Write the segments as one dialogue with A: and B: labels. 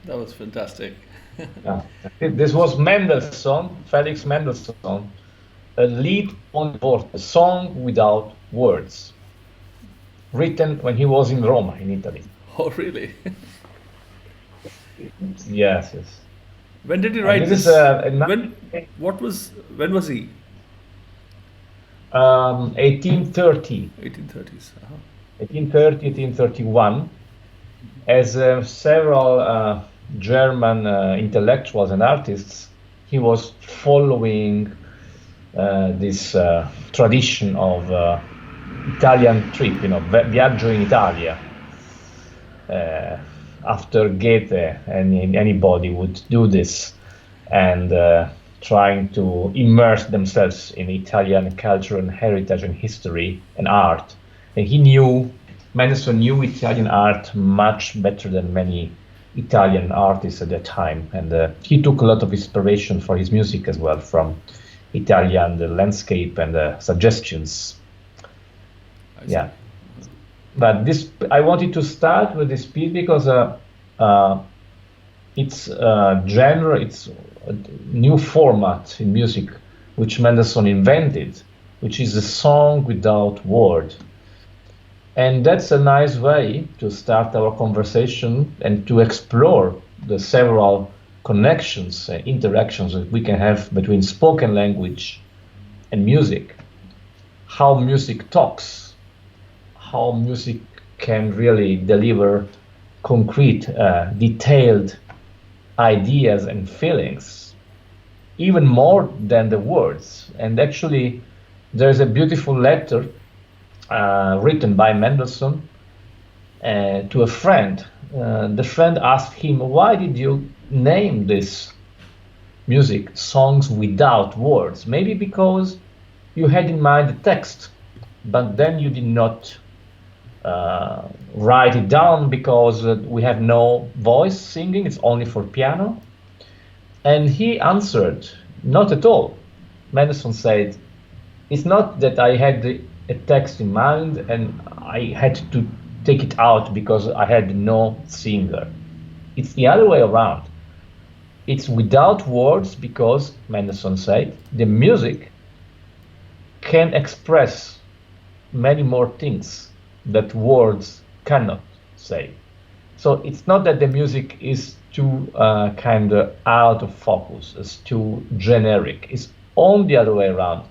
A: That was fantastic.
B: Yeah. This was Mendelssohn, Felix Mendelssohn, a lead on board, a song without words, written when he was in Roma, in Italy.
A: Oh, really?
B: Yes, yes.
A: When did he
B: And
A: write
B: this is
A: this? When?
B: a
A: What was? When was he?
B: 1830,
A: 1830s.
B: 1830, 1831, as several German intellectuals and artists, he was following this tradition of Italian trip, viaggio in Italia. Uh, After Goethe, anybody would do this, and trying to immerse themselves in Italian culture and heritage and history and art. And Mendelssohn knew Italian art much better than many Italian artists at that time, and he took a lot of inspiration for his music as well from Italian the landscape and suggestions.
A: I see.
B: Yeah, but this I wanted to start with this piece because uh, it's genre, it's a new format in music which Mendelssohn invented, which is a song without word. And that's a nice way to start our conversation and to explore the several connections and interactions that we can have between spoken language and music. How music talks, how music can really deliver concrete, detailed ideas and feelings, even more than the words. And actually, there's a beautiful letter written by Mendelssohn to a friend. The friend asked him, "Why did you name this music songs without words?" Maybe because you had in mind the text, but then you did not write it down because we have no voice singing, it's only for piano. And he answered, "Not at all." Mendelssohn said, "It's not that I had a text in mind and I had to take it out because I had no singer. It's the other way around. It's without words because," Mendelssohn said, "the music can express many more things that words cannot say." So it's not that the music is too kind of out of focus, it's too generic. It's on the other way around.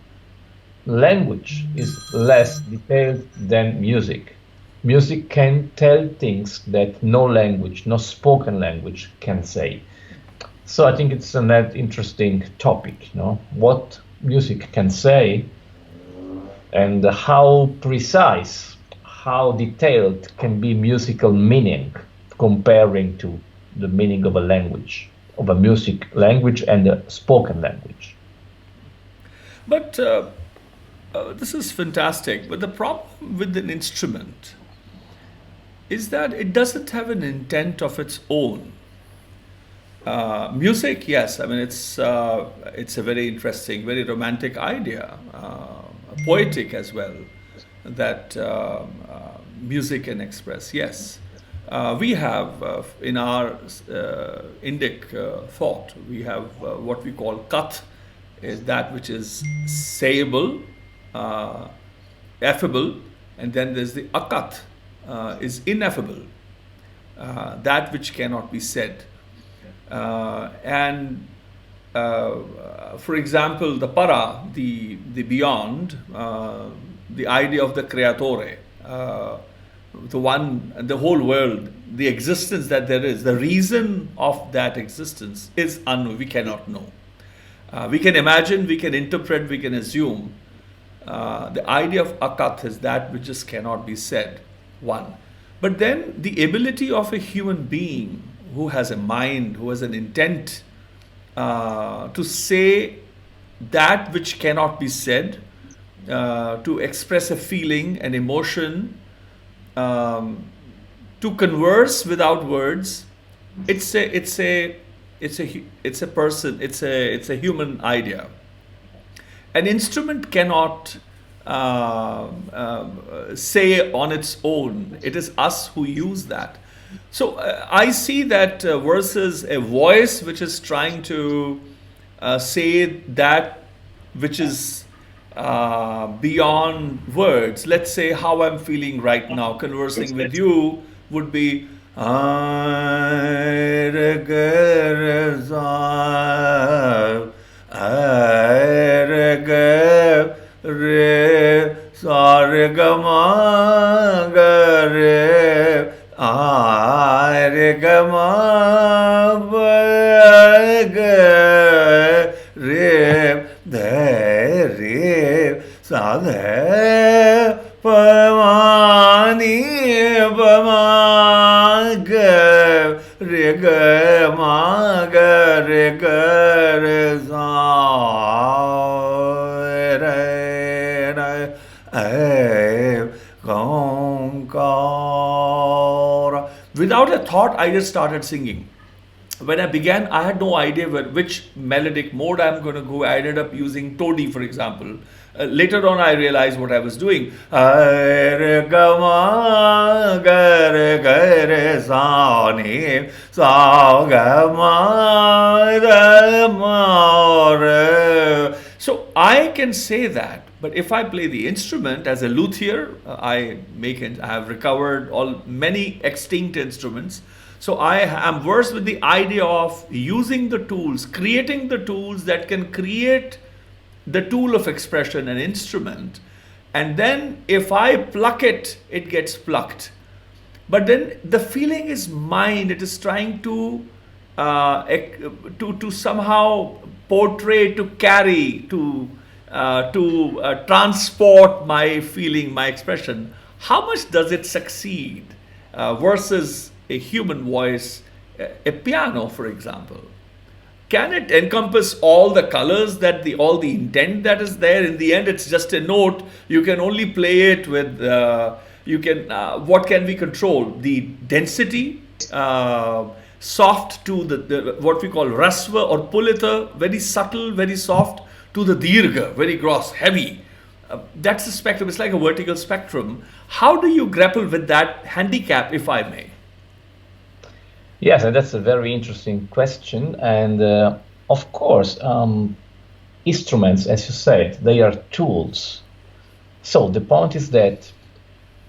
B: Language is less detailed than music. Music can tell things that no language, no spoken language can say. So I think it's a net interesting topic, what music can say and how precise, how detailed can be musical meaning comparing to the meaning of a language, of a music language and a spoken language.
A: But this is fantastic. But the problem with an instrument is that it doesn't have an intent of its own. Music, yes, I mean it's a very interesting, very romantic idea, poetic as well, that music can express. Yes, we have in our Indic thought, we have what we call kat, is that which is sayable, uh, affable, and then there's the akat, is ineffable, that which cannot be said. And for example, the para, the beyond, the idea of the creatore, the one, the whole world, the existence that there is, the reason of that existence is unknown. We cannot know. We can imagine, we can interpret, we can assume. The idea of akat is that which just cannot be said. One. But then the ability of a human being who has a mind, who has an intent to say that which cannot be said, to express a feeling, an emotion, to converse without words. It's a person. It's a human idea. An instrument cannot say on its own. It is us who use that. So I see that versus a voice which is trying to say that which is beyond words. Let's say how I'm feeling right now, conversing with you would be. Without a thought, I just started singing. When I began, I had no idea which melodic mode I'm going to go. I ended up using Todi, for example. Later on, I realized what I was doing. So I can say that, but if I play the instrument as a luthier, I have recovered many extinct instruments. So I am versed with the idea of using the tools, creating the tools that can create the tool of expression, an instrument. And then if I pluck it, it gets plucked. But then the feeling is mine. It is trying to somehow portray, to carry, to transport my feeling, my expression. How much does it succeed versus a human voice, a piano, for example? Can it encompass all the colors, all the intent that is there? In the end, it's just a note. You can only play it with. What can we control? The density, soft to the what we call rasva or pulita, very subtle, very soft, to the dirgha, very gross, heavy. That's the spectrum. It's like a vertical spectrum. How do you grapple with that handicap, if I may?
B: Yes, and that's a very interesting question. And of course, instruments, as you said, they are tools. So the point is that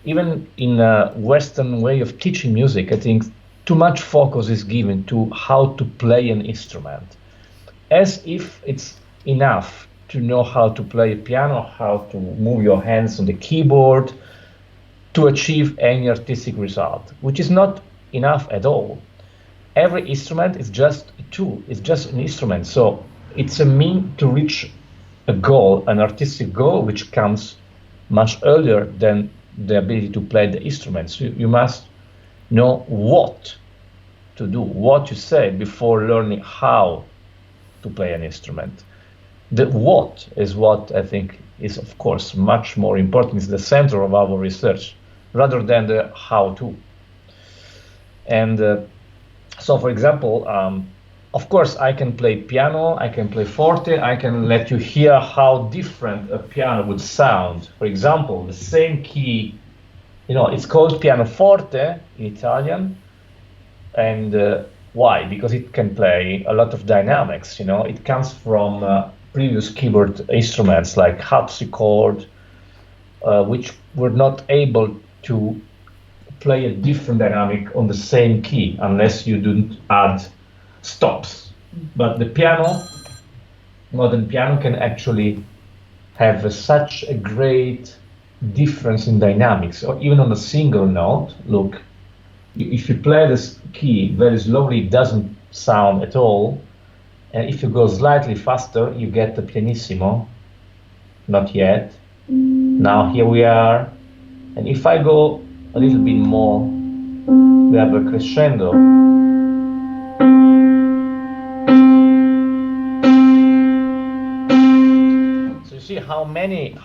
B: even in a Western way of teaching music, I think too much focus is given to how to play an instrument, as if it's enough to know how to play a piano, how to move your hands on the keyboard to achieve any artistic result, which is not enough at all. Every instrument is just a tool, it's just an instrument. So it's a mean to reach a goal, an artistic goal, which comes much earlier than the ability to play the instruments. So you must know what to do, what to say before learning how to play an instrument. The what is what I think is, of course, much more important. It's the center of our research rather than the how to. And so, for example, of course, I can play piano, I can play forte, I can let you hear how different a piano would sound. For example, the same key, it's called pianoforte in Italian. And why? Because it can play a lot of dynamics. It comes from previous keyboard instruments like harpsichord, which were not able to play a different dynamic on the same key unless you didn't add stops. But the piano, modern piano, can actually have such a great difference in dynamics, or even on a single note. Look, if you play this key very slowly, it doesn't sound at all. And if you go slightly faster, you get the pianissimo. Not yet. Now here we are. And if I go a little bit more, we have a crescendo. So you see how many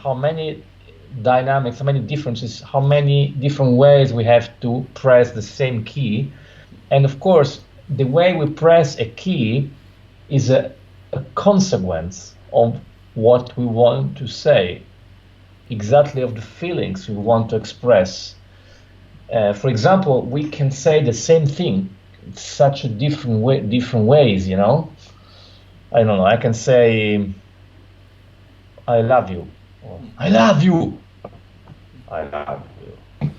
B: dynamics, how many differences, how many different ways we have to press the same key. And of course, the way we press a key is a consequence of what we want to say, exactly of the feelings we want to express. For example, we can say the same thing such a different ways, you know. I don't know. I can say, "I love you," or "I love you," "I love you."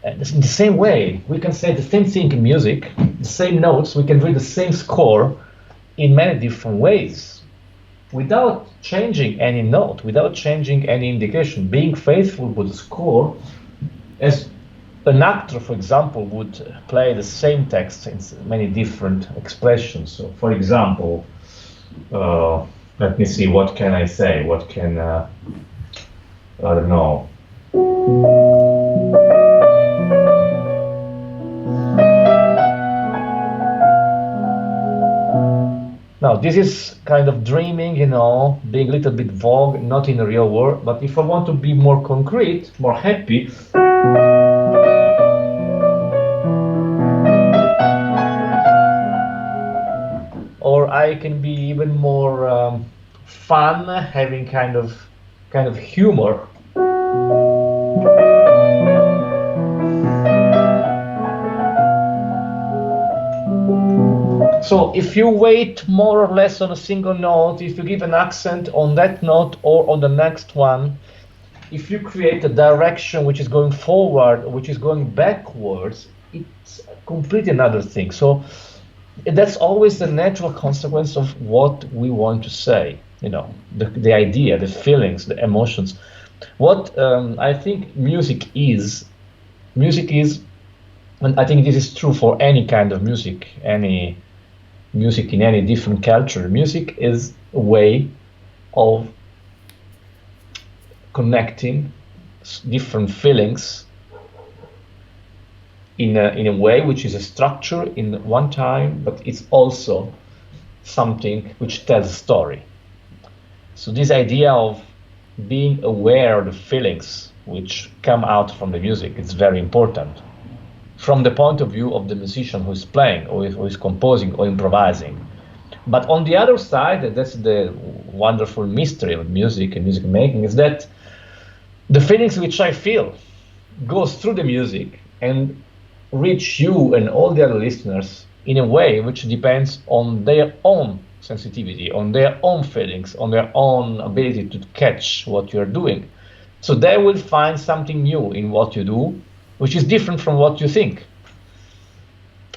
B: And in the same way, we can say the same thing in music, the same notes. We can read the same score in many different ways, without changing any note, without changing any indication. Being faithful with the score, as an actor, for example, would play the same text in many different expressions. So, for example, let me see, what can I say? What can, I don't know. Now, this is kind of dreaming, you know, being a little bit vague, not in the real world. But if I want to be more concrete, more happy, or I can be even more fun, having kind of humor. So if you wait more or less on a single note, if you give an accent on that note or on the next one, if you create a direction which is going forward, which is going backwards, it's completely another thing. So that's always the natural consequence of what we want to say, you know, the idea, the feelings, the emotions. What I think music is, and I think this is true for any kind of music, any music in any different culture. Music is a way of connecting different feelings in a way which is a structure in one time, but it's also something which tells a story. So this idea of being aware of the feelings which come out from the music is very important from the point of view of the musician who is playing or who is composing or improvising. But on the other side, that's the wonderful mystery of music and music making, is that the feelings which I feel goes through the music and reach you and all the other listeners in a way which depends on their own sensitivity, on their own feelings, on their own ability to catch what you're doing. So they will find something new in what you do, which is different from what you think.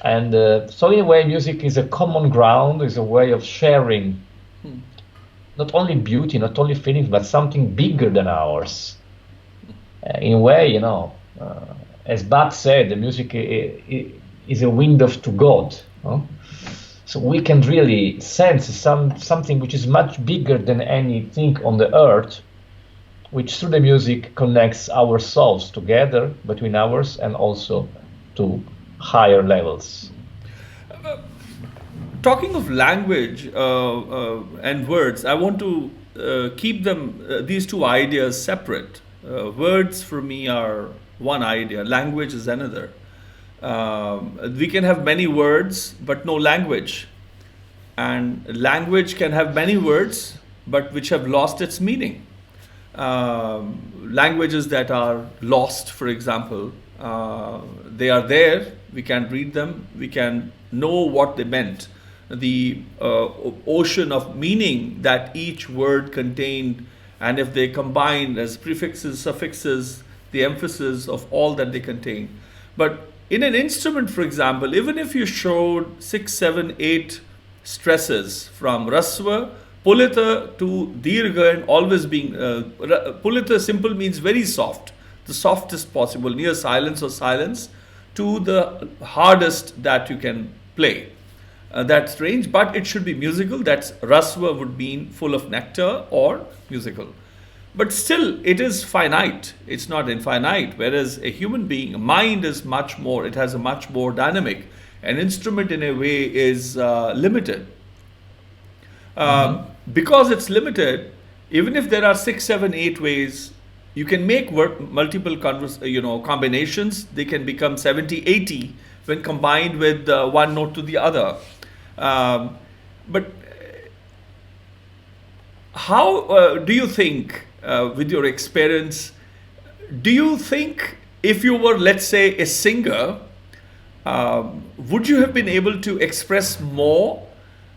B: And so in a way, music is a common ground, is a way of sharing not only beauty, not only feelings, but something bigger than ours. In a way, you know, as Bach said, the music is a window to God. Huh? So we can really sense something which is much bigger than anything on the earth, which through the music connects our souls together, between ours and also to higher levels.
A: Talking of language and words, I want to keep them, these two ideas separate. Words for me are one idea, language is another. We can have many words but no language. And language can have many words but which have lost its meaning. Languages that are lost, for example, they are there, we can read them, we can know what they meant. The ocean of meaning that each word contained, and if they combine as prefixes, suffixes, the emphasis of all that they contain. But in an instrument, for example, even if you showed 6, 7, 8 stresses from rasva, pulita to dirgha, and always being pulita simple means very soft, the softest possible, near silence or silence, to the hardest that you can play. That's range, but it should be musical. That's rasva would mean full of nectar or musical. But still, it is finite. It's not infinite. Whereas a human being, a mind is much more, it has a much more dynamic. An instrument in a way is limited. Because it's limited, even if there are 6, 7, 8 ways, you can make multiple combinations. They can become 70, 80 when combined with one note to the other. But how do you think, with your experience, do you think if you were, let's say, a singer, would you have been able to express more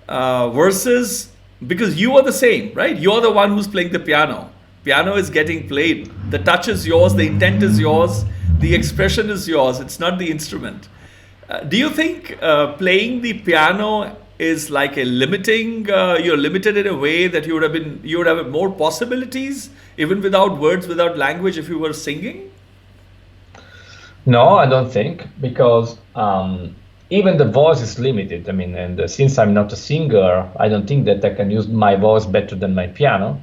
A: versus, because you are the same, right? You're the one who's playing the piano. Piano is getting played. The touch is yours, the intent is yours, the expression is yours. It's not the instrument. Do you think playing the piano is like a limiting? You're limited in a way that you would have more possibilities even without words, without language, if you were singing?
B: No, I don't think, because even the voice is limited. I mean, and since I'm not a singer, I don't think that I can use my voice better than my piano.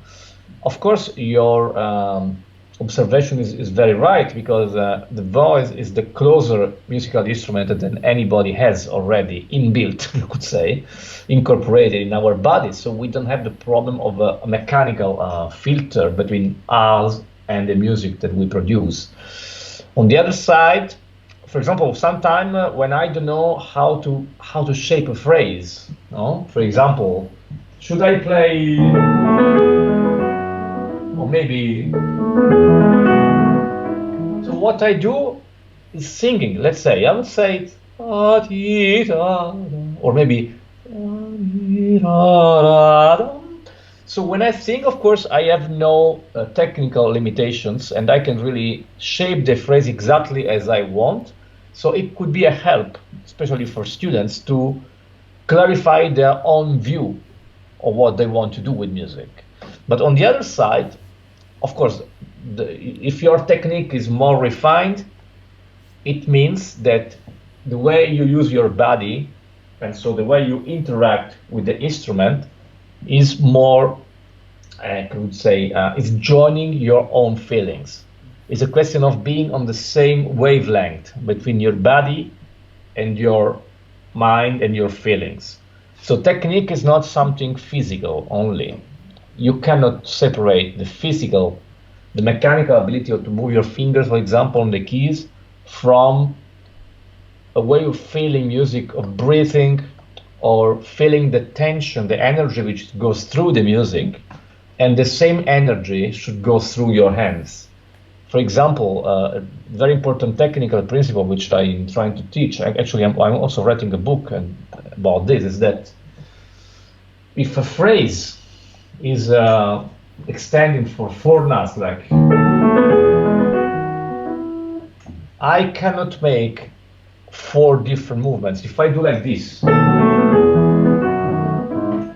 B: Of course, your observation is very right, because the voice is the closer musical instrument that anybody has already inbuilt, you could say, incorporated in our bodies. So we don't have the problem of a mechanical filter between us and the music that we produce. On the other side, for example, sometimes when I don't know how to shape a phrase, no? For example, should I play, or maybe, so what I do is singing. Let's say I would say it, or maybe, so when I sing, of course, I have no technical limitations, and I can really shape the phrase exactly as I want. So it could be a help, especially for students, to clarify their own view of what they want to do with music. But on the other side, of course, if your technique is more refined, it means that the way you use your body, and so the way you interact with the instrument, is more, I could say, is joining your own feelings. It's a question of being on the same wavelength between your body and your mind and your feelings. So technique is not something physical only. You cannot separate the physical, the mechanical ability to move your fingers, for example, on the keys, from a way of feeling music, of breathing, or feeling the tension, the energy which goes through the music, and the same energy should go through your hands. For example, a very important technical principle which I'm trying to teach, actually I'm also writing a book about this, is that if a phrase is extending for 4 notes, like, I cannot make 4 different movements. If I do like this,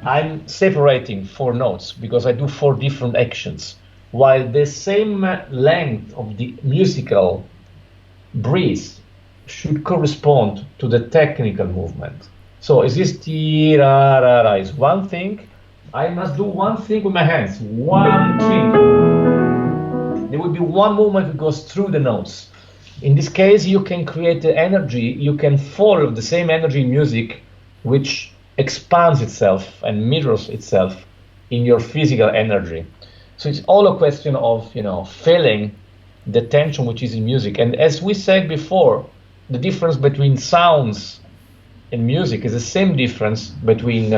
B: I'm separating 4 notes because I do 4 different actions, while the same length of the musical breath should correspond to the technical movement. So is this ti-ra-ra-ra is one thing, I must do one thing with my hands, 1, 3. There will be one movement that goes through the notes. In this case, you can create the energy, you can follow the same energy in music, which expands itself and mirrors itself in your physical energy. So it's all a question of, feeling the tension which is in music. And as we said before, the difference between sounds and music is the same difference between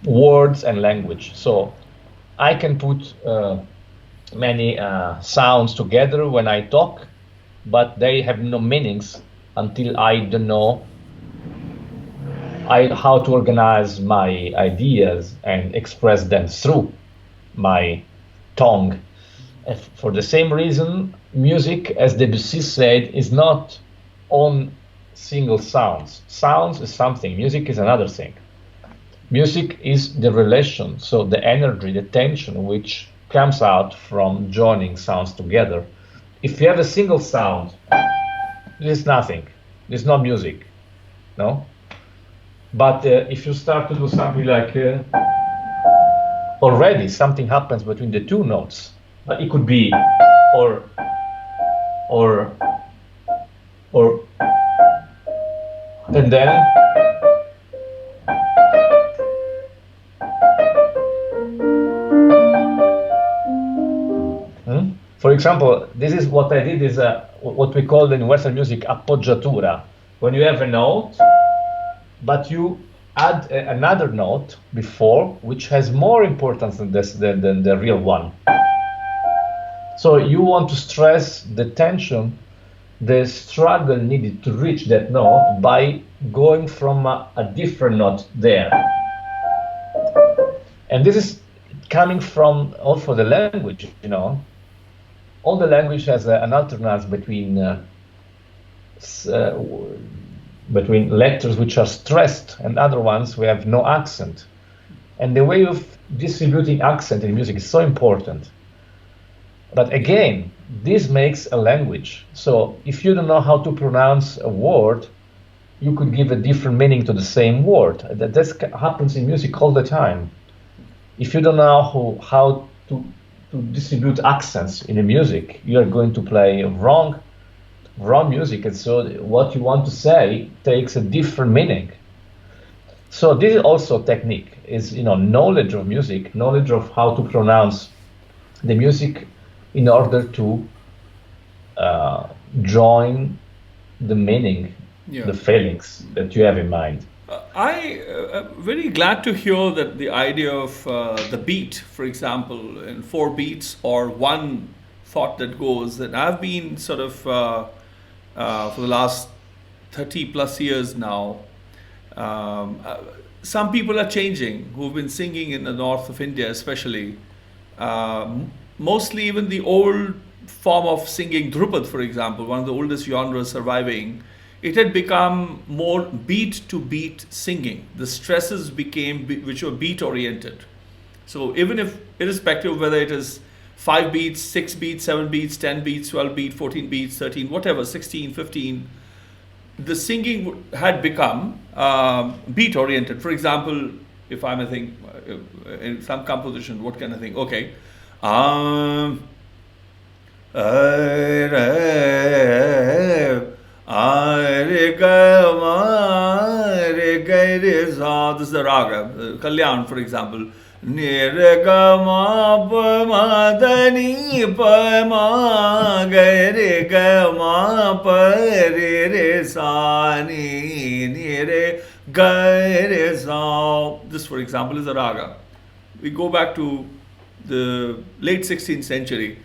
B: words and language. So I can put many sounds together when I talk, but they have no meanings until I don't know how to organize my ideas and express them through my tongue. For the same reason, music, as Debussy said, is not on single sounds. Sounds is something, music is another thing. Music is the relation, so the energy, the tension which comes out from joining sounds together. If you have a single sound, there's nothing. There's no music, no? But if you start to do something like, already something happens between the 2 notes. It could be or, and then, for example, this is what I did, is what we call in Western music appoggiatura. When you have a note, but you add another note before, which has more importance than the real one. So you want to stress the tension the struggle needed to reach that note by going from a different note there. And this is coming from also the language, All the language has an alternance between letters which are stressed and other ones we have no accent. And the way of distributing accent in music is so important. But again, this makes a language. So if you don't know how to pronounce a word, you could give a different meaning to the same word. That happens in music all the time. If you don't know how to distribute accents in a music, you are going to play wrong music, and so what you want to say takes a different meaning. So this is also technique, is knowledge of music, knowledge of how to pronounce the music in order to join the meaning, the feelings that you have in mind.
A: I am very glad to hear that the idea of the beat, for example, in 4 beats or one thought that goes, that I've been sort of for the last 30 plus years now. Some people are changing who've been singing in the north of India, especially. Mostly even the old form of singing, Dhrupad, for example, one of the oldest genres surviving, it had become more beat-to-beat singing. The stresses became, which were beat-oriented. So even if, irrespective of whether it is 5 beats, 6 beats, 7 beats, 10 beats, 12 beats, 14 beats, 13, whatever, 16, 15, the singing had become beat-oriented. For example, if I'm a thing, in some composition, what kind of thing? Okay. This is the raga, Kalyan, for example. Nirgama pamadani pamagare pare sani nire gare sa. This, for example, is a raga. We go back to the late 16th century.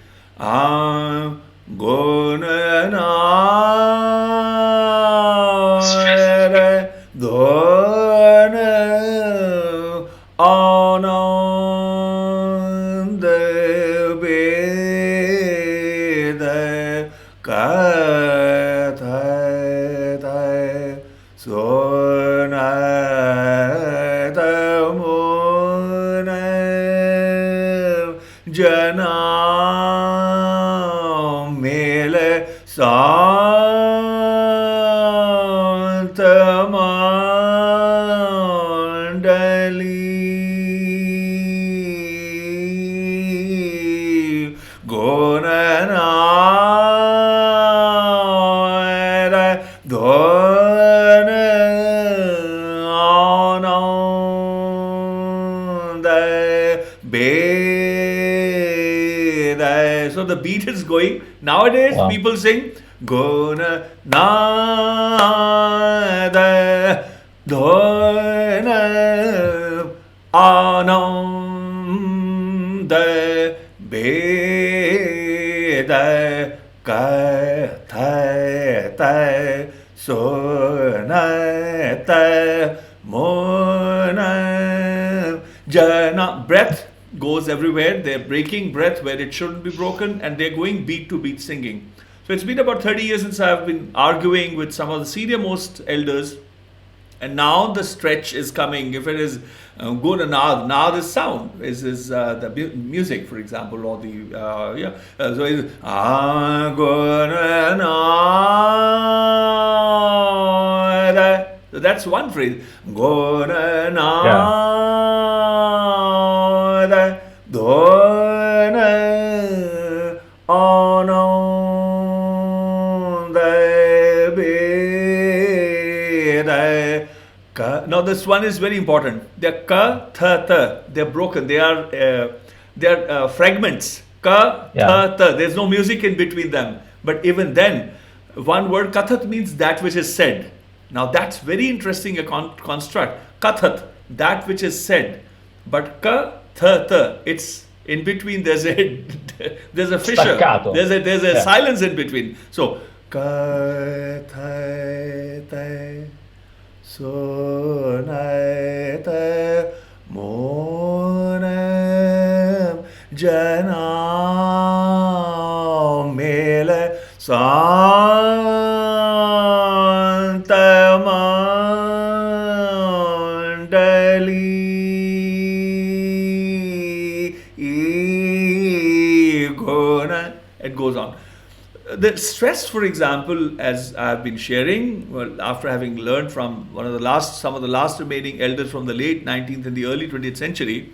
A: So the beat is going. Nowadays, people sing Gona na da dona anam da be da ka tha ta so na ta mo na jana. Breath goes everywhere. They're breaking breath where it shouldn't be broken, and they're going beat to beat singing. So it's been about 30 years since I've been arguing with some of the senior most elders, and now the stretch is coming. If it is Gurū Nānak, is sound, is the music, for example, or the so it's Gurū Nānak. So that's one phrase. Gurū Nānak. Now this one is very important. They're ka, tha, ta. They're broken. They are fragments. Ka, tha, ta. There's no music in between them. But even then, one word kathat means that which is said. Now that's very interesting a construct. Kathat, that which is said. But ka, tha, ta. It's in between. There's a fissure.
B: Staccato.
A: There's a silence in between. So Kathate Sunate Monem Janam Mēlā It goes on. The stress, for example, as I've been sharing, well, after having learned from some of the last remaining elders from the late 19th and the early 20th century,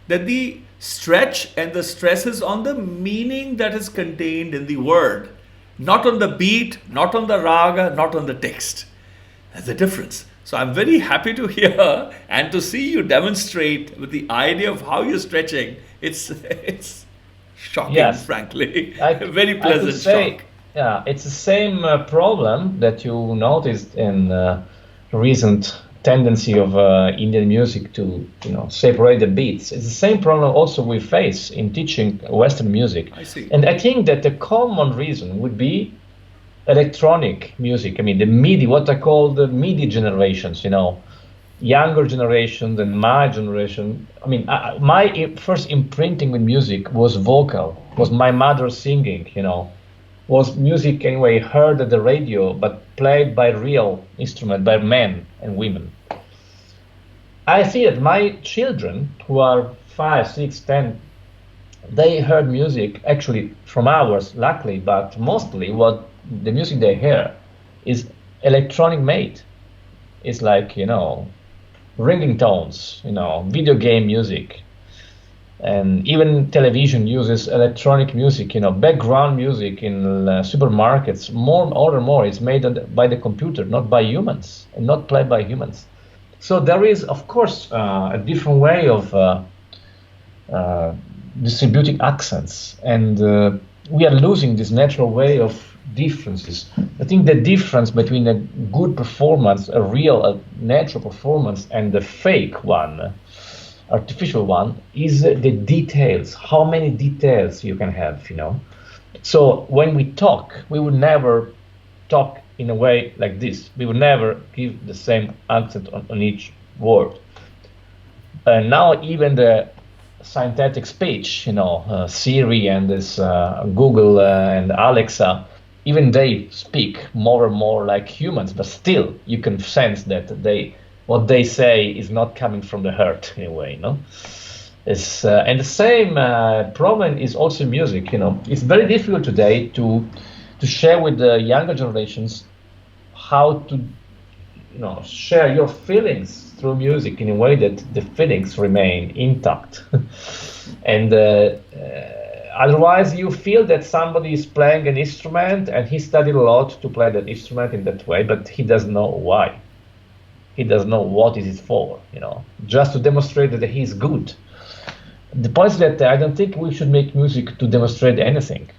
A: that the stretch and the stress is on the meaning that is contained in the word, not on the beat, not on the raga, not on the text. That's the difference. So I'm very happy to hear and to see you demonstrate with the idea of how you're stretching. It's shocking, yes. Frankly. Very pleasant shock.
B: Yeah, it's the same problem that you noticed in recent tendency of Indian music to separate the beats. It's the same problem also we face in teaching Western music.
A: I see.
B: And I think that the common reason would be electronic music. I mean, the MIDI, what I call the MIDI generations, younger generation than my generation. I mean, my first imprinting with music was vocal, was my mother singing, was music anyway heard at the radio, but played by real instrument, by men and women. I see that my children, who are 5, 6, 10, they heard music actually from ours, luckily, but mostly what the music they hear is electronic made. It's like, ringing tones, video game music, and even television uses electronic music, background music in supermarkets. More is made by the computer, not by humans, and not played by humans. So there is, of course, a different way of distributing accents, and we are losing this natural way of differences. I think the difference between a good performance, a natural performance, and the fake one, artificial one, is the details. How many details you can have, So when we talk, we would never talk in a way like this. We would never give the same accent on each word. Now even the synthetic speech, Siri and this Google and Alexa, even they speak more and more like humans, but still you can sense that what they say is not coming from the heart in a way, It's, and the same problem is also in music, It's very difficult today to share with the younger generations how to, share your feelings through music in a way that the feelings remain intact. And otherwise, you feel that somebody is playing an instrument and he studied a lot to play that instrument in that way, but he doesn't know why. He doesn't know what is it for, just to demonstrate that he is good. The point is that I don't think we should make music to demonstrate anything,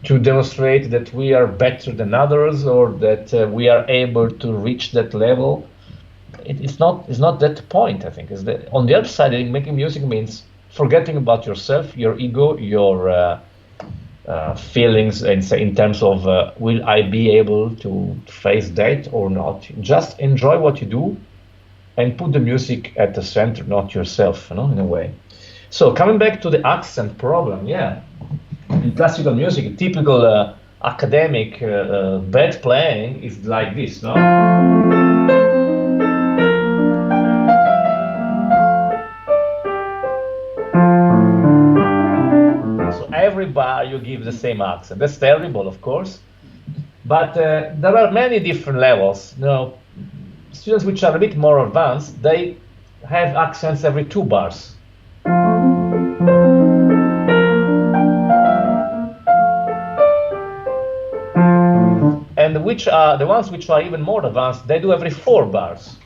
B: to demonstrate that we are better than others or that we are able to reach that level. It's not that point, I think. Is that on the other side, I think making music means forgetting about yourself, your ego, your feelings, and in terms of will I be able to face that or not? Just enjoy what you do and put the music at the center, not yourself, in a way. So coming back to the accent problem, in classical music, typical academic bad playing is like this, no? Every bar you give the same accent. That's terrible, of course. But there are many different levels. Students which are a bit more advanced, they have accents every 2 bars. And which are the ones which are even more advanced, they do every 4 bars.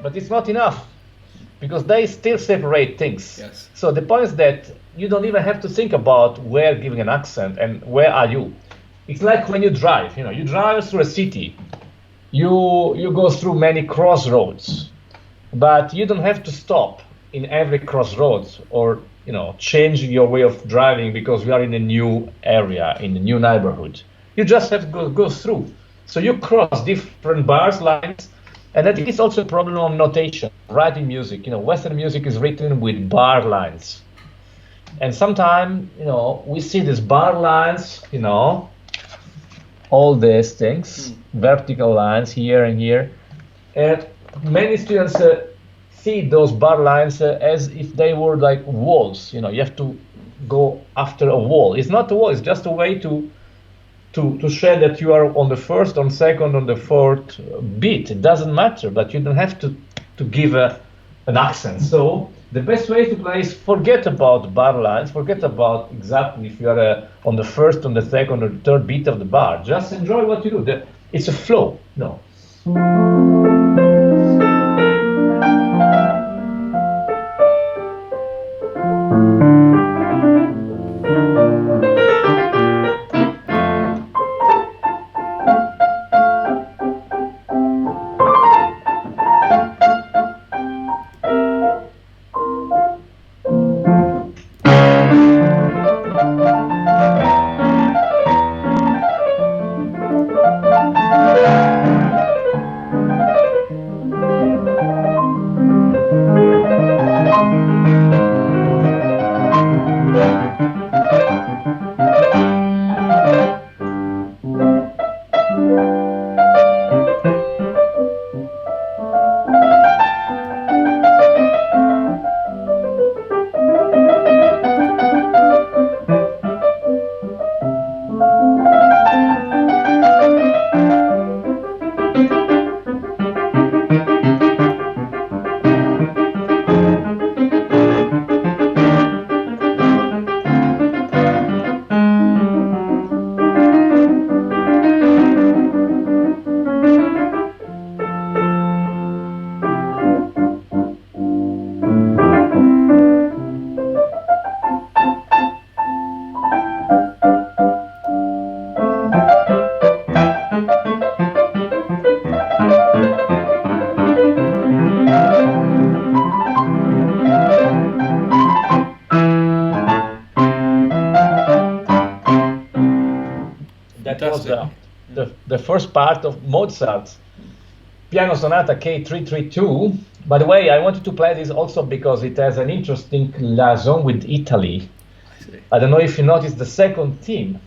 B: But it's not enough, because they still separate things.
A: Yes.
B: So the point is that you don't even have to think about where giving an accent and where are you. It's like when you drive, you drive through a city, you go through many crossroads. but you don't have to stop in every crossroads or change your way of driving because we are in a new area, in a new neighborhood. You just have to go through. So you cross different bars, lines, and that is also a problem of notation. Writing music, Western music is written with bar lines. And sometimes, we see these bar lines, all these things, vertical lines here and here. And many students see those bar lines as if they were like walls. You have to go after a wall. It's not a wall, it's just a way to show that you are on the first, on second, on the fourth beat. It doesn't matter, but you don't have to give an accent. So the best way to play is forget about bar lines, forget about exactly if you are on the first, on the second, or the third beat of the bar. Just enjoy what you do. It's a flow. No. The first part of Mozart's Piano Sonata K332. By the way, I wanted to play this also because it has an interesting liaison with Italy. I don't know if you noticed the second theme.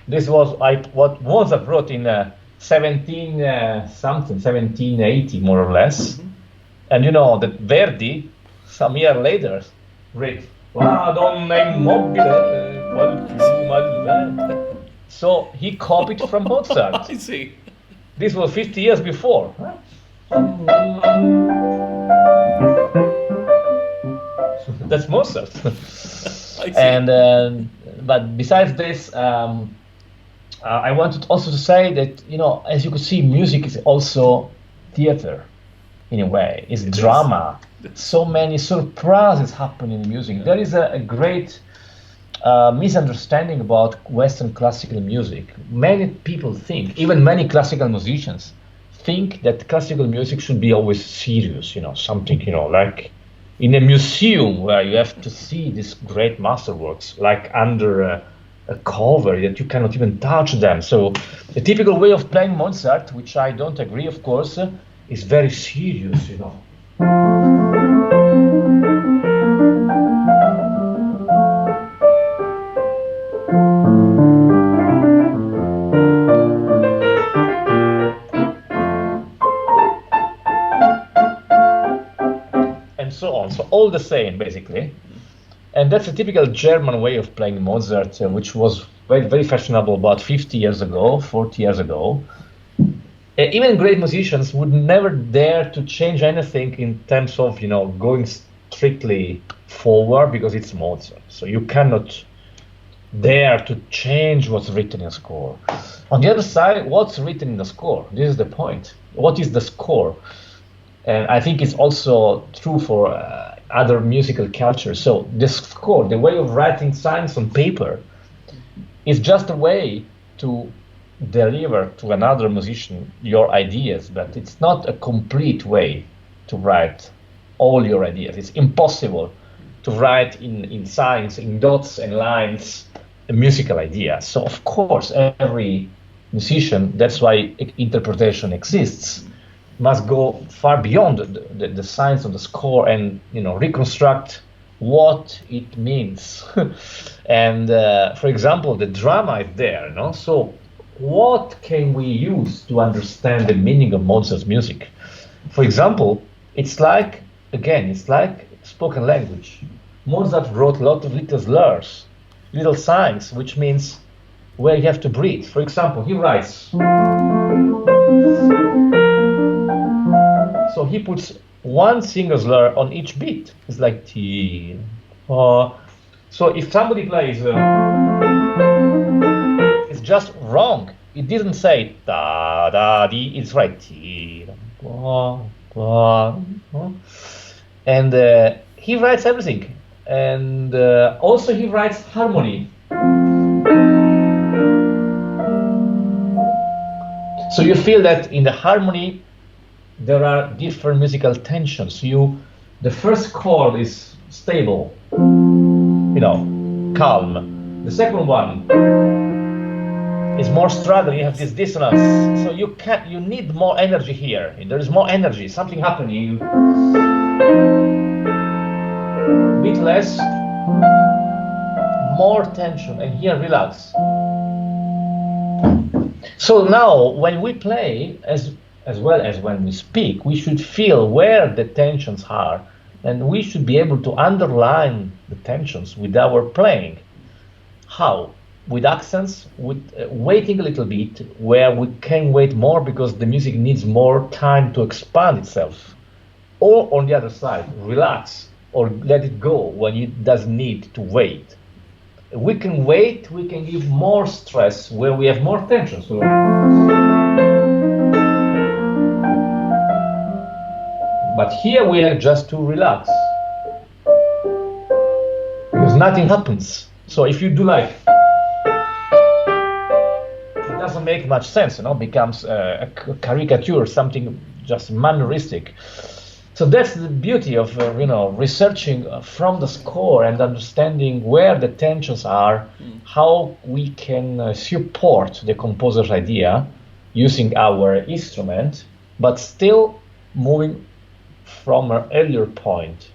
B: This was what Mozart wrote in 1780 more or less. And you know that Verdi, some year later, wrote La donna immobile. So he copied from Mozart.
A: I see.
B: This was 50 years before. That's Mozart. And but besides this, I wanted also to say that as you could see, music is also theater in a way. It's drama. So many surprises happen in music. There is a great misunderstanding about Western classical music. Many people think, even many classical musicians, think that classical music should be always serious, something, like in a museum where you have to see these great masterworks, like under a cover that you cannot even touch them. So the typical way of playing Mozart, which I don't agree, of course, is very serious, And so on. So all the same, basically. And that's a typical German way of playing Mozart, which was very, very fashionable about 50 years ago, 40 years ago. Even great musicians would never dare to change anything in terms of, going strictly forward because it's Mozart. So you cannot dare to change what's written in a score. On the other side, what's written in the score? This is the point. What is the score? And I think it's also true for other musical cultures. So the score, the way of writing signs on paper, is just a way to deliver to another musician your ideas, but it's not a complete way to write all your ideas. It's impossible to write in signs, in dots and lines, a musical idea. So of course, every musician, that's why interpretation exists, must go far beyond the signs of the score and reconstruct what it means. And for example, the drama is there, no? So what can we use to understand the meaning of Mozart's music? For example, it's like spoken language. Mozart wrote a lot of little slurs, little signs, which means where you have to breathe. For example, he writes, so he puts one single slur on each beat. It's like T. So if somebody plays, it's just wrong. It didn't say da da di. It's right T. And he writes everything, and also he writes harmony. So you feel that in the harmony there are different musical tensions. The first chord is stable, calm. The second one is more struggling. You have this dissonance. So you need more energy here. There is more energy, something happening. Bit less, more tension, and here relax. So now when we play, as well as when we speak, we should feel where the tensions are, and we should be able to underline the tensions with our playing. How? With accents, with waiting a little bit, where we can wait more because the music needs more time to expand itself. Or on the other side, relax or let it go when it doesn't need to wait. We can wait, we can give more stress where we have more tension. So but here we have just to relax, because nothing happens. So if you do like, it doesn't make much sense, becomes a caricature, something just manneristic. So that's the beauty of researching from the score and understanding where the tensions are, how we can support the composer's idea using our instrument, but still moving from an earlier point.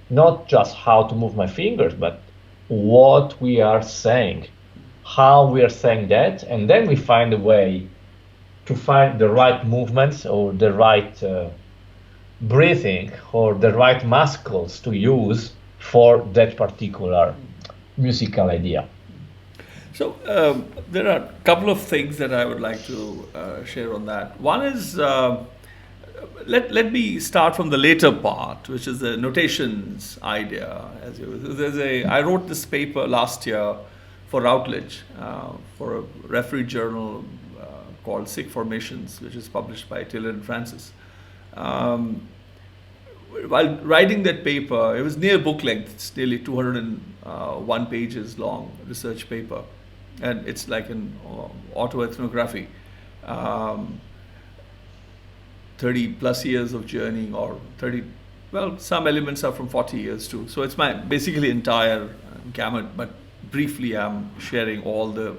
B: Not just how to move my fingers, but what we are saying, how we are saying that, and then we find a way to find the right movements or the right breathing or the right muscles to use for that particular musical idea.
A: So there are a couple of things that I would like to share on that. One is, let me start from the later part, which is the notations idea. I wrote this paper last year for Routledge, for a referee journal called Sikh Formations, which is published by Taylor and Francis. While writing that paper, it was near book length. It's nearly 201 pages long research paper, and it's like an autoethnography. 30 plus years of journeying, or 30, well, some elements are from 40 years too. So it's my basically entire gamut, but briefly I'm sharing all the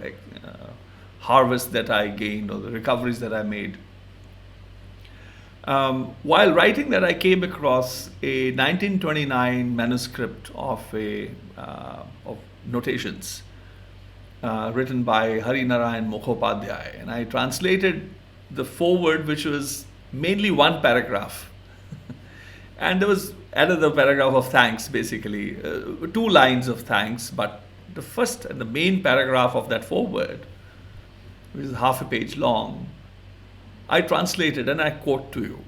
A: harvest that I gained or the recoveries that I made. While writing that, I came across a 1929 manuscript of notations written by Harinarayan Mukhopadhyay, and I translated the foreword, which was mainly one paragraph, and there was another paragraph of thanks, basically 2 lines of thanks, but the first and the main paragraph of that foreword, which is half a page long, I translated and I quote to you.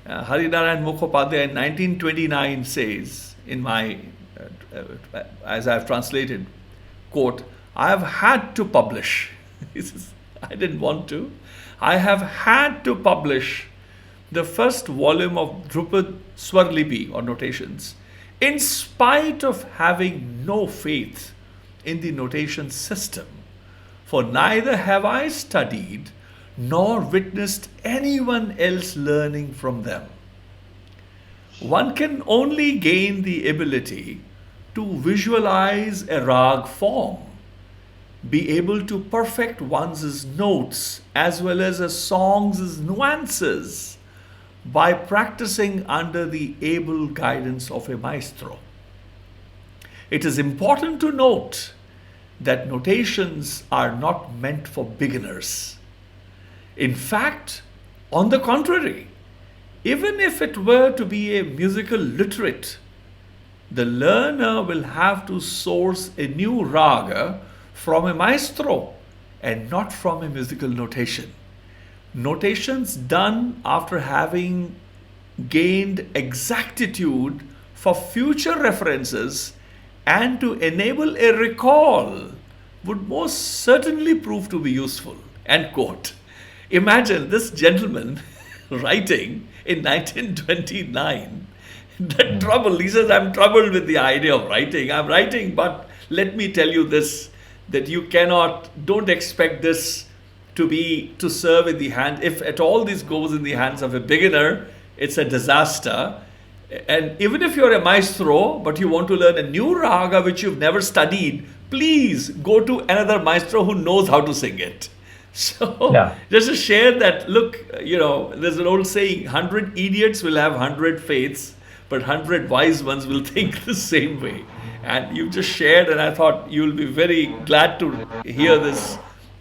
A: Harinarayan Mukhopadhyay in 1929 says, in my, as I've translated, quote, "I have had to publish," he says, I didn't want to, "I have had to publish the first volume of Drupad Swarlipi, or notations, in spite of having no faith in the notation system. for neither have I studied nor witnessed anyone else learning from them. One can only gain the ability to visualize a rag form, be able to perfect one's notes as well as a song's nuances by practicing under the able guidance of a maestro. It is important to note that notations are not meant for beginners. In fact, on the contrary, even if it were to be a musical literate, the learner will have to source a new raga from a maestro and not from a musical notation. Notations done after having gained exactitude for future references and to enable a recall would most certainly prove to be useful. End quote. Imagine this gentleman writing in 1929 the trouble. He says, I'm troubled with the idea of writing. I'm writing, but let me tell you this, that you don't expect this to serve in the hand. If at all this goes in the hands of a beginner, it's a disaster. And even if you're a maestro, but you want to learn a new raga which you've never studied, please go to another maestro who knows how to sing it. So just to share that, look, there's an old saying, 100 idiots will have 100 faiths, but 100 wise ones will think the same way. And you've just shared, and I thought you'll be very glad to hear this,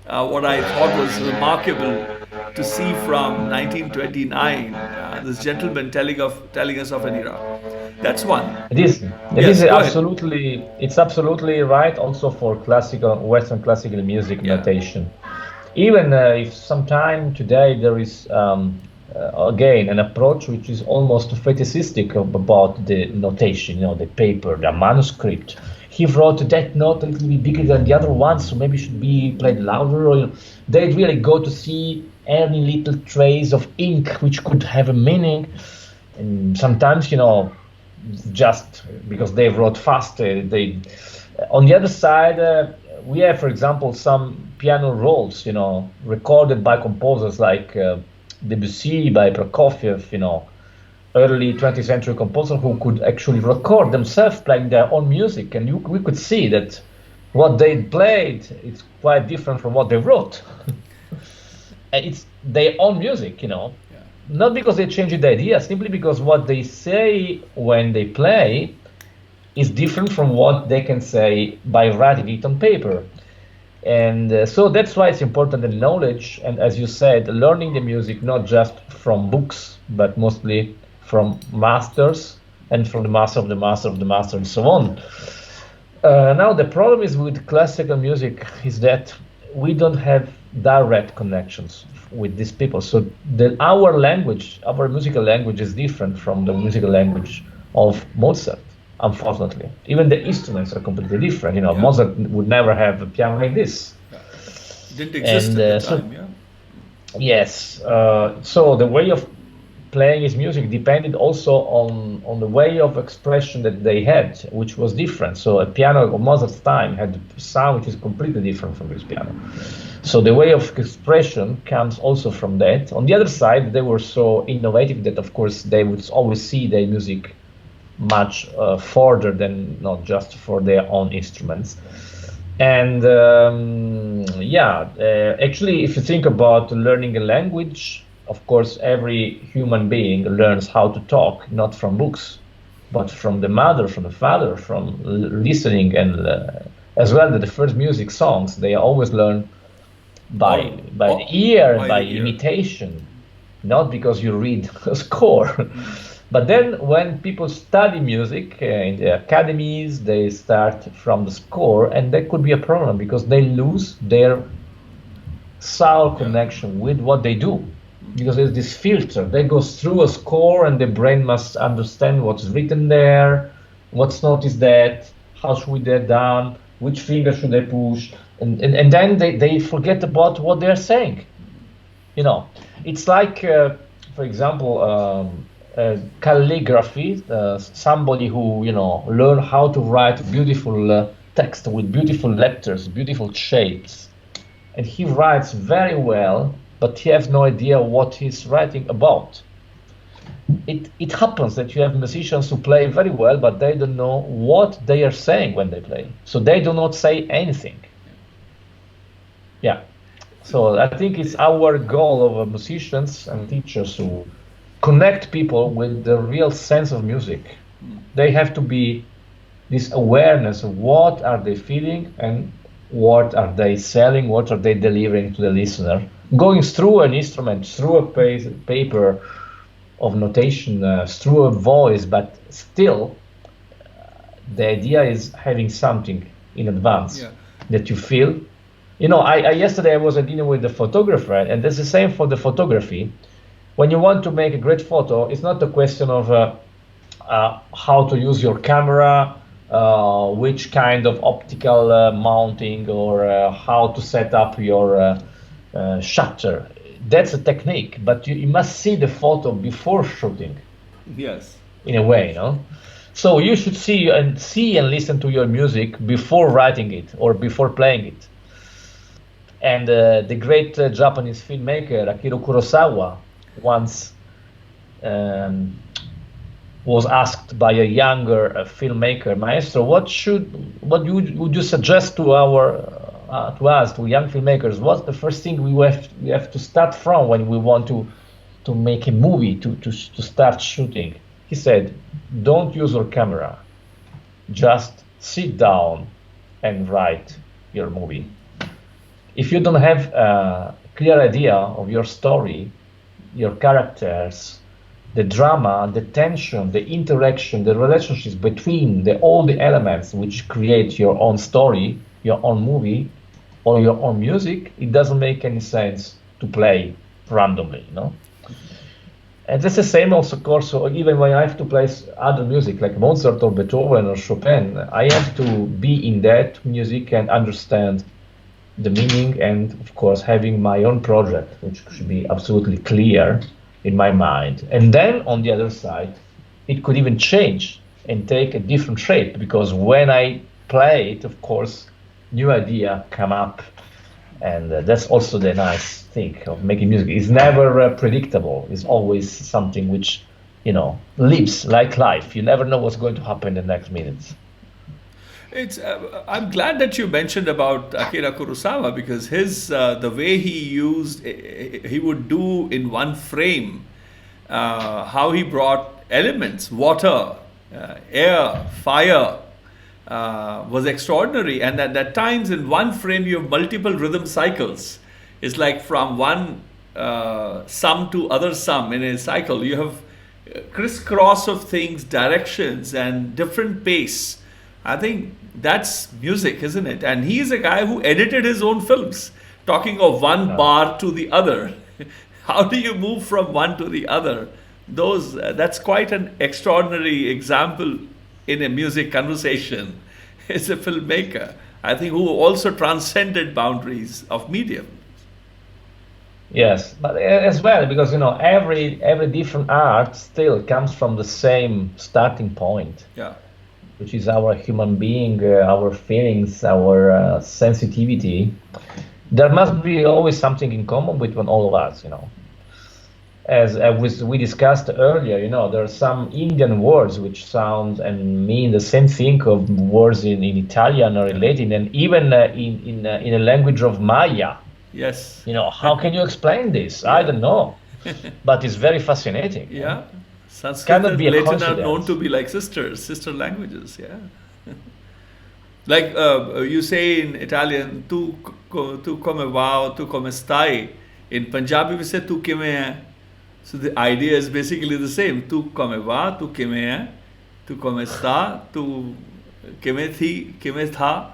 A: what I thought was remarkable to see from 1929, this gentleman telling us of an era. That's one.
B: It is absolutely, it's absolutely right also for Western classical music notation. Even if sometime today there is, again, an approach which is almost fetishistic about the notation, the paper, the manuscript. He wrote that note a little bit bigger than the other ones, so maybe it should be played louder. Or they really go to see any little trace of ink which could have a meaning. And sometimes, just because they wrote fast, on the other side, we have, for example, some piano rolls, recorded by composers like Debussy, by Prokofiev, early 20th century composer who could actually record themselves playing their own music, and we could see that what they played is quite different from what they wrote. And it's their own music, not because they changed the idea, simply because what they say when they play is different from what they can say by writing it on paper. And so that's why it's important, the knowledge, and as you said, learning the music not just from books, but mostly from masters, and from the master of the master of the master, and so on. Now the problem is with classical music is that we don't have direct connections with these people. So our language, our musical language, is different from the musical language of Mozart. Unfortunately, even the instruments are completely different. Mozart would never have a piano like this.
A: Didn't exist at the time,
B: Yes. So the way of playing his music depended also on the way of expression that they had, which was different. So a piano of Mozart's time had a sound which is completely different from this piano. So the way of expression comes also from that. On the other side, they were so innovative that, of course, they would always see their music much further than not just for their own instruments. And actually, if you think about learning a language, of course, every human being learns how to talk, not from books, but from the mother, from the father, from listening, and as well the first music songs, they always learn by the ear, by imitation, not because you read a score. But then when people study music in the academies, they start from the score, and that could be a problem because they lose their soul connection with what they do. Because there's this filter that goes through a score, and the brain must understand what's written there, what's note is that, how should we get down, which finger should I push, and then they forget about what they're saying. It's like, for example, calligraphy, somebody who learn how to write beautiful text with beautiful letters, beautiful shapes. and he writes very well, but he has no idea what he's writing about. It happens that you have musicians who play very well, but they don't know what they are saying when they play. So they do not say anything. Yeah. So I think it's our goal of musicians and teachers to connect people with the real sense of music. They have to be this awareness of what are they feeling and what are they selling, what are they delivering to the listener, going through an instrument, through a paper of notation, through a voice, but still the idea is having something in advance that you feel. You know, yesterday I was at dinner with the photographer, and that's the same for the photography. When you want to make a great photo, it's not a question of how to use your camera, which kind of optical mounting, or how to set up your shutter. That's a technique, but you must see the photo before shooting.
A: Yes.
B: In a way, no? So you should see and listen to your music before writing it or before playing it. And the great Japanese filmmaker Akira Kurosawa once was asked by a younger filmmaker, maestro, what would you suggest to us, to young filmmakers? What's the first thing we have to start from when we want to make a movie, to start shooting? He said, don't use your camera, just sit down and write your movie. If you don't have a clear idea of your story, your characters, the drama, the tension, the interaction, the relationships between all the elements which create your own story, your own movie, or your own music, it doesn't make any sense to play randomly, you know? And that's the same also, of course, so even when I have to play other music like Mozart or Beethoven or Chopin, I have to be in that music and understand the meaning, and of course having my own project, which should be absolutely clear in my mind. And then on the other side, it could even change and take a different shape, because when I play it, of course, new idea come up. And that's also the nice thing of making music. It's never predictable. It's always something which, you know, lives like life. You never know what's going to happen in the next minutes.
A: I'm glad that you mentioned about Akira Kurosawa, because his the way he would do in one frame, how he brought elements, water, air, fire, was extraordinary. And at times in one frame you have multiple rhythm cycles. It's like from one sum to other sum in a cycle. You have crisscross of things, directions, and different pace. I think that's music, isn't it? And he's a guy who edited his own films, talking of one bar to the other. How do you move from one to the other? That's quite an extraordinary example in a music conversation. Is a filmmaker, I think, who also transcended boundaries of medium.
B: Yes, but as well, because, you know, every different art still comes from the same starting point.
A: Yeah.
B: Which is our human being, our feelings, our sensitivity. There must be always something in common between all of us, you know. As we discussed earlier, you know, there are some Indian words which sound and mean the same thing of words in Italian or in Latin, and even in a language of Maya.
A: Yes.
B: You know, how can you explain this? Yeah. I don't know, but it's very fascinating.
A: Yeah. Sanskrit and Latin are known to be like sister languages, yeah. Like you say in Italian, tu come va, tu come stai. In Punjabi we say tu kime hai. So the idea is basically the same. Tu come va, tu kime hai, tu come sta, tu kime thi, kime tha.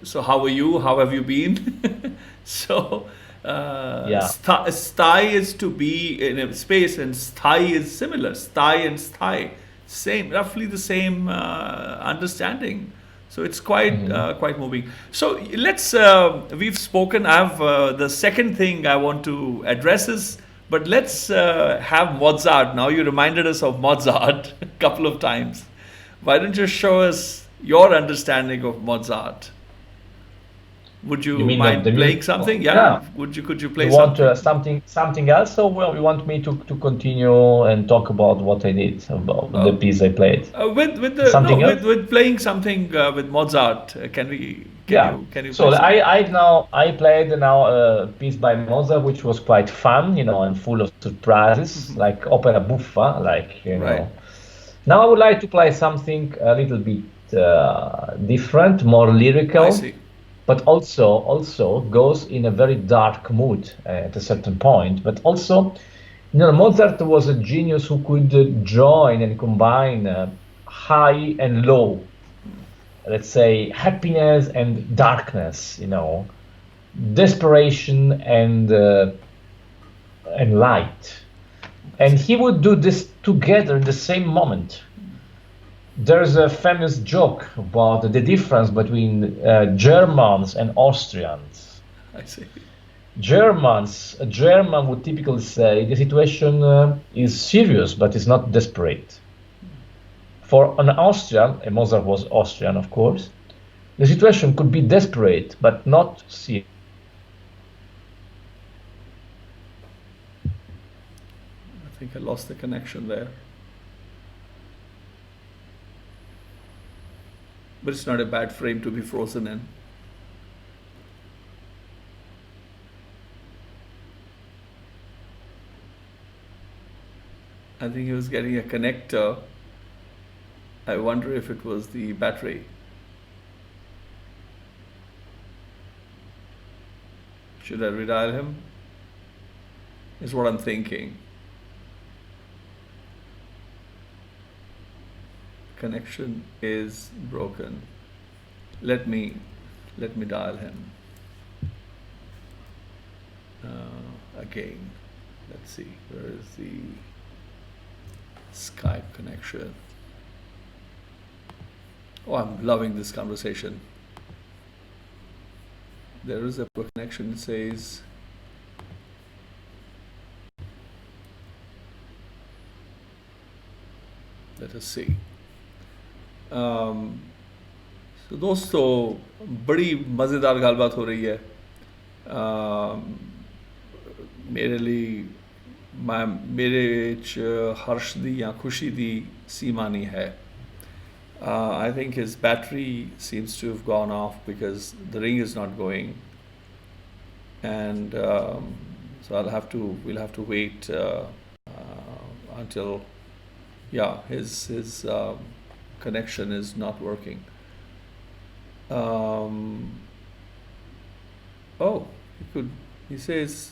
A: So how are you? How have you been? So sthai is to be in a space, and sthai is similar. Sthai and sthai, same, roughly the same understanding. So it's quite moving. So let's we've spoken. I have the second thing I want to address is, but let's have Mozart now. You reminded us of Mozart a couple of times. Why don't you show us your understanding of Mozart? Would
B: You
A: you
B: mean
A: mind
B: the
A: playing
B: music?
A: something?
B: Yeah.
A: Yeah. Could you play
B: You want
A: something?
B: something else, or well, you want me to continue and talk about what I did, about the piece I played?
A: With the no
B: Something else?
A: with playing something with Mozart.
B: Yeah.
A: Can you play
B: So
A: something?
B: I played now a piece by Mozart, which was quite fun, and full of surprises, like opera buffa,
A: Right.
B: Now I would like to play something a little bit different, more
A: I
B: lyrical,
A: see.
B: but also goes in a very dark mood at a certain point. But also, Mozart was a genius who could join and combine high and low, let's say happiness and darkness, desperation and light.
A: I
B: And
A: see.
B: he would do this together in the same moment. There's a famous joke about the difference between Germans and Austrians.
A: I see.
B: A German would typically say the situation is serious, but it's not desperate. For an Austrian, and Mozart was Austrian, of course, the situation could be desperate, but not serious.
A: I think I lost the connection there. But it's not a bad frame to be frozen in. I think he was getting a connector. I wonder if it was the battery. Should I redial him? Is what I'm thinking. Connection is broken. Let me dial him again. Let's see, where is the Skype connection? Oh, I'm loving this conversation. There is a connection. It says let us see. तो दोस्तों बड़ी मज़ेदार गलबात हो रही है मेरे लिए मेरे हर्ष दी या खुशी दी सीमा नहीं है I think his battery seems to have gone off because the ring is not going and so we'll have to wait until his connection is not working. He says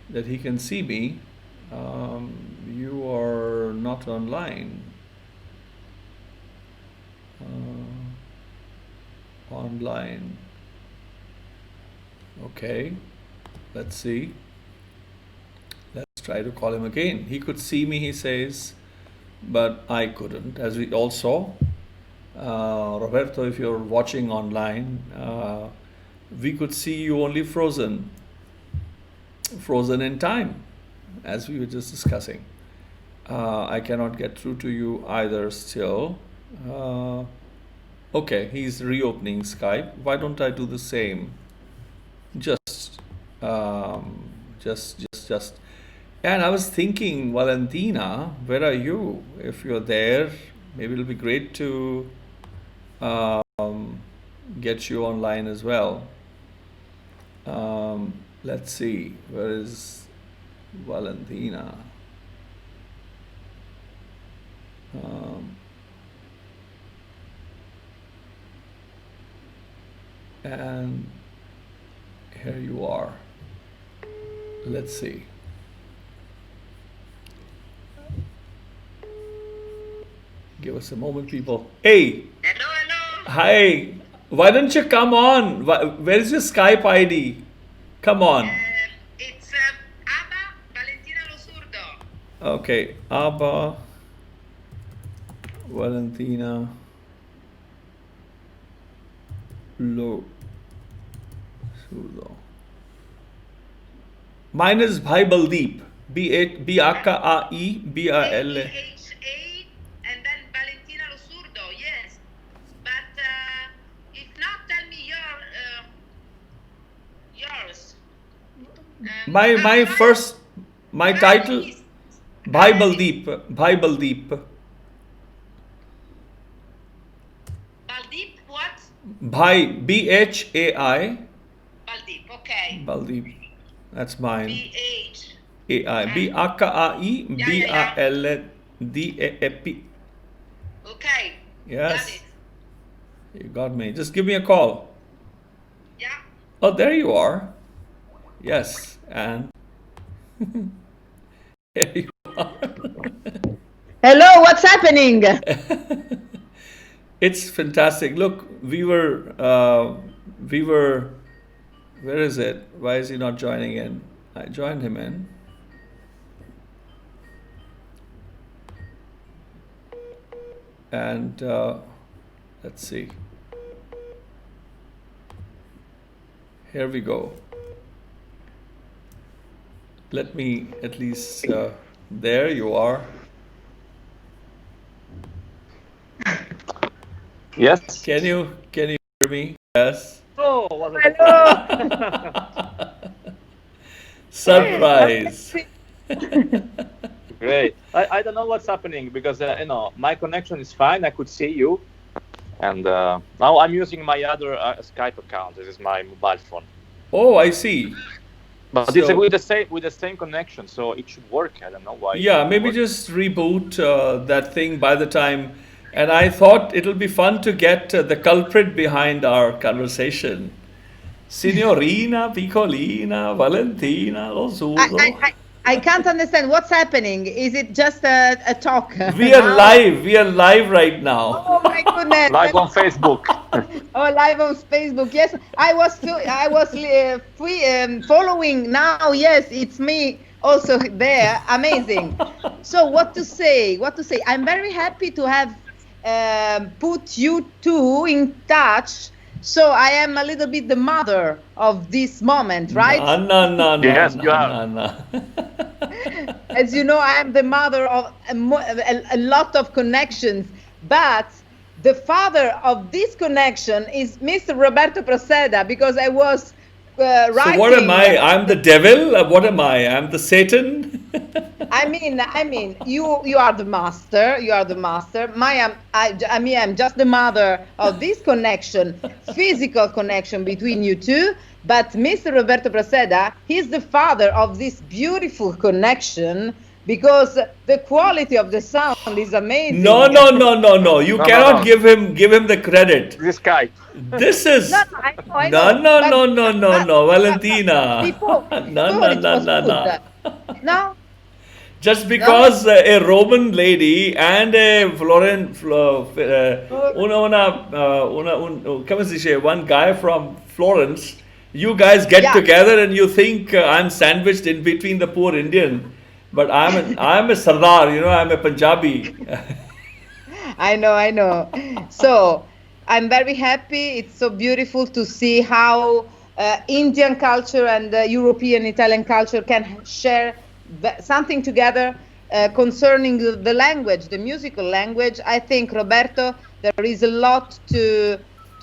A: that he can see me. You are not online. Online. Okay, let's see. Let's try to call him again. He could see me, he says, but I couldn't, as we all saw. Roberto, if you're watching online, we could see you only frozen in time, as we were just discussing. I cannot get through to you either still. Okay, he's reopening Skype. Why don't I do the same? Just. And I was thinking, Valentina, where are you? If you're there, maybe it'll be great to get you online as well. Let's see, where is Valentina? And here you are. Let's see. Give us a moment, people. Hey!
C: Hello.
A: Hi! Why don't you come on? Where is your Skype ID? Come on.
C: It's Abba Valentina Lo Surdo.
A: Okay, Abba Valentina Lo Surdo. Mine is Bhai Baldeep. B-A-K-A-E-B-A-L.
C: H-A and then Valentina Lo Surdo, yes. But if
A: My first, my title,
C: Pianist.
A: Bhai Baldeep, Bhai Baldeep,
C: Baldeep, what?
A: Bhai, Bhai,
C: Baldeep, okay.
A: Baldeep. That's mine.
C: BH.
A: AI,
C: Okay.
A: Bhai
C: Yeah.
A: Baldeep.
C: Okay.
A: Yes,
C: Got it.
A: you got me. Just give me a call.
C: Yeah.
A: Oh, there you are. Yes, and here you are.
D: Hello, what's happening?
A: It's fantastic. Look, where is it? Why is he not joining in? I joined him in. And let's see. Here we go. Let me at least, there you are.
E: Yes.
A: Can you hear me? Yes.
E: Oh, what a
D: Hello.
A: Surprise.
E: great. I don't know what's happening because my connection is fine. I could see you, and now I'm using my other Skype account. This is my mobile phone,
A: Oh, I see.
E: but it's
A: So-
E: with the same connection, so it should work. I don't know why.
A: Yeah, maybe just reboot that thing by the time. And I thought it'll be fun to get the culprit behind our conversation. Signorina, Piccolina, Valentina, Lo Zurdo.
D: I can't understand what's happening. Is it just a talk?
A: We are live. We are live right now.
D: Oh my goodness!
E: Live on Facebook.
D: Oh, live on Facebook. Yes, I was following now. Yes, it's me also there. Amazing. So what to say? What to say? I'm very happy to have put you two in touch. So I am a little bit the mother of this moment, right?
A: No.
E: Yes, you are.
A: No.
D: As you know, I am the mother of a lot of connections, but the father of this connection is Mr. Roberto Prosseda, because I was writing.
A: So what am I? I'm the devil? What am I? I'm the Satan?
D: I mean, you are the master. You are the master. I'm just the mother of this connection, physical connection between you two. But Mr. Roberto Prosseda, he's the father of this beautiful connection, because the quality of the sound is amazing.
A: No. You
E: No,
A: cannot
E: no.
A: give him the credit.
E: This Skype.
A: This is
D: No, I know.
A: No, Valentina.
D: Before
A: No.
D: it was good. No.
A: Just because a Roman lady and a one guy from Florence, you guys get
D: Yeah.
A: together and you think I'm sandwiched in between the poor Indian, but I'm a Sardar, I'm a Punjabi.
D: I know. So I'm very happy. It's so beautiful to see how Indian culture and European Italian culture can share something together concerning the language, the musical language. I think, Roberto, there is a lot to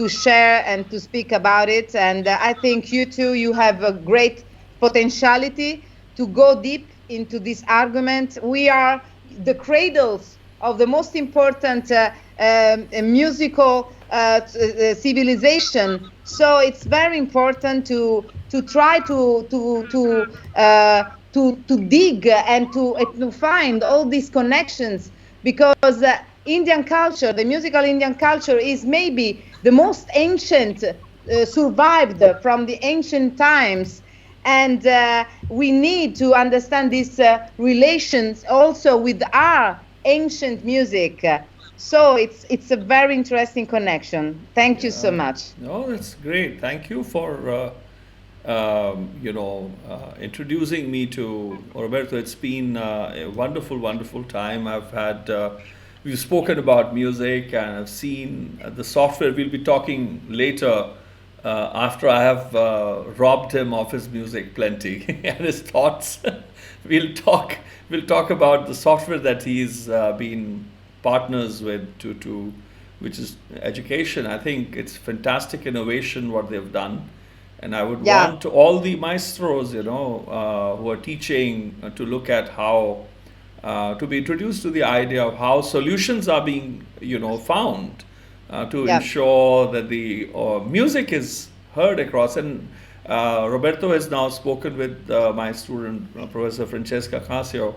D: share and to speak about it. And I think you two, you have a great potentiality to go deep into this argument. We are the cradles of the most important musical civilization. So it's very important to try to dig and to find all these connections, because Indian culture, the musical Indian culture, is maybe the most ancient, survived from the ancient times. And we need to understand these relations also with our ancient music. So it's a very interesting connection. Thank you so much.
A: No, that's great. Thank you for introducing me to Roberto. It's been a wonderful time. We've spoken about music, and I've seen the software. We'll be talking later after I have robbed him of his music plenty and his thoughts. We'll talk about the software that he's been partners with which is education. I think it's fantastic innovation what they've done. And I would
D: Yeah.
A: want all the maestros, who are teaching to look at how to be introduced to the idea of how solutions are being, found to
D: Yeah.
A: ensure that the music is heard across. And Roberto has now spoken with my student, Professor Francesca Casio,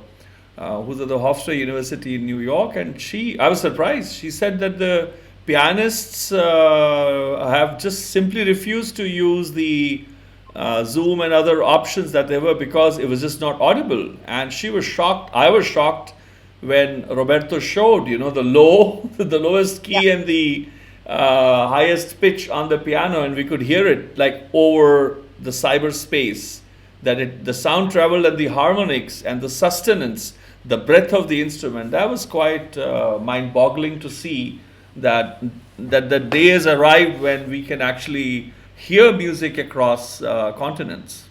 A: who's at the Hofstra University in New York, and I was surprised. She said that the pianists have just simply refused to use the Zoom and other options that there were because it was just not audible. And she was shocked. I was shocked when Roberto showed, the lowest key and the highest pitch on the piano, and we could hear it like over the cyberspace. The sound traveled and the harmonics and the sustenance, the breadth of the instrument. That was quite mind-boggling to see that the day has arrived when we can actually hear music across continents.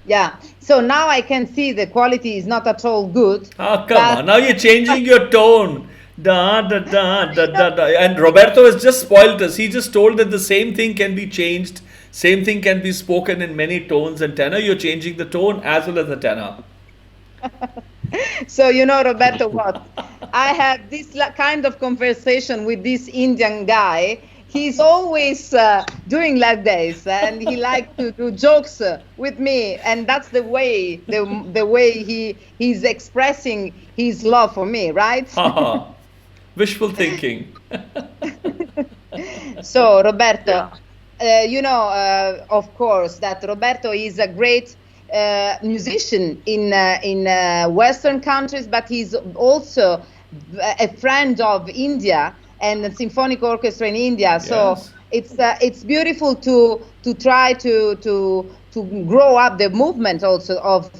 D: Yeah. So now I can see the quality is not at all good.
A: Ah, come on. Now you're changing your tone. Da, da, da, da, da, da. And Roberto has just spoiled us. He just told that the same thing can be changed. Same thing can be spoken in many tones and tenor. You're changing the tone as well as the tenor.
D: So, Roberto, what? I have this kind of conversation with this Indian guy. He's always doing like this, and he likes to do jokes with me, and that's the way he's expressing his love for me, right?
A: Wishful thinking.
D: So, Roberto, of course, that Roberto is a great musician in Western countries, but he's also a friend of India and the symphonic orchestra in India. So
A: Yes.
D: it's beautiful to try to grow up the movement also of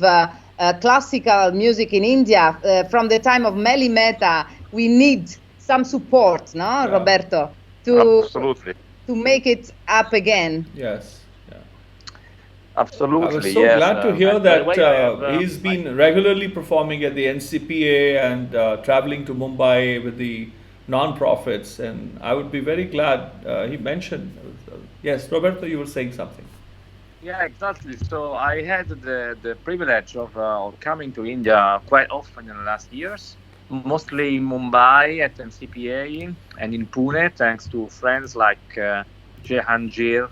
D: classical music in India. From the time of Mehta, we need some support, no,
A: Yeah.
D: Roberto,
E: Absolutely.
D: to make it up again.
A: Yes.
E: Absolutely.
A: I was so
E: yes.
A: glad to hear
E: and by the
A: that
E: way, I have,
A: he's been regularly performing at the NCPA and traveling to Mumbai with the non-profits, and I would be very glad he mentioned. Yes, Roberto, you were saying something.
E: Yeah, exactly. So I had the privilege of coming to India quite often in the last years, mostly in Mumbai at NCPA and in Pune, thanks to friends like Jehangir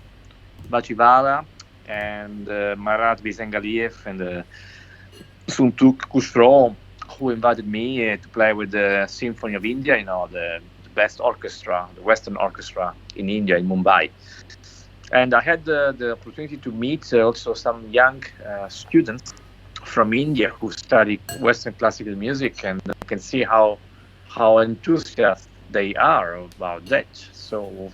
E: Bachivala and Marat Bisengaliev and Suntuk Kushro, who invited me to play with the Symphony of India, the best orchestra, the Western orchestra in India, in Mumbai. And I had the opportunity to meet also some young students from India who study Western classical music, and you can see how enthusiastic they are about that. So,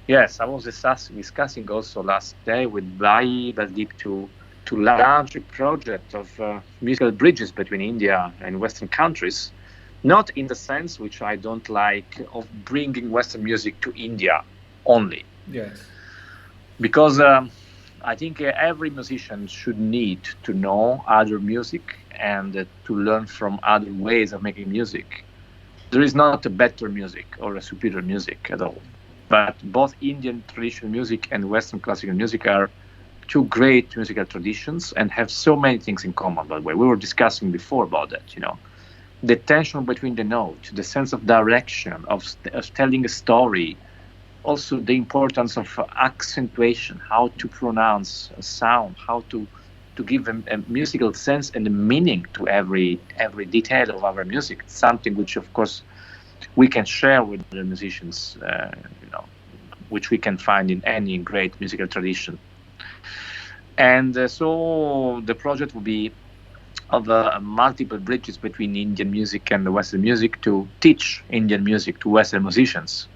E: yes, I was discussing also last day with Bhai Baldeep to launch a project of musical bridges between India and Western countries, not in the sense which I don't like of bringing Western music to India only.
A: Yes.
E: Because I think every musician should need to know other music and to learn from other ways of making music. There is not a better music or a superior music at all. But both Indian traditional music and Western classical music are two great musical traditions and have so many things in common, by the way. We were discussing before about that, The tension between the notes, the sense of direction, of telling a story, also the importance of accentuation, how to pronounce a sound, how to give a musical sense and a meaning to every detail of our music, something which, of course, we can share with the musicians, which we can find in any great musical tradition. And so the project will be of multiple bridges between Indian music and the Western music to teach Indian music to Western musicians,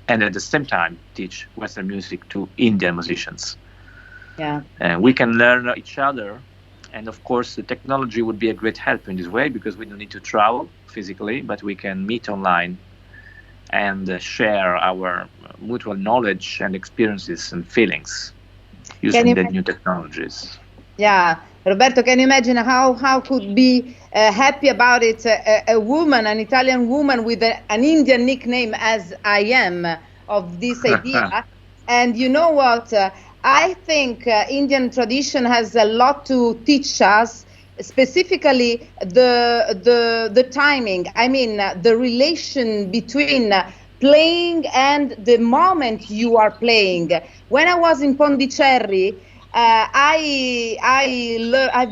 E: and at the same time teach Western music to Indian musicians.
D: Yeah.
E: We can learn each other, and of course the technology would be a great help in this way, because we don't need to travel physically, but we can meet online and share our mutual knowledge and experiences and feelings using the new technologies.
D: Yeah, Roberto, can you imagine how could be happy about it a woman, an Italian woman with an Indian nickname as I am, of this idea? And you know what? I think Indian tradition has a lot to teach us, specifically the timing. I mean, the relation between playing and the moment you are playing. When I was in Pondicherry, I've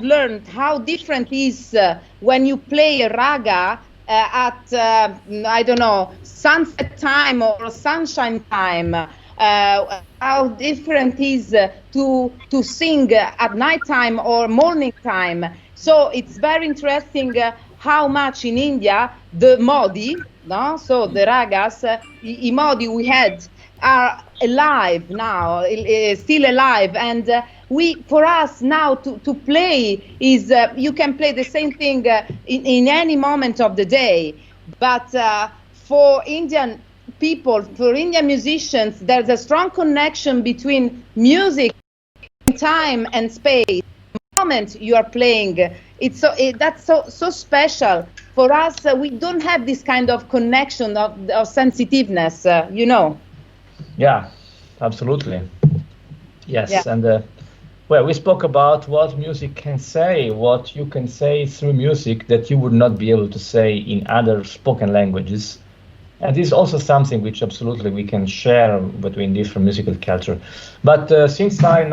D: learned how different is when you play a raga at I don't know, sunset time or sunshine time. How different is to sing at nighttime or morning time. So it's very interesting how much in India the modi, no, so the ragas, I modi we had are alive now, still alive, and for us now to play is you can play the same thing in any moment of the day, but for Indian people, for Indian musicians, there's a strong connection between music, time, and space. The moment you are playing, that's so special for us. We don't have this kind of connection of sensitiveness, you know.
B: Yeah, absolutely. Yes,
D: Yeah.
B: and well, we spoke about what music can say, what you can say through music that you would not be able to say in other spoken languages. And this is also something which absolutely we can share between different musical culture. But since I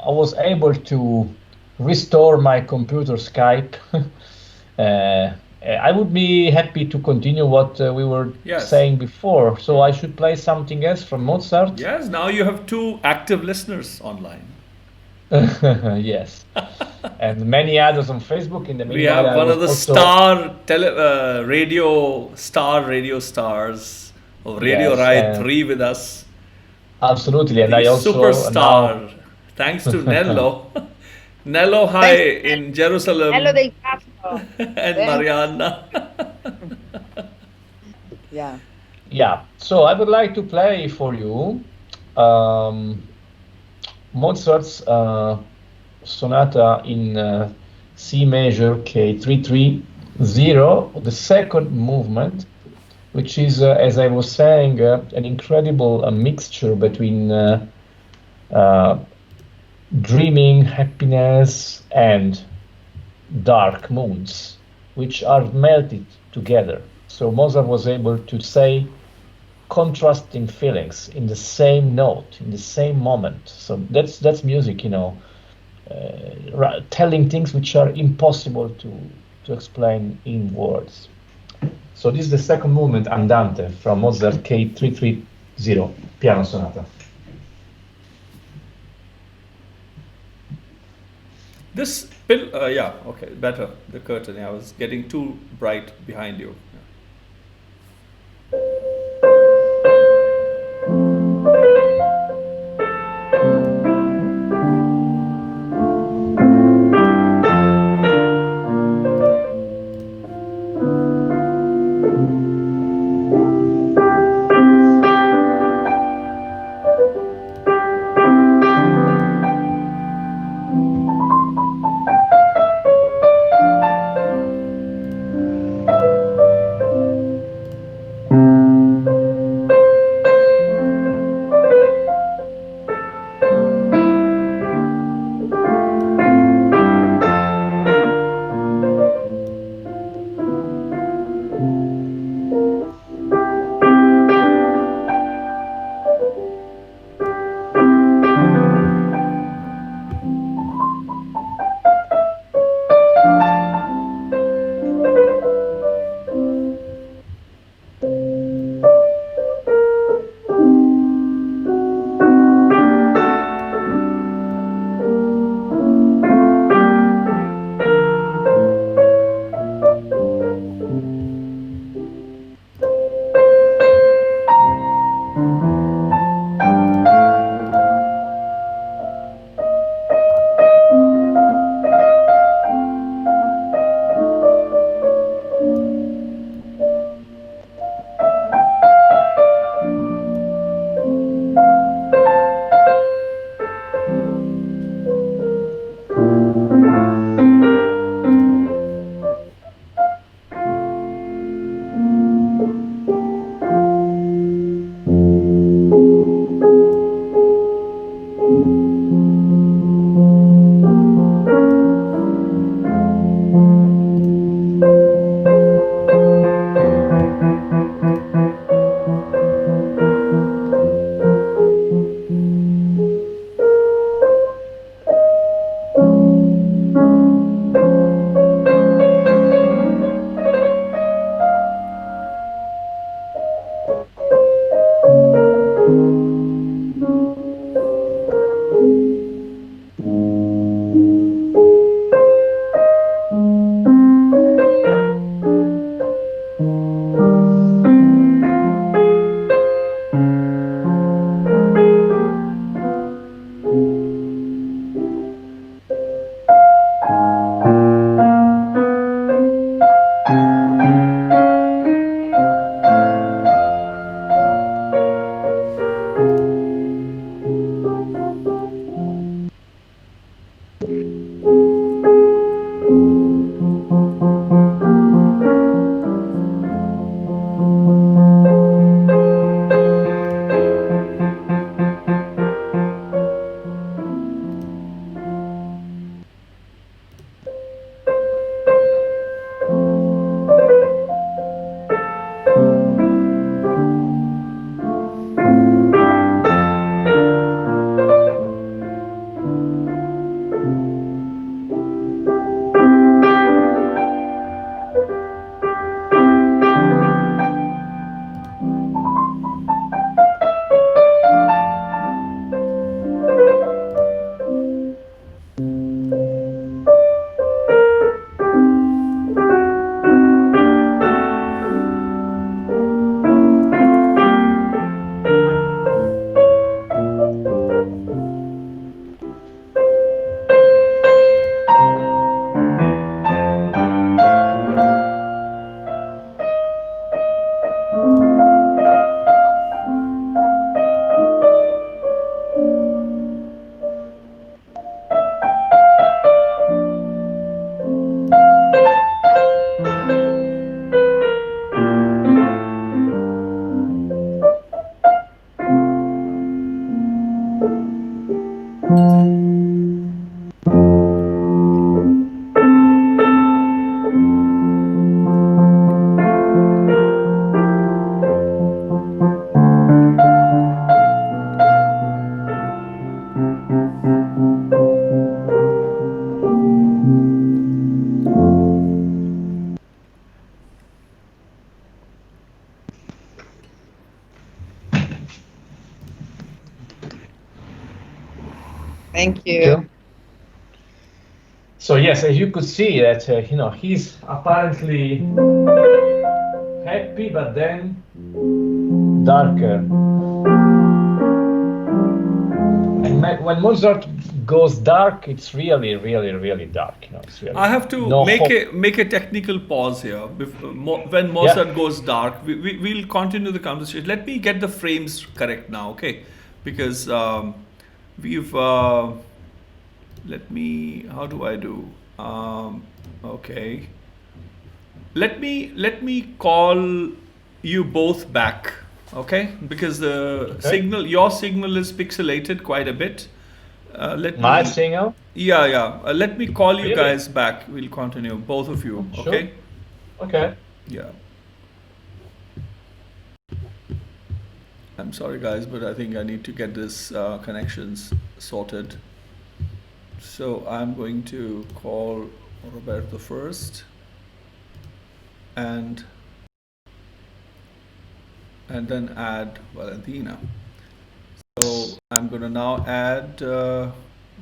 B: was able to restore my computer Skype, I would be happy to continue what we were saying before. So I should play something else from Mozart.
A: Yes, now you have 2 active listeners online.
B: Yes, and many others on Facebook. In the
A: We
B: meanwhile,
A: have one of the radio stars of Radio Rai 3 with us.
B: Absolutely, and
A: the
B: I also
A: superstar. Thanks to Nello. Nello, hi in Jerusalem.
D: Nello del Castro.
A: And Marianna.
D: Yeah.
B: Yeah, so I would like to play for you Mozart's sonata in C major K330, the second movement, which is, as I was saying, an incredible mixture between dreaming, happiness, and dark moods, which are melted together. So Mozart was able to say contrasting feelings in the same note, in the same moment. So that's music, you know, telling things which are impossible to explain in words. So this is the second movement, Andante, from Mozart K330, piano sonata.
A: This yeah, okay, better, the curtain. I was getting too bright behind you.
D: Thank you.
B: So yes, as you could see that he's apparently happy, but then darker. And when Mozart goes dark, it's really, really, really dark. It's really
A: I have to make a technical pause here. When Mozart goes dark, we'll continue the conversation. Let me get the frames correct now, okay? Because we've let me. How do I do? Okay. Let me call you both back, okay? Because the signal, your signal is pixelated quite a bit.
B: My signal?
A: Yeah. Let me call you guys back. We'll continue, both of you, okay?
B: Sure. Okay.
A: Yeah. I'm sorry, guys, but I think I need to get this connections sorted. So I'm going to call Roberto first, and then add Valentina. So I'm going to now add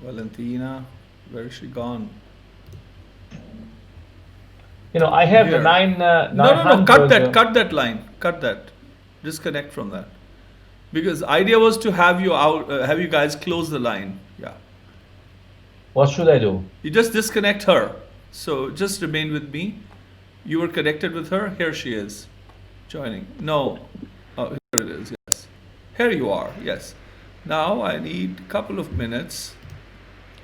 A: Valentina. Where is she gone?
B: I have the 900.
A: No. Cut that line. Cut that. Disconnect from that. Because idea was to have you out, have you guys close the line. Yeah.
B: What should I do?
A: You just disconnect her. So just remain with me. You were connected with her. Here she is, joining. No. Oh, here it is. Yes. Here you are. Yes. Now I need a couple of minutes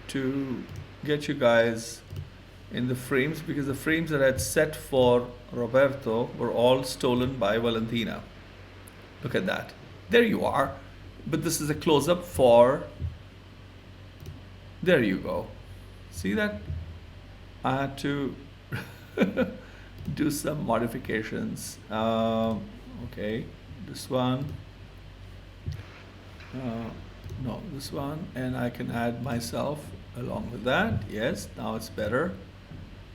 A: to get you guys in the frames, because the frames that I had set for Roberto were all stolen by Valentina. Look at that. There you are. But this is a close-up for... There you go. See that? I had to do some modifications. Okay, this one. No, this one. And I can add myself along with that. Yes, now it's better.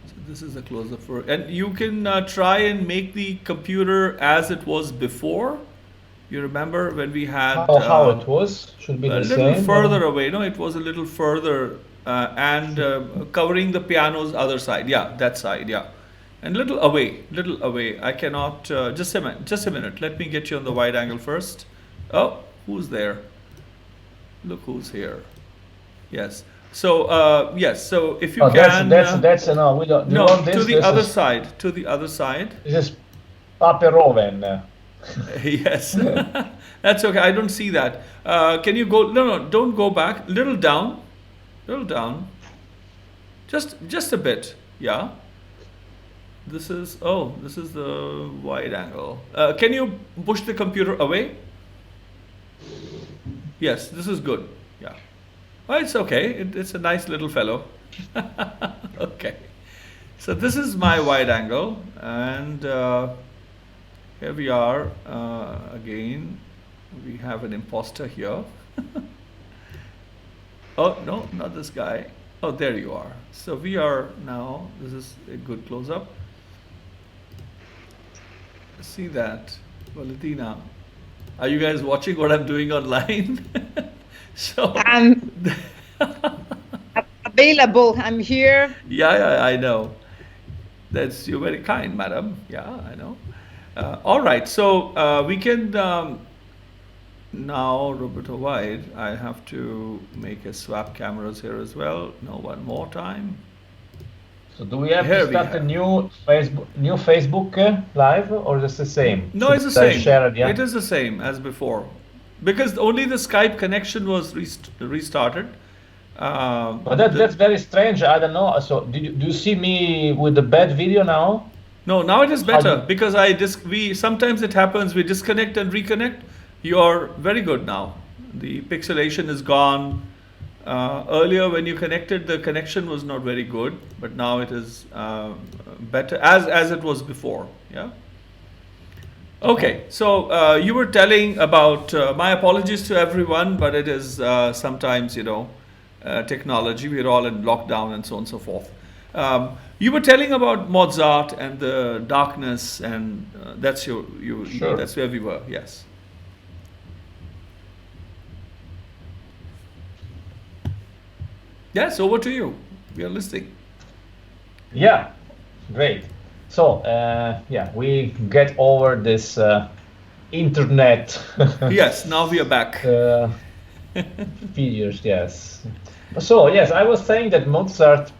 A: So this is a close-up for... And you can try and make the computer as it was before. You remember when we had...
B: how it was? Should be the same?
A: A little further away. No, it was a little further and covering the piano's other side. Yeah, that side, yeah. And little away. I cannot... just a minute. Let me get you on the wide angle first. Oh, who's there? Look who's here. Yes. So, yes. So if you can...
B: That's no, we don't...
A: No, to the other side. To the other side.
B: This is Paperoven.
A: Yes. That's okay. I don't see that. Can you go... No, don't go back. Little down. Just a bit. Yeah. This is the wide angle. Can you push the computer away? Yes, this is good. Yeah. Well, it's okay. It's a nice little fellow. Okay. So this is my wide angle, and here we are again. We have an imposter here. Oh, no, not this guy. Oh, there you are. So we are now, this is a good close-up. See that, Valentina. Are you guys watching what I'm doing online? So
D: I'm available. I'm here.
A: Yeah, I know. You're very kind, madam. Yeah, I know. All right, so we can now, Roberto Wide, I have to make a swap cameras here as well. No, one more time.
B: So do we have to start a new Facebook live, or is it the same?
A: No, it's the same. It is the same as before, because only the Skype connection was restarted.
B: But that's very strange. I don't know. So do you see me with the bad video now?
A: No, now it is better, because sometimes it happens. We disconnect and reconnect. You're very good now. The pixelation is gone. Earlier when you connected, the connection was not very good, but now it is better as it was before. Yeah. Okay, so you were telling about, my apologies to everyone, but it is sometimes, technology, we're all in lockdown and so on and so forth. You were telling about Mozart and the darkness, and that's
B: Sure.
A: That's where we were. Yes. Yes, over to you. We are listening.
B: Yeah, great. So, yeah, we get over this internet.
A: Yes, now we are back.
B: Figures, yes. So, yes, I was saying that Mozart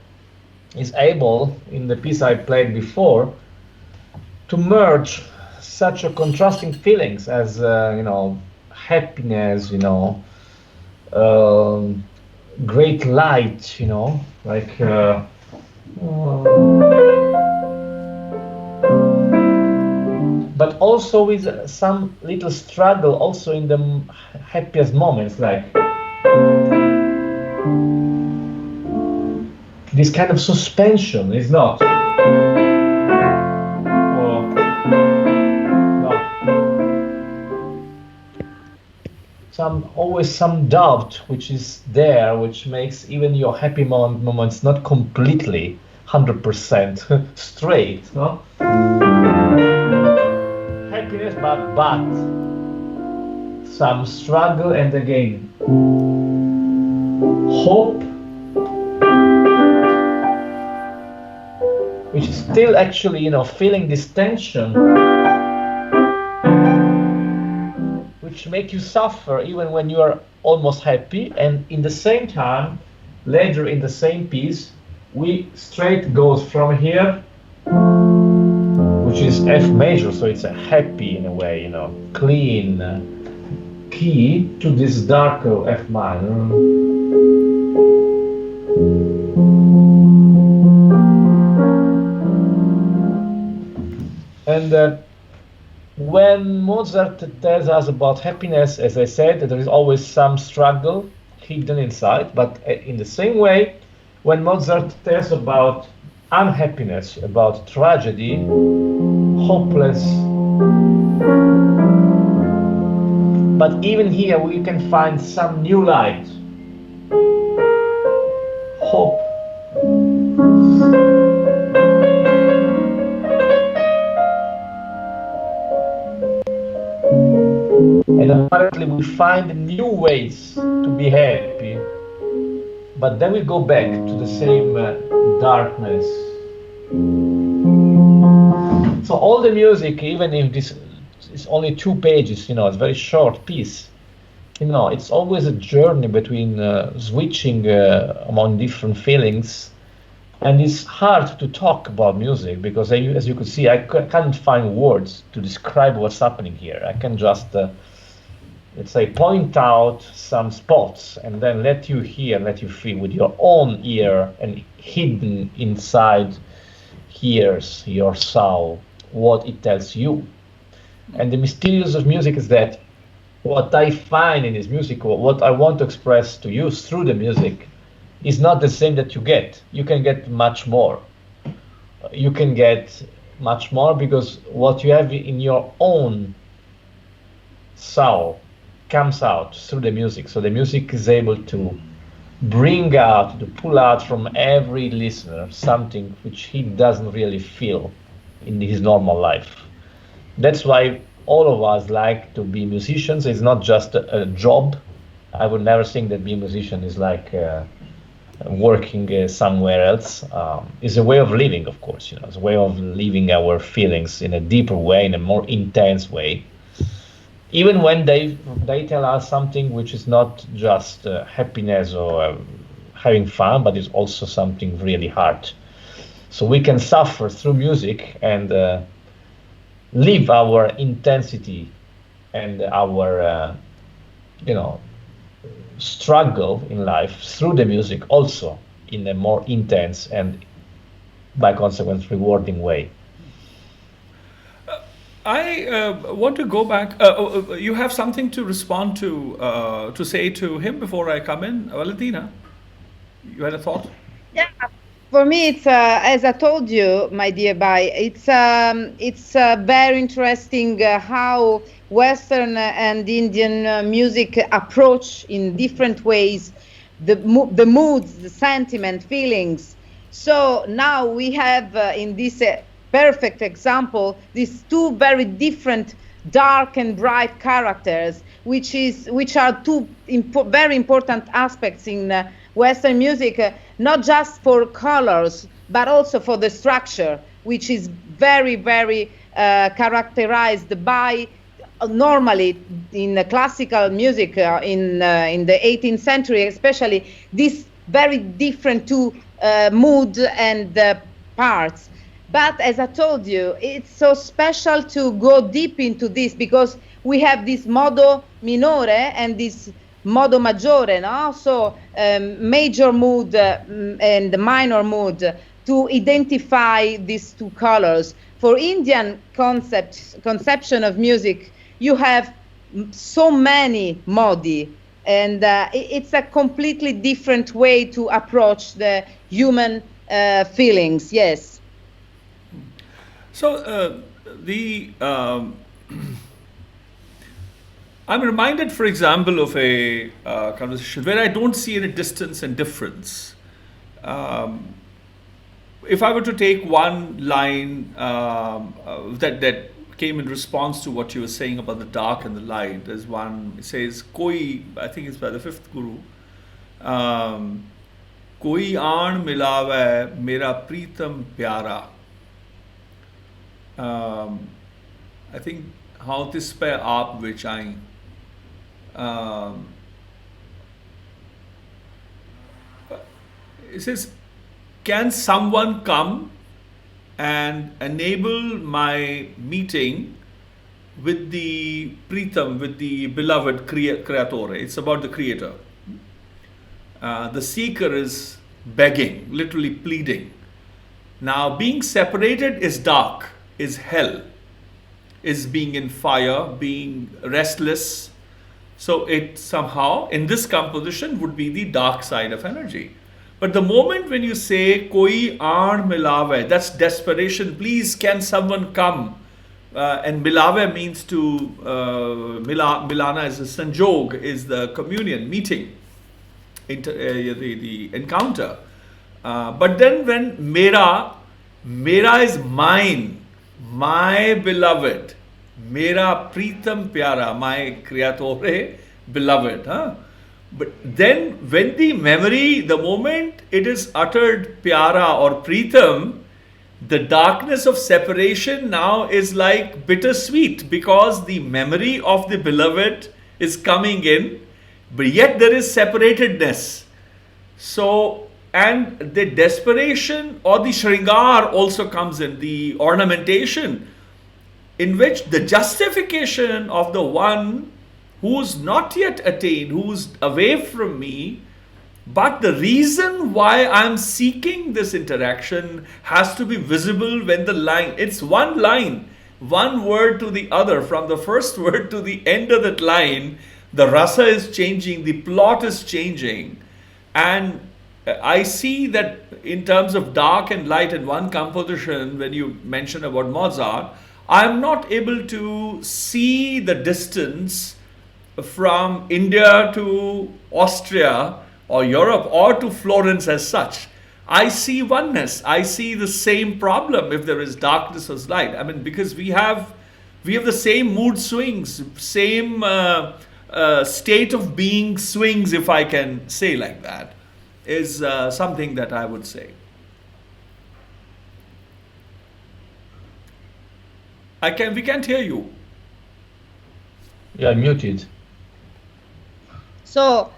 B: is able, in the piece I played before, to merge such a contrasting feelings as, happiness, great light, like but also with some little struggle also in the happiest moments, like this kind of suspension is not. Always some doubt which is there, which makes even your happy moments not completely 100% straight. No? Happiness, but some struggle, and again hope, which is still actually feeling this tension, which make you suffer even when you are almost happy. And in the same time, later in the same piece, we straight goes from here, which is F major, so it's a happy in a way, clean key, to this darker F minor. And when Mozart tells us about happiness, as I said, there is always some struggle hidden inside, but in the same way, when Mozart tells about unhappiness, about tragedy, hopeless, but even here we can find some new light, hope. And apparently we find new ways to be happy, but then we go back to the same darkness. So all the music, even if this is only 2 pages, it's a very short piece, it's always a journey between switching among different feelings. And it's hard to talk about music because, as you could see, I can't find words to describe what's happening here. I can just, let's say, point out some spots and then let you hear, let you feel with your own ear, and hidden inside hears your soul what it tells you. And the mysterious of music is that what I find in this music, or what I want to express to you through the music, is not the same that you get. You can get much more. You can get much more because what you have in your own soul comes out through the music. So the music is able to bring out, to pull out from every listener something which he doesn't really feel in his normal life. That's why all of us like to be musicians. It's not just a job. I would never think that being a musician is like working somewhere else. It's a way of living, of course. It's a way of living our feelings in a deeper way, in a more intense way. Even when they tell us something which is not just happiness or having fun, but is also something really hard. So we can suffer through music and live our intensity and our, struggle in life through the music also in a more intense and, by consequence, rewarding way.
A: I want to go back. You have something to respond to say to him before I come in, Valentina? You had a thought?
D: Yeah, for me, it's as I told you, my dear Bhai, it's very interesting how Western and Indian music approach in different ways the moods, the sentiment, feelings. So now we have in this perfect example these two very different dark and bright characters, which are two very important aspects in Western music, not just for colors, but also for the structure, which is very, very characterized by, normally in the classical music in the 18th century especially, this very different two mood and parts. But as I told you, it's so special to go deep into this, because we have this modo minore and this modo maggiore, no? So major mood and minor mood, to identify these two colors. For Indian conception of music, you have so many modi, and it's a completely different way to approach the human feelings. Yes.
A: So I'm reminded, for example, of a conversation where I don't see any distance and difference. If I were to take one line that came in response to what you were saying about the dark and the light, there's one, it says, Koi, I think it's by the fifth Guru, Koi aan milave mera pritam pyara. I think how this pe aap vichain. It says, can someone come and enable my meeting with the Pritam, with the beloved Creatore? It's about the Creator. The seeker is begging, literally pleading. Now, being separated is dark, is hell, is being in fire, being restless. So it somehow, in this composition, would be the dark side of energy. But the moment when you say, Koi aan milave, that's desperation. Please, can someone come? And milave means to, milana is a sanjog, is the communion, meeting, the encounter. But then when mera is mine, my beloved, mera pritam pyara, my creatore, beloved. Huh? But then when the memory, the moment it is uttered pyara or pritam, the darkness of separation now is like bittersweet, because the memory of the beloved is coming in, but yet there is separatedness. So, and the desperation or the shringar also comes in, the ornamentation, in which the justification of the one who's not yet attained, who's away from me, but the reason why I'm seeking this interaction has to be visible when the line, it's one line, one word to the other, from the first word to the end of that line, the rasa is changing, the plot is changing. And I see that in terms of dark and light in one composition, when you mention about Mozart, I'm not able to see the distance from India to Austria or Europe or to Florence as such. I see oneness. I see the same problem if there is darkness or light. I mean, because we have the same mood swings, same state of being swings, if I can say like that, is something that I would say. We can't hear you.
B: Yeah, muted.
D: So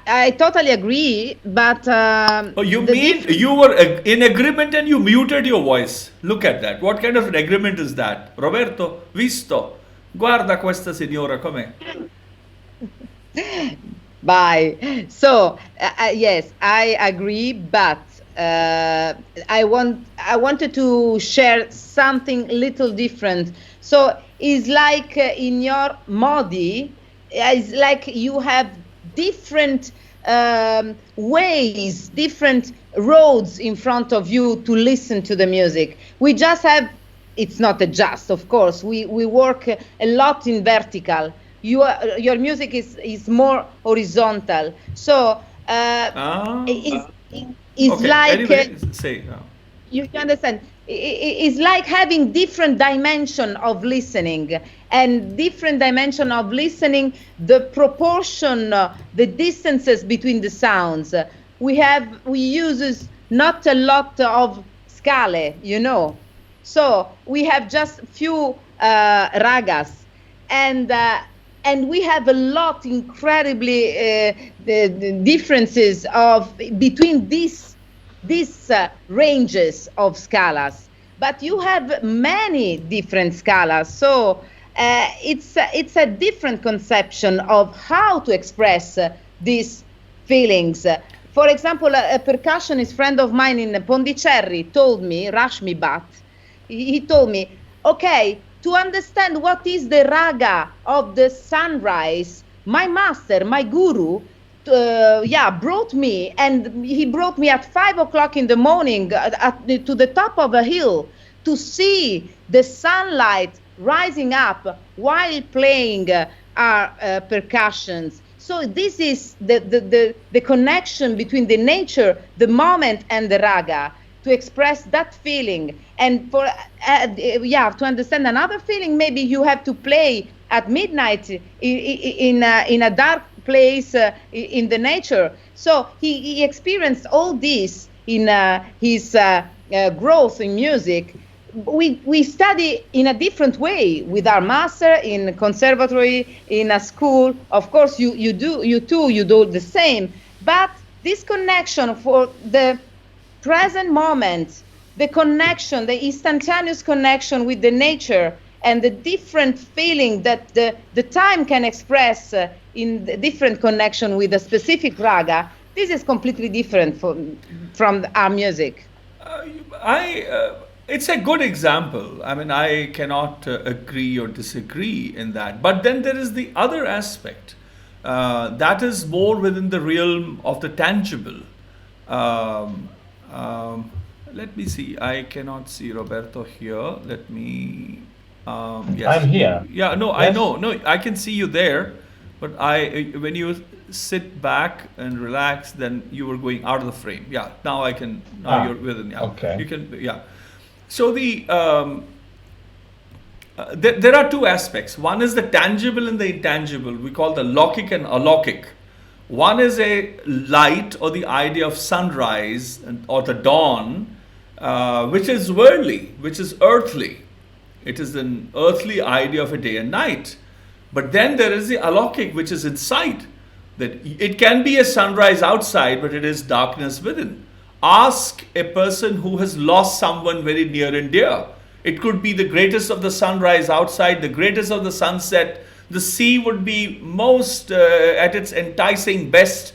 D: I totally agree, but
A: you mean you were in agreement and you muted your voice? Look at that. What kind of an agreement is that? Roberto, visto. Guarda questa signora com'è.
D: Bye. So yes, I agree, but I wanted to share something little different. So it's like in your modi, it's like you have different ways, different roads in front of you to listen to the music. We just have, it's not a just, of course, we work a lot in vertical. Your music is more horizontal. So it's
A: okay.
D: like
A: anyway, say
D: you understand. It's like having different dimension of listening, and different dimension of listening, the proportion, the distances between the sounds we uses not a lot of scale, you know. So we have just few ragas, and we have a lot incredibly the differences of between these ranges of scalas. But you have many different scalas, so it's a different conception of how to express these feelings. For example, a percussionist friend of mine in Pondicherry told me, Rashmi Bhatt, he told me, okay, to understand what is the raga of the sunrise, my master, my guru, brought me, and he brought me at 5 o'clock in the morning to the top of a hill to see the sunlight rising up while playing our percussions. So this is the connection between the nature, the moment, and the raga to express that feeling. And for to understand another feeling, maybe you have to play at midnight in a dark place in the nature. So he experienced all this in his growth in music. We study in a different way with our master in conservatory, in a school. Of course, you do the same. But this connection for the present moment, the connection, the instantaneous connection with the nature, and the different feeling that the time can express in the different connection with a specific raga, this is completely different from our music.
A: It's a good example. I mean, I cannot agree or disagree in that. But then there is the other aspect that is more within the realm of the tangible. Let me see. I cannot see Roberto here. Let me. Yes.
B: I'm here.
A: Yeah. No,
B: Yes.
A: I know. No, I can see you there. But when you sit back and relax, then you were going out of the frame. Yeah. Now I can. Now you're within. Yeah.
B: Okay.
A: You can. Yeah. So there are two aspects. One is the tangible and the intangible. We call the laukic and alaukic. One is a light or the idea of sunrise or the dawn, which is worldly, which is earthly. It is an earthly idea of a day and night. But then there is the alaukic, which is inside. That it can be a sunrise outside, but it is darkness within. Ask a person who has lost someone very near and dear. It could be the greatest of the sunrise outside, the greatest of the sunset. The sea would be most at its enticing best.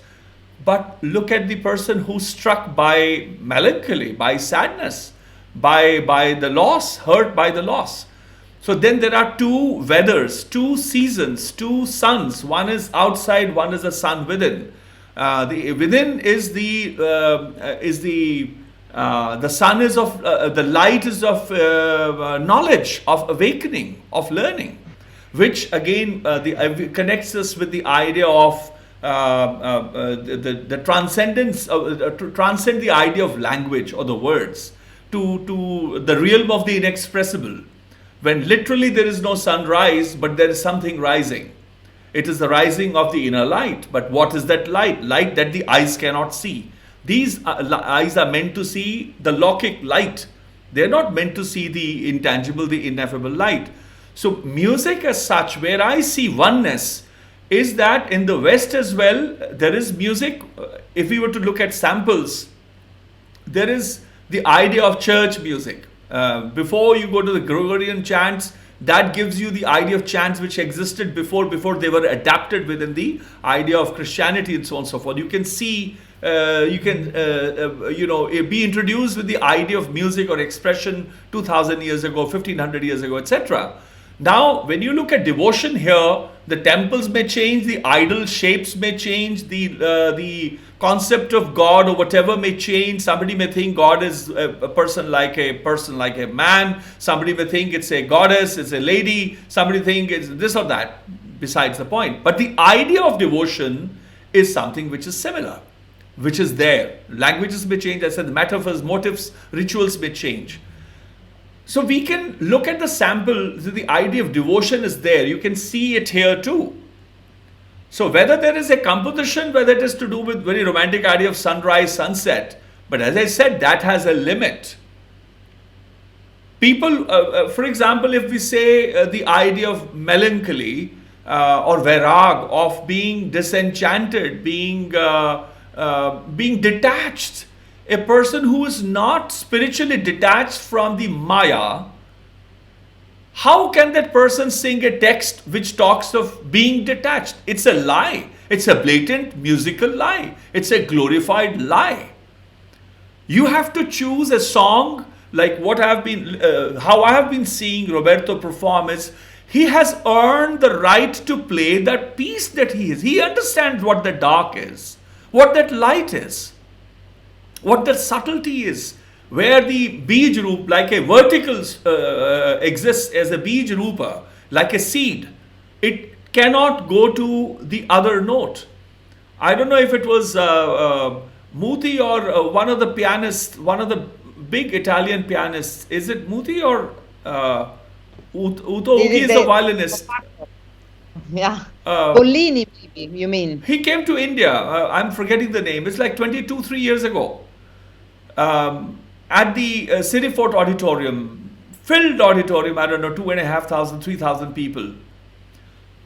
A: But look at the person who's struck by melancholy, by sadness, by the loss, hurt by the loss. So then there are two weathers, two seasons, two suns. One is outside, one is the sun within. The within is the sun is of the light is of knowledge, of awakening, of learning, which again connects us with the idea of the transcendence, to transcend the idea of language or the words to the realm of the inexpressible. When literally there is no sunrise, but there is something rising. It is the rising of the inner light. But what is that light? Light that the eyes cannot see. These eyes are meant to see the laukic light. They're not meant to see the intangible, the ineffable light. So music as such, where I see oneness, is that in the West as well, there is music. If we were to look at samples, there is the idea of church music. Before you go to the Gregorian chants, that gives you the idea of chants which existed before they were adapted within the idea of Christianity and so on and so forth. You can see, be introduced with the idea of music or expression 2000 years ago, 1500 years ago, etc. Now, when you look at devotion here, the temples may change, the idol shapes may change, the concept of God or whatever may change. Somebody may think God is a person like a man. Somebody may think it's a goddess, it's a lady. Somebody think it's this or that. Besides the point. But the idea of devotion is something which is similar, which is there. Languages may change. I said the metaphors, motifs, rituals may change. So we can look at the sample. The idea of devotion is there. You can see it here too. So whether there is a composition, whether it is to do with very romantic idea of sunrise, sunset, but as I said, that has a limit. People, for example, if we say the idea of melancholy or vairag, of being disenchanted, being detached, a person who is not spiritually detached from the Maya, how can that person sing a text which talks of being detached? It's a lie. It's a blatant musical lie. It's a glorified lie. You have to choose a song like what I have been, how I have been seeing Roberto perform is, he has earned the right to play that piece that he is. He understands what the dark is, what that light is, what that subtlety is, where the Bij Roop, like a vertical exists as a Bij Roopa, like a seed. It cannot go to the other note. I don't know if it was Muti or one of the pianists, one of the big Italian pianists. Is it Muti or Uto Ugi is the violinist?
D: Yeah. Pollini, maybe, you mean?
A: He came to India. I'm forgetting the name. It's like 3 years ago. At the Cityfort Auditorium, filled auditorium, I don't know, 2,500, 3,000 people.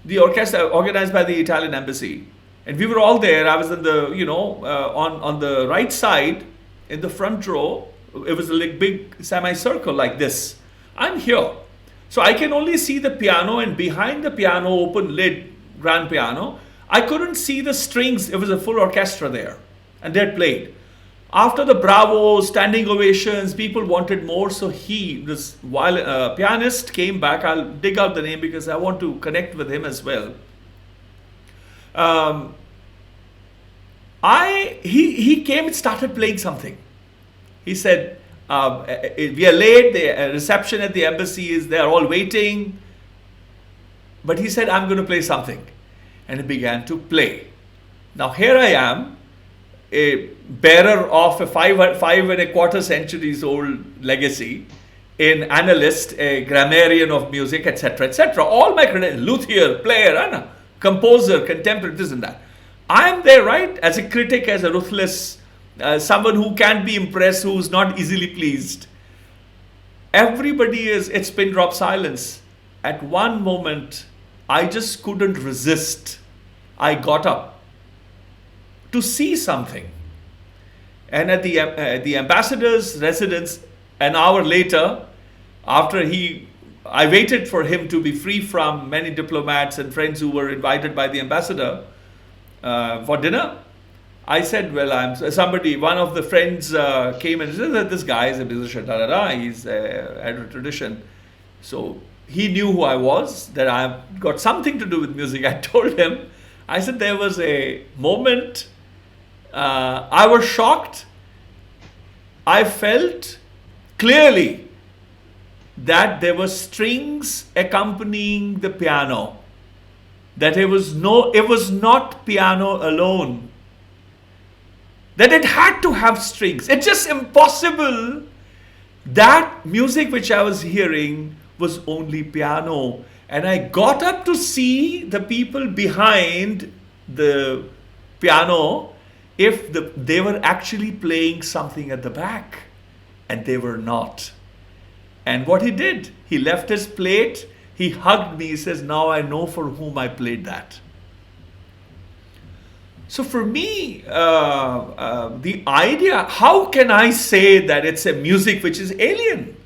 A: The orchestra organized by the Italian embassy. And we were all there. I was in the, on the right side, in the front row. It was a like big semicircle like this. I'm here. So I can only see the piano, and behind the piano, open lid, grand piano, I couldn't see the strings. It was a full orchestra there. And they had played. After the bravos, standing ovations, people wanted more. So this pianist came back. I'll dig out the name because I want to connect with him as well. He came and started playing something. He said, we are late, the reception at the embassy is, they are all waiting. But he said, I'm going to play something. And he began to play. Now here I am, a bearer of a 5.25 centuries old legacy, an analyst, a grammarian of music, etc., etc. All my credentials, luthier, player, composer, contemporary, this and that. I am there, right, as a critic, as a ruthless, someone who can't be impressed, who's not easily pleased. Everybody it's pin drop silence. At one moment, I just couldn't resist. I got up to see something. And at the ambassador's residence, an hour later, after I waited for him to be free from many diplomats and friends who were invited by the ambassador for dinner. I said, well, one of the friends came and said that this guy is a musician, he's had a tradition. So he knew who I was, that I've got something to do with music. I told him, I said, there was a moment, I was shocked. I felt clearly that there were strings accompanying the piano, that it was not piano alone, that it had to have strings. It's just impossible that music which I was hearing was only piano. And I got up to see the people behind the piano, if they were actually playing something at the back, and they were not. And what he did, he left his plate, he hugged me, he says, now I know for whom I played that. So for me, the idea, how can I say that it's a music which is alien?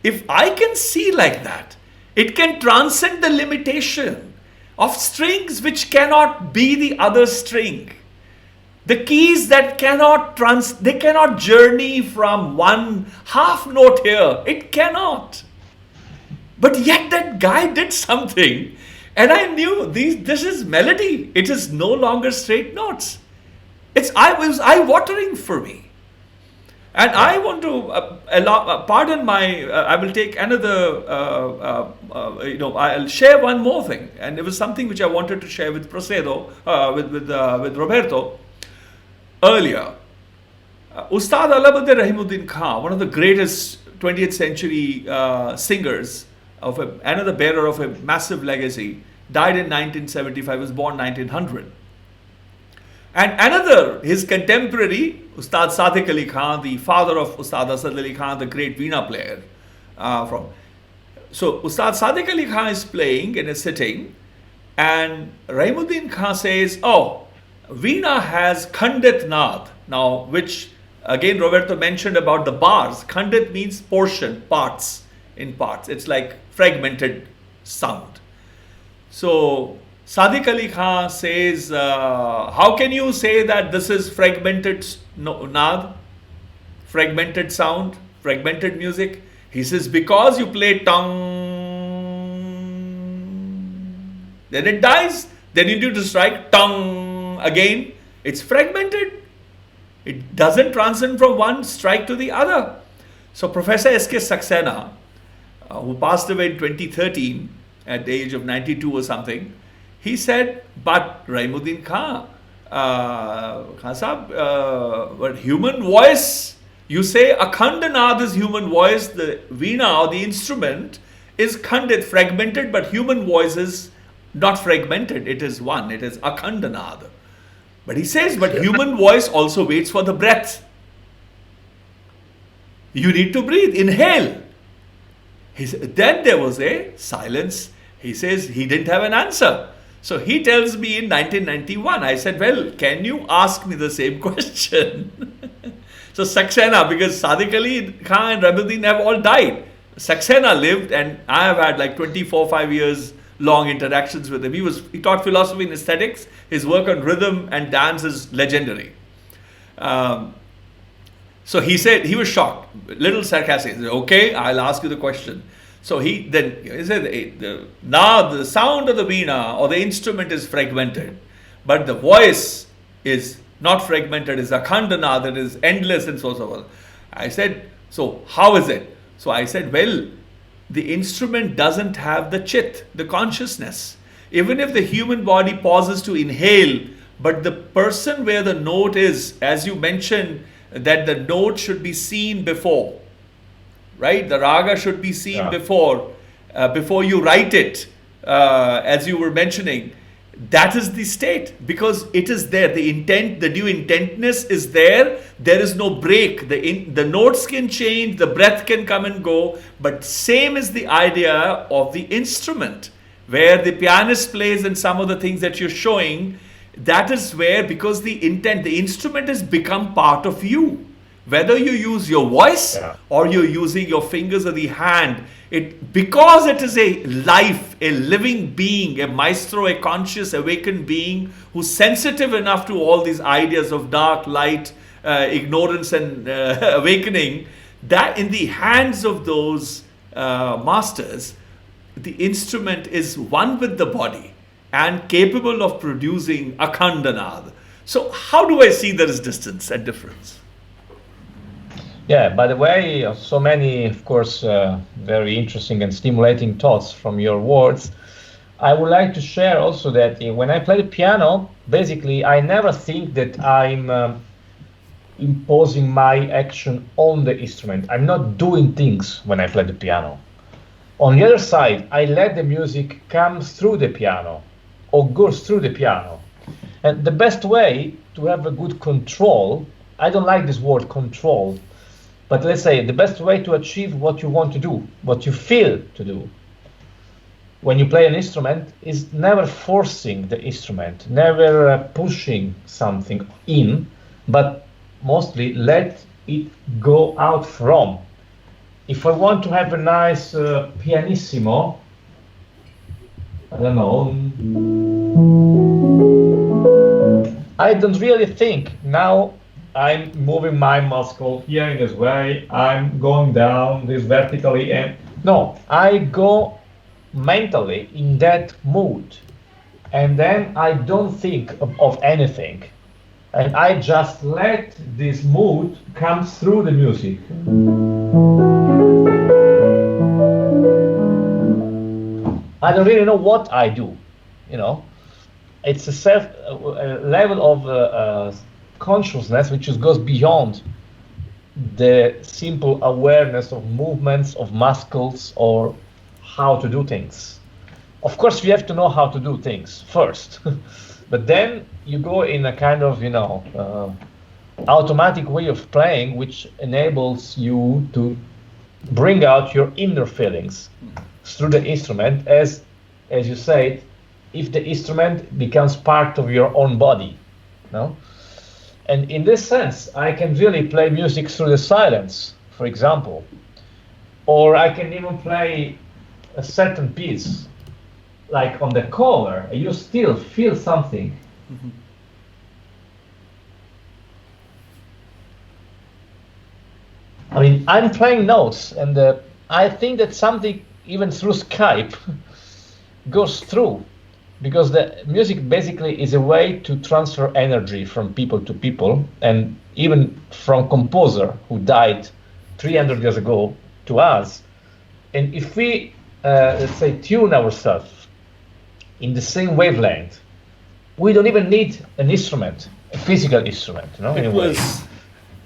A: If I can see like that, it can transcend the limitation of strings which cannot be the other string. The keys that cannot journey from one half note here. It cannot. But yet that guy did something. And I knew this is melody. It is no longer straight notes. It was eye-watering for me. And I want to I will take another, I'll share one more thing. And it was something which I wanted to share with Prosseda, with Roberto earlier. Ustad Alabaddin Rahimuddin Khan, one of the greatest 20th century singers, another bearer of a massive legacy, died in 1975, was born 1900. And another, his contemporary, Ustad Sadiq Ali Khan, the father of Ustad Asad Ali Khan, the great veena player. So Ustad Sadiq Ali Khan is playing in a sitting, and Rahimuddin Khan says, oh, veena has Khandit Naad. Now, which again Roberto mentioned about the bars. Khandit means portion, parts, in parts. It's like fragmented sound. So Sadiq Ali Khan says, how can you say that this is fragmented naad, fragmented sound, fragmented music? He says, because you play tongue, then it dies. Then you need to strike tongue again. It's fragmented. It doesn't transcend from one strike to the other. So Professor S.K. Saxena, who passed away in 2013 at the age of 92 or something, he said, but Rahimuddin Khan, but human voice, you say Akhandanad is human voice, the veena or the instrument is khandit, fragmented, but human voice is not fragmented, it is one, it is Akhandanad. But he says, but human voice also waits for the breath. You need to breathe, inhale. Then there was a silence. He says he didn't have an answer. So he tells me in 1991, I said, well, can you ask me the same question? So Saxena, because Sadiq Ali Khan and Rahimuddin have all died. Saxena lived, and I have had like 5 years long interactions with him. He taught philosophy and aesthetics. His work on rhythm and dance is legendary. So he said, he was shocked, little sarcastic. He said, okay, I'll ask you the question. So he said, now the sound of the veena or the instrument is fragmented, but the voice is not fragmented, is akhandana, that is endless and so on. I said, so how is it? So I said, well, the instrument doesn't have the chit, the consciousness. Even if the human body pauses to inhale, but the person where the note is, as you mentioned, that the note should be seen before, right? The raga should be seen before you write it, as you were mentioning. That is the state, because it is there. The intent, the due intentness is there. There is no break. The notes can change, the breath can come and go, but same is the idea of the instrument, where the pianist plays and some of the things that you're showing. That is where, because the intent, the instrument has become part of you. Whether you use your voice or you're using your fingers or the hand, because it is a life, a living being, a maestro, a conscious, awakened being who's sensitive enough to all these ideas of dark, light, ignorance and awakening, that in the hands of those masters, the instrument is one with the body and capable of producing akhandanad. So how do I see there is distance and difference?
B: Yeah, by the way, so many, of course, very interesting and stimulating thoughts from your words. I would like to share also that when I play the piano, basically, I never think that I'm imposing my action on the instrument. I'm not doing things when I play the piano. On the other side, I let the music come through the piano or goes through the piano. And the best way to have a good control, I don't like this word control, but let's say the best way to achieve what you want to do, what you feel to do, when you play an instrument, is never forcing the instrument, never pushing something in, but mostly let it go out from. If I want to have a nice pianissimo, I don't know, I don't really think now I'm moving my muscle here in this way, I'm going down this vertically, and no, I go mentally in that mood, and then I don't think of anything, and I just let this mood come through the music. I don't really know what I do, you know. It's a level of consciousness which just goes beyond the simple awareness of movements of muscles or how to do things. of course, you have to know how to do things first, but then you go in a kind of, automatic way of playing, which enables you to bring out your inner feelings through the instrument, as you said, if the instrument becomes part of your own body, no? And in this sense, I can really play music through the silence, for example, or I can even play a certain piece, like on the cover, and you still feel something.
A: Mm-hmm.
B: I mean, I'm playing notes, and I think that something, even through Skype, goes through, because the music basically is a way to transfer energy from people to people, and even from composer who died 300 years ago to us. And if we, let's say, tune ourselves in the same wavelength, we don't even need an instrument, a physical instrument,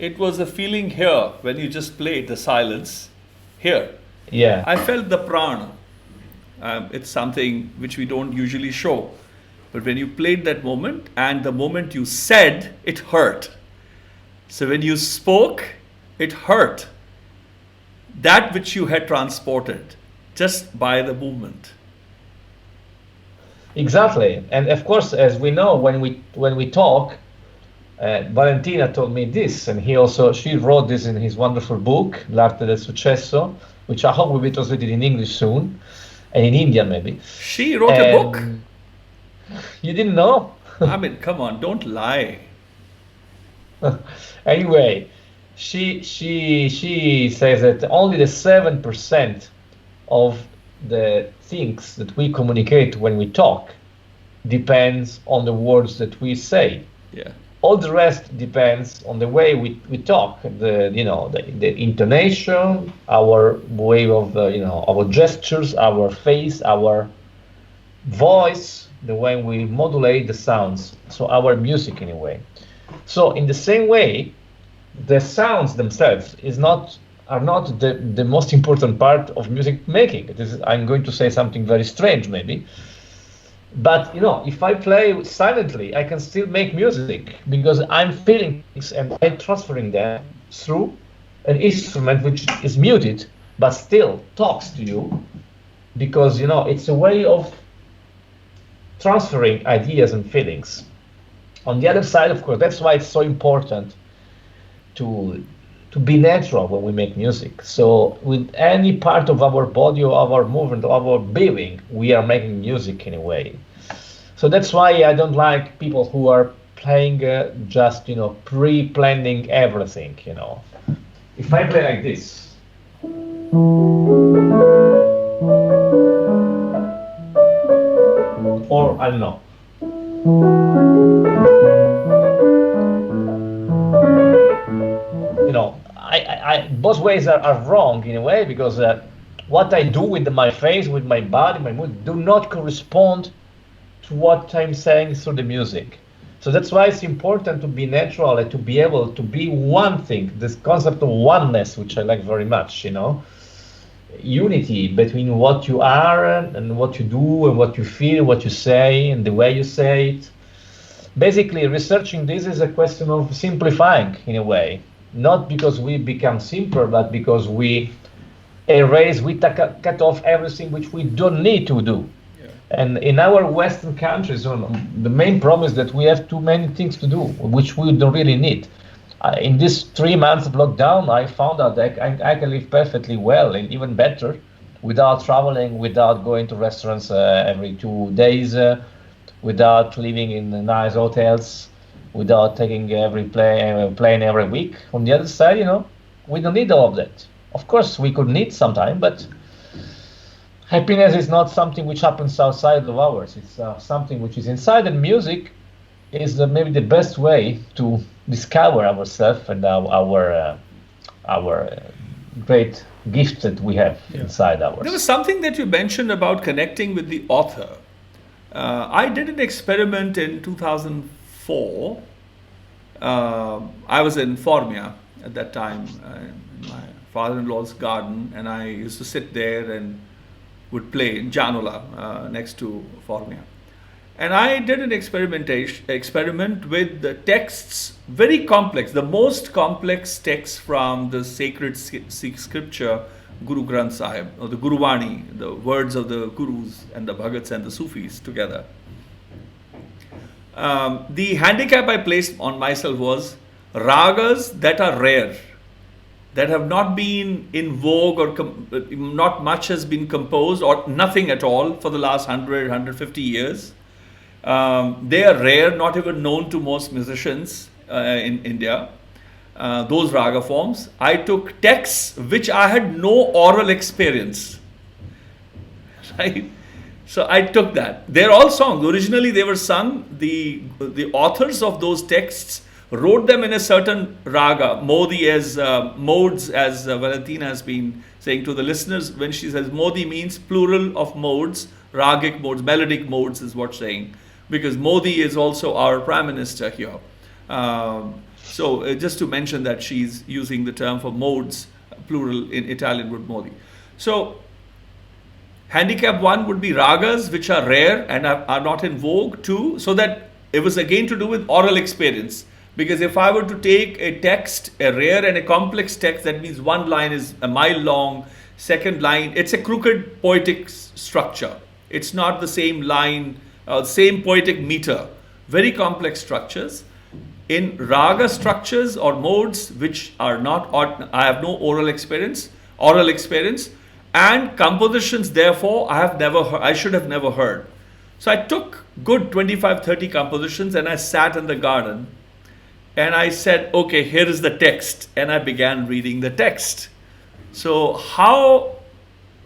A: It was a feeling here when you just played the silence here.
B: Yeah.
A: I felt the prana. It's something which we don't usually show. But when you played that moment and the moment you said, it hurt. So when you spoke, it hurt. That which you had transported just by the movement.
B: Exactly. And of course, as we know, when we talk, Valentina told me this, and she wrote this in his wonderful book, L'arte del successo, which I hope will be translated in English soon, and in Indian maybe.
A: She wrote a book?
B: You didn't know?
A: I mean, come on, don't lie.
B: Anyway, she says that only the 7% of the things that we communicate when we talk depends on the words that we say.
A: Yeah.
B: All the rest depends on the way we talk, the intonation, our way of, our gestures, our face, our voice, the way we modulate the sounds, so our music in a way. So in the same way, the sounds themselves are not the most important part of music making. I'm going to say something very strange maybe, but if I play silently, I can still make music because I'm feeling things and I'm transferring them through an instrument which is muted but still talks to you, because it's a way of transferring ideas and feelings. On the other side, of course, that's why it's so important to be natural when we make music. So with any part of our body or our movement or our being, we are making music in a way. So that's why I don't like people who are playing just pre-planning everything. If I play like this, or I don't know, I both ways are wrong in a way, because what I do with my face, with my body, my mood, do not correspond to what I'm saying through the music. So that's why it's important to be natural and to be able to be one thing. This concept of oneness, which I like very much, unity between what you are and what you do and what you feel, what you say and the way you say it. Basically, researching this is a question of simplifying in a way. Not because we become simpler, but because we cut off everything which we don't need to do. Yeah. And in our Western countries, the main problem is that we have too many things to do, which we don't really need. In this 3 months of lockdown, I found out that I can live perfectly well and even better without traveling, without going to restaurants every 2 days, without living in nice hotels, without taking every plane every week. On the other side, we don't need all of that. Of course, we could need sometime, but happiness is not something which happens outside of ours. It's something which is inside, and music is maybe the best way to discover ourselves and our great gifts that we have inside ours.
A: There was something that you mentioned about connecting with the author. I did an experiment in 2004. I was in Formia at that time, in my father-in-law's garden, and I used to sit there and would play in Janola, next to Formia. And I did an experiment with the texts, very complex, the most complex texts from the sacred Sikh scripture, Guru Granth Sahib, or the Guruvani, the words of the Gurus and the Bhagats and the Sufis together. The handicap I placed on myself was ragas that are rare, that have not been in vogue, or not much has been composed, or nothing at all for the last 100, 150 years. They are rare, not even known to most musicians in India, those raga forms. I took texts which I had no oral experience, right? So I took that. They're all songs. Originally they were sung. The authors of those texts wrote them in a certain raga, Modi, as modes, as Valentina has been saying to the listeners. When she says Modi, means plural of modes, ragic modes, melodic modes is what saying, because Modi is also our prime minister here. So just to mention that she's using the term for modes, plural in Italian would Modi. So handicap 1 would be ragas which are rare and are not in vogue. 2, so that it was again to do with oral experience. Because if I were to take a text, a rare and a complex text, that means one line is a mile long, second line, it's a crooked poetic structure. It's not the same line, same poetic meter, very complex structures. In raga structures or modes which are not, I have no oral experience, and compositions therefore I should have never heard. So I took good 25, 30 compositions and I sat in the garden and I said, okay, here is the text, and I began reading the text. So how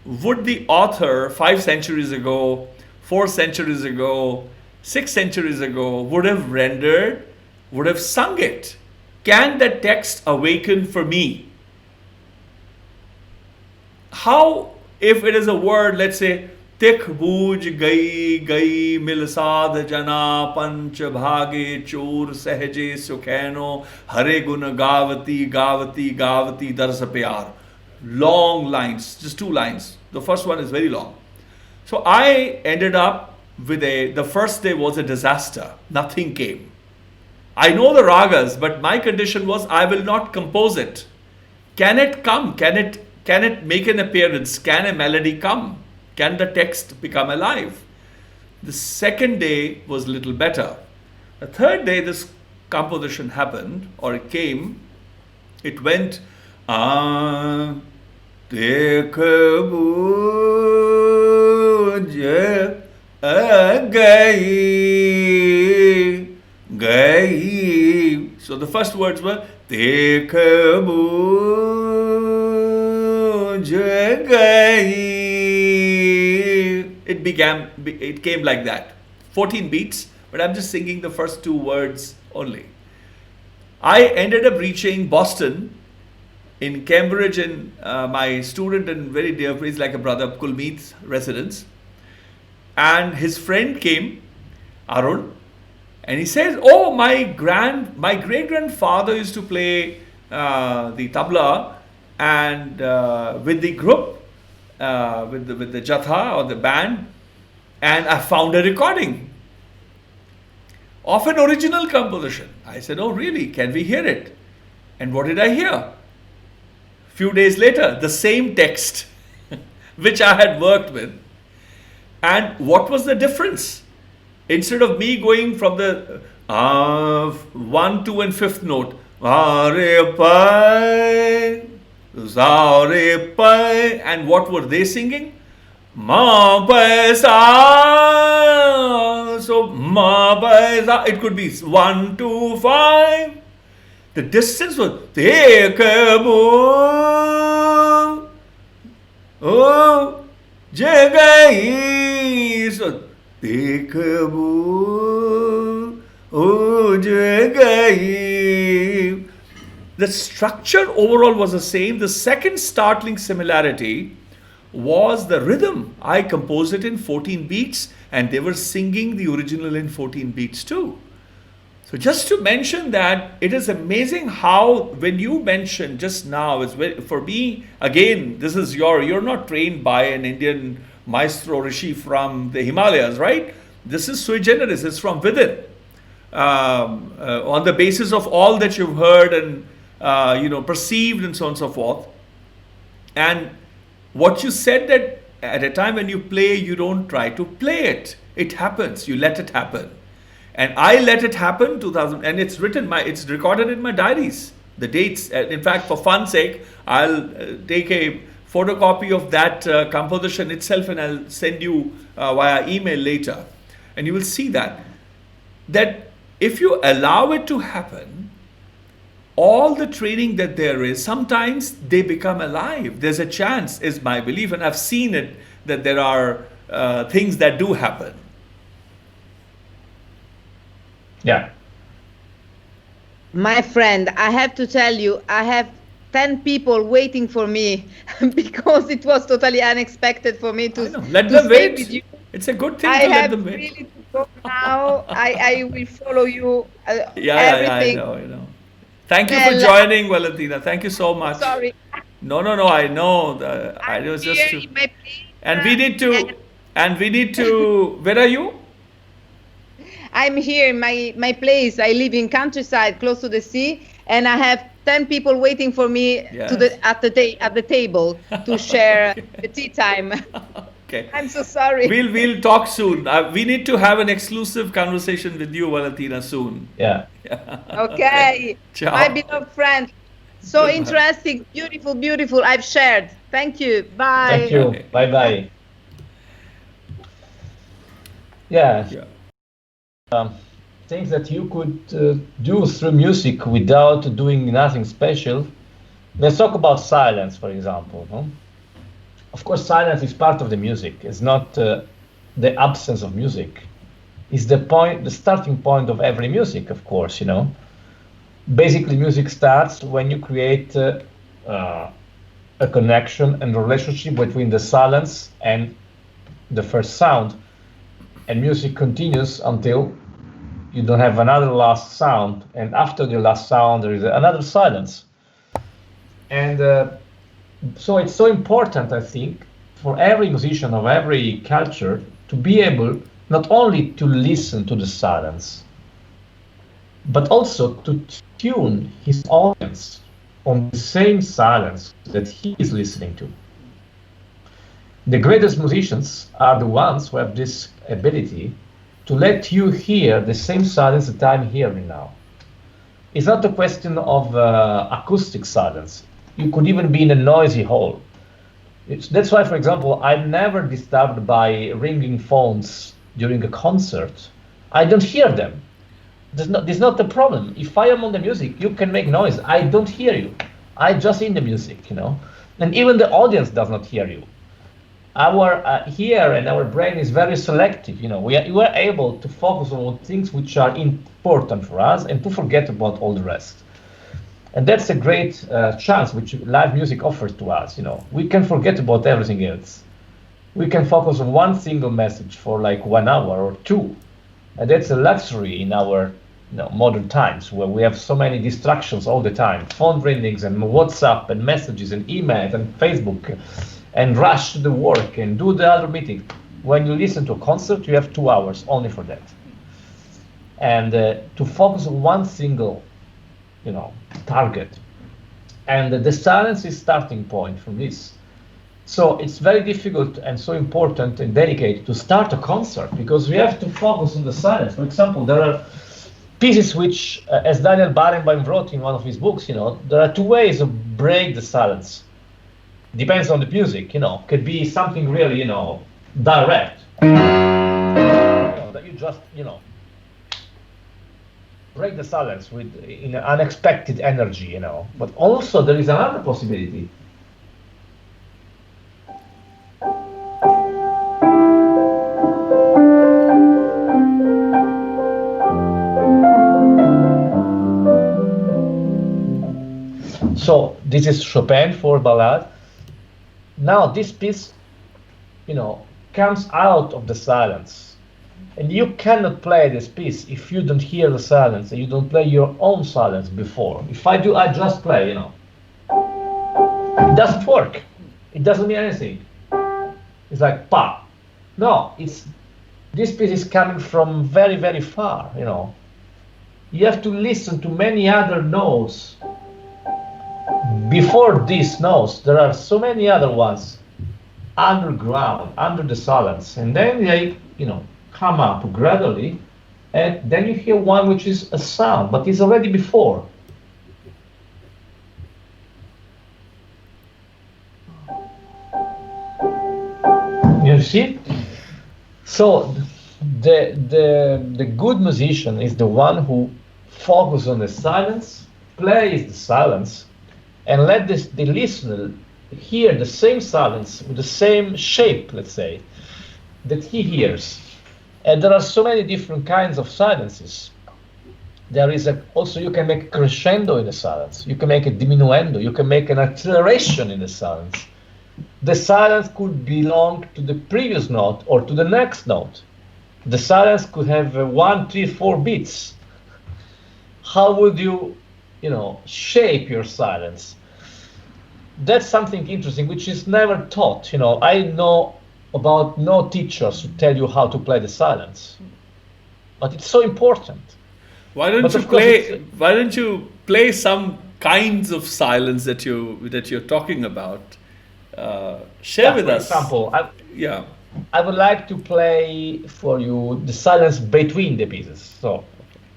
A: would the author 5 centuries ago, 4 centuries ago, 6 centuries ago would have rendered, would have sung it? Can that text awaken for me? How, if it is a word, let's say, Tik booj gai mil saadh jana panch bhage chor sahje sukheno hare gun gavati dars pyar. Long lines, just 2 lines. The first one is very long. So I ended up with the first day was a disaster. Nothing came. I know the ragas, but my condition was I will not compose it. Can it come? Can it make an appearance? Can a melody come? Can the text become alive? The second day was a little better. The third day, this composition happened, or it came. It went, dekh bujh gai. So the first words were dekh bujh gai. It came like that. 14 beats, but I'm just singing the first 2 words only. I ended up reaching Boston, in Cambridge, in my student and very dear friend, he's like a brother, Kulmeet's residence. And his friend came, Arun, and he says, oh, my great-grandfather used to play the tabla, and with the group, with the jatha or the band, and I found a recording of an original composition. I said, oh really, can we hear it? And what did I hear? Few days later, the same text which I had worked with. And what was the difference? Instead of me going from the 1, 2 and 5th note, and what were they singing? Ma pa sa. So ma pa sa. It could be 1, 2, 5. The distance was dekh bujh gai. So dekh bujh gai. The structure overall was the same. The second startling similarity was the rhythm. I composed it in 14 beats and they were singing the original in 14 beats too. So just to mention that, it is amazing how, when you mentioned just now, it's very, for me, again, this is you're not trained by an Indian maestro rishi from the Himalayas, right? This is sui generis, it's from within. On the basis of all that you've heard and perceived and so on and so forth. And what you said, that at a time when you play, you don't try to play it. It happens. You let it happen. And I let it happen 2000, and it's recorded in my diaries, the dates. In fact, for fun's sake, I'll take a photocopy of that composition itself and I'll send you via email later. And you will see that if you allow it to happen, all the training that there is, sometimes they become alive. There's a chance, is my belief, and I've seen it, that there are things that do happen.
B: Yeah.
D: My friend, I have to tell you, I have 10 people waiting for me because it was totally unexpected for me to
A: let them
D: stay
A: wait.
D: with you.
A: It's a good thing
D: I
A: to let
D: have
A: them wait.
D: really to go now. I will follow you.
A: Yeah,
D: everything.
A: I know. Thank you for joining, Valentina. Thank you so much.
D: Sorry.
A: No, I know. I was just. And we need to. Where are you?
D: I'm here in my place. I live in countryside, close to the sea, and I have 10 people waiting for me at the table to share the tea time.
A: Okay.
D: I'm so sorry.
A: We'll talk soon. We need to have an exclusive conversation with you, Valentina, soon.
B: Yeah.
D: Okay.
A: Ciao.
D: My beloved friend. So interesting, beautiful. I've shared. Thank you. Bye.
B: Thank you. Bye. Yeah. Things that you could do through music without doing nothing special. Let's talk about silence, for example. Huh? Of course, silence is part of the music. It's not the absence of music. It's the starting point of every music, of course, Basically, music starts when you create a connection and relationship between the silence and the first sound. And music continues until you don't have another last sound. And after the last sound, there is another silence. And so it's so important, I think, for every musician of every culture to be able not only to listen to the silence, but also to tune his audience on the same silence that he is listening to. The greatest musicians are the ones who have this ability to let you hear the same silence that I'm hearing now. It's not a question of acoustic silence. You could even be in a noisy hall. That's why, for example, I'm never disturbed by ringing phones during a concert. I don't hear them. There's not the problem. If I am on the music, you can make noise. I don't hear you. I just in the music, And even the audience does not hear you. Our ear and our brain is very selective. We are able to focus on things which are important for us and to forget about all the rest. And that's a great chance which live music offers to us. We can forget about everything else. We can focus on one single message for like 1 hour or two, and that's a luxury in our modern times where we have so many distractions all the time: phone ringings and WhatsApp and messages and emails and Facebook, and rush to the work and do the other meeting. When you listen to a concert, you have 2 hours only for that, and to focus on one single target. And the silence is starting point from this. So it's very difficult and so important and dedicated to start a concert because we have to focus on the silence. For example, there are pieces which, as Daniel Barenboim wrote in one of his books, there are 2 ways to break the silence. Depends on the music, could be something really, direct. That you just, break the silence in an unexpected energy, But also there is another possibility. So this is Chopin for ballad. Now this piece, comes out of the silence. And you cannot play this piece if you don't hear the silence and you don't play your own silence before. If I do, I just play, It doesn't work. It doesn't mean anything. It's like pa. No, this piece is coming from very, very far, you know. You have to listen to many other notes. Before these notes, there are so many other ones underground, under the silence, and then they, you know, come up gradually, and then you hear one which is a sound, but it's already before. You see? So the good musician is the one who focuses on the silence, plays the silence, and let the listener hear the same silence with the same shape, let's say, that he hears. And there are so many different kinds of silences. There is also, you can make a crescendo in the silence, you can make a diminuendo, you can make an acceleration in the silence. The silence could belong to the previous note or to the next note. The silence could have 1, 3, 4 beats. How would you, you know, shape your silence? That's something interesting which is never taught. You know, I know about no teachers who tell you how to play the silence, but it's so important.
A: Why don't you play some kinds of silence that you're talking about? Share with us.
B: For example, I would like to play for you the silence between the pieces. So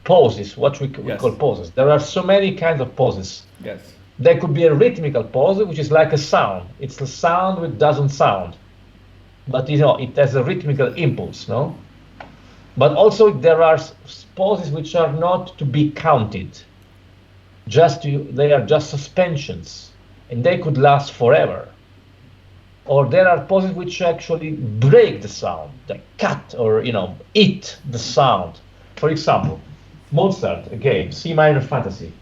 B: pauses, what we call pauses. There are so many kinds of pauses.
A: Yes.
B: There could be a rhythmical pause, which is like a sound. It's a sound which doesn't sound, but you know, it has a rhythmical impulse, no? But also there are pauses which are not to be counted. They are just suspensions, and they could last forever. Or there are pauses which actually break the sound, they cut or, you know, eat the sound. For example, Mozart, again, C minor fantasy.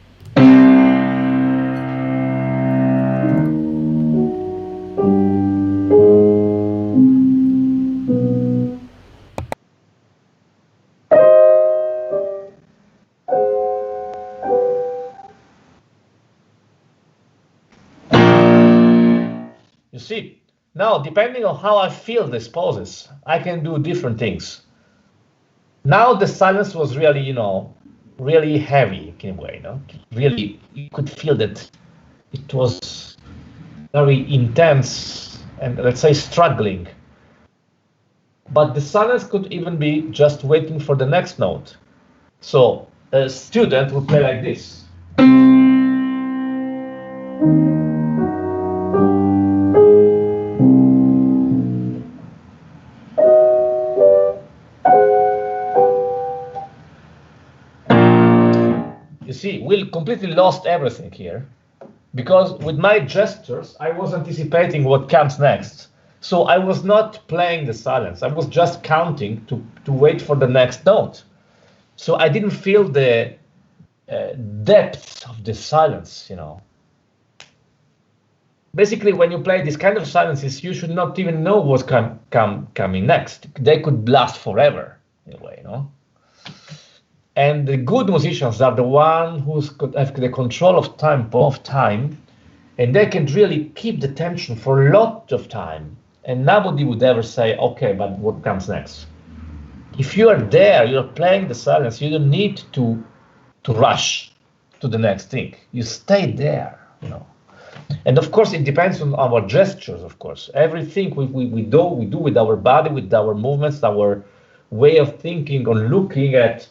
B: You see, now depending on how I feel these pauses, I can do different things. Now the silence was really, you know, really heavy in a way, no? Really, you could feel that it was very intense and, let's say, struggling. But the silence could even be just waiting for the next note. So a student would play like this. See, we completely lost everything here, because with my gestures, I was anticipating what comes next. So I was not playing the silence. I was just counting to wait for the next note. So I didn't feel the depth of the silence, you know. Basically, when you play this kind of silences, you should not even know what's coming next. They could last forever, in a way, you know. And the good musicians are the ones who have the control of time, and they can really keep the tension for a lot of time. And nobody would ever say, okay, but what comes next? If you are there, you're playing the silence, you don't need to rush to the next thing. You stay there, you know. And of course, it depends on our gestures, of course. Everything we do with our body, with our movements, our way of thinking or looking at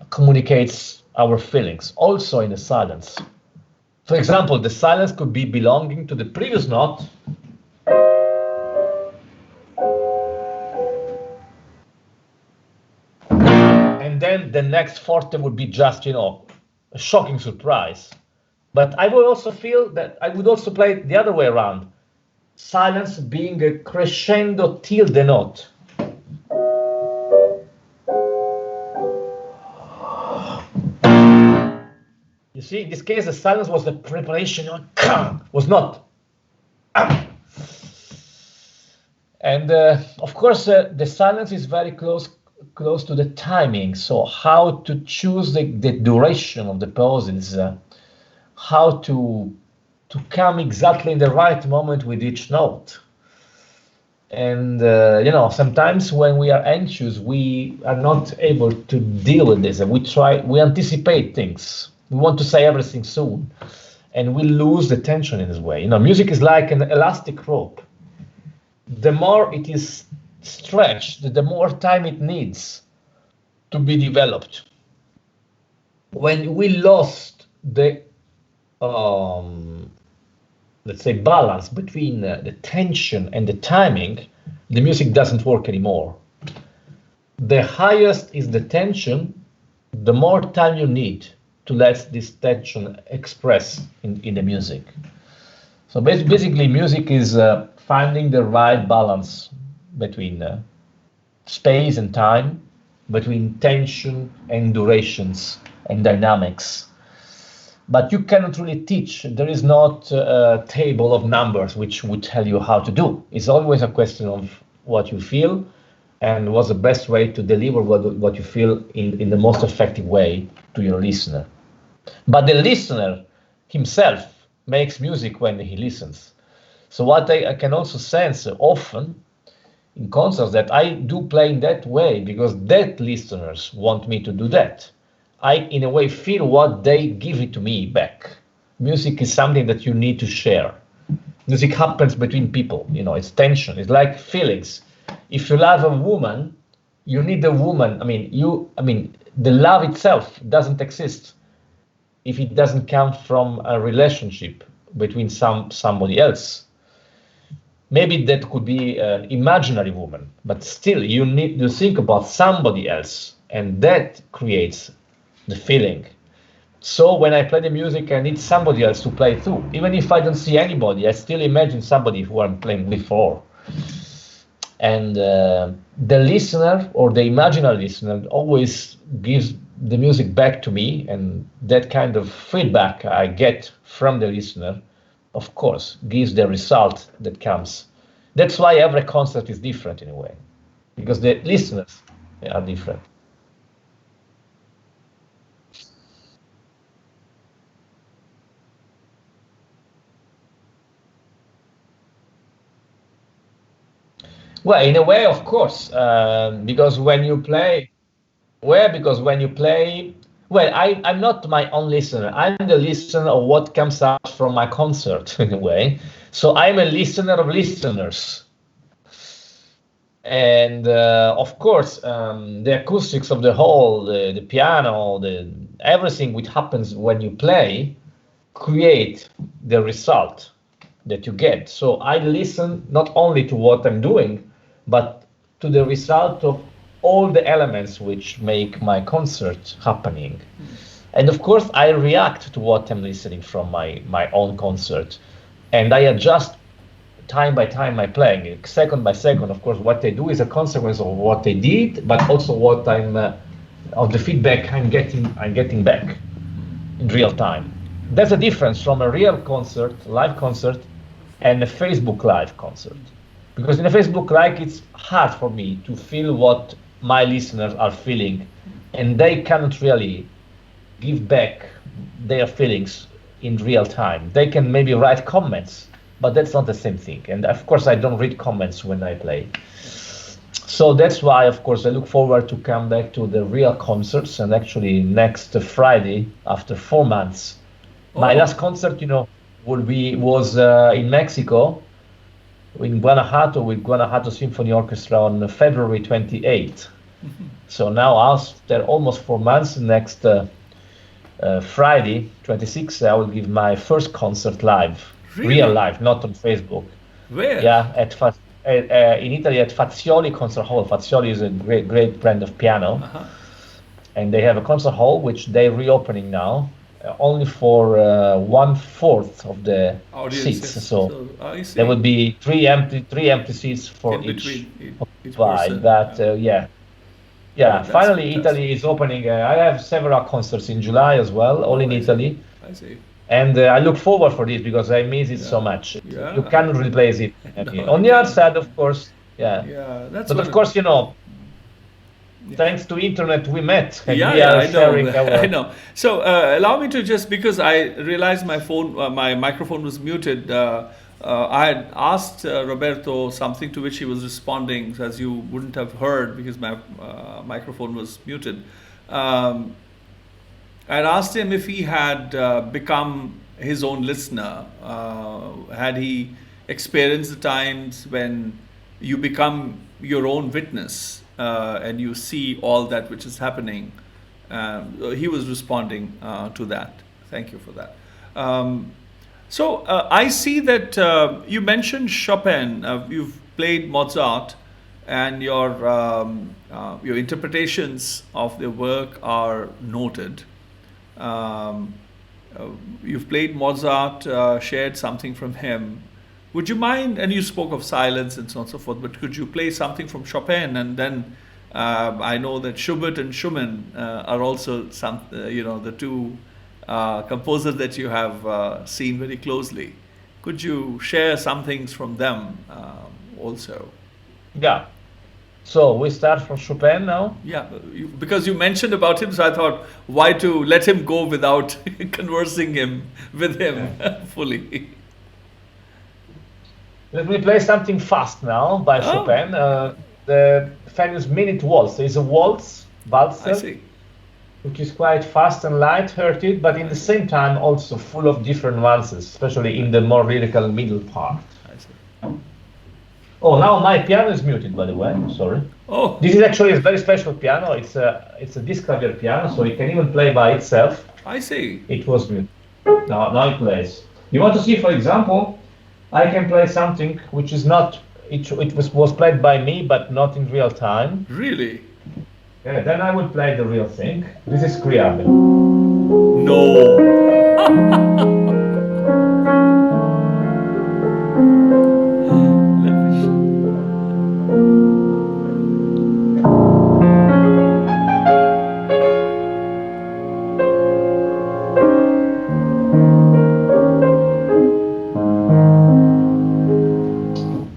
B: communicates our feelings, also in the silence. For example, the silence could be belonging to the previous note, and then the next forte would be just, you know, a shocking surprise. But I would also feel that I would also play the other way around, silence being a crescendo till the note. You see, in this case, the silence was the preparation, was not. And of course, the silence is very close to the timing. So how to choose the duration of the pauses, how to come exactly in the right moment with each note. And sometimes when we are anxious, we are not able to deal with this, and we anticipate things. We want to say everything soon, and we lose the tension in this way. Music is like an elastic rope. The more it is stretched, the more time it needs to be developed. When we lost the let's say balance between the tension and the timing, the music doesn't work anymore. The highest is the tension, the more time you need to let this tension express in the music. So basically music is finding the right balance between space and time, between tension and durations and dynamics. But you cannot really teach. There is not a table of numbers which would tell you how to do. It's always a question of what you feel and what's the best way to deliver what you feel in the most effective way to your listener. But the listener himself makes music when he listens. So what I can also sense often in concerts that I do play in that way because that listeners want me to do that. I, in a way, feel what they give it to me back. Music is something that you need to share. Music happens between people, it's tension, it's like feelings. If you love a woman, you need a woman. The love itself doesn't exist if it doesn't come from a relationship between somebody else. Maybe that could be an imaginary woman, but still you need to think about somebody else, and that creates the feeling. So when I play the music, I need somebody else to play too. Even if I don't see anybody, I still imagine somebody who I'm playing before. And the listener or the imaginary listener always gives the music back to me, and that kind of feedback I get from the listener, of course, gives the result that comes. That's why every concert is different in a way, because the listeners are different. Well, in a way, of course, because when you play, I'm not my own listener. I'm the listener of what comes out from my concert, in a way. So I'm a listener of listeners. And of course, the acoustics of the hall, the piano, everything which happens when you play, create the result that you get. So I listen not only to what I'm doing, but to the result of all the elements which make my concert happening. And of course, I react to what I'm listening from my own concert, and I adjust time by time my playing, second by second. Of course, what they do is a consequence of what they did, but also what of the feedback I'm getting back in real time. There's a difference from a real concert, live concert, and a Facebook Live concert. Because in a Facebook Live, it's hard for me to feel what my listeners are feeling, and they cannot really give back their feelings in real time. They can maybe write comments, but that's not the same thing. And of course, I don't read comments when I play. So that's why, of course, I look forward to come back to the real concerts. And actually, next Friday, after 4 months, my last concert, was in Mexico, in Guanajuato, with Guanajuato Symphony Orchestra on February 28th. So now, after almost 4 months, next Friday, 26th, I will give my first concert live, real live, not on Facebook.
A: Where?
B: Yeah, in Italy at Fazioli Concert Hall. Fazioli is a great brand of piano, and they have a concert hall which they're reopening now, only for 1/4 of the seats. So there would be three empty seats for each person. But finally
A: fantastic.
B: Italy is opening. I have several concerts in July as well, all in Italy.
A: I see.
B: And I look forward for this because I miss it so much.
A: Yeah.
B: You cannot replace it.
A: No,
B: On the other side, of course,
A: that's.
B: But of course, thanks to internet we met. And we are
A: I
B: sharing
A: know.
B: our...
A: I know. So allow me to just, because I realized my microphone was muted. I had asked Roberto something to which he was responding, as you wouldn't have heard because my microphone was muted. I had asked him if he had become his own listener. Had he experienced the times when you become your own witness and you see all that which is happening? He was responding to that. Thank you for that. So I see that you mentioned Chopin. You've played Mozart, and your interpretations of their work are noted. You've played Mozart, shared something from him. Would you mind? And you spoke of silence and so on and so forth. But could you play something from Chopin? And then I know that Schubert and Schumann are also some, the two composers that you have seen very closely. Could you share some things from them also?
B: Yeah. So we start from Chopin now?
A: Yeah, because you mentioned about him, so I thought, why to let him go without conversing with him fully?
B: Let me play something fast now by Chopin. The famous Minute Waltz. It's a waltz, valser.
A: I see.
B: Which is quite fast and light-hearted, but in the same time also full of different nuances, especially in the more lyrical middle part.
A: I see.
B: Oh, now my piano is muted, by the way. Sorry.
A: Oh,
B: This is actually a very special piano. It's a disc-clavier piano, so it can even play by itself.
A: I see.
B: It was muted. Now it plays. You want to see, for example, I can play something which is not. It was played by me, but not in real time.
A: Really?
B: Yeah, then I will play the real thing. This is Scriabin.
A: No.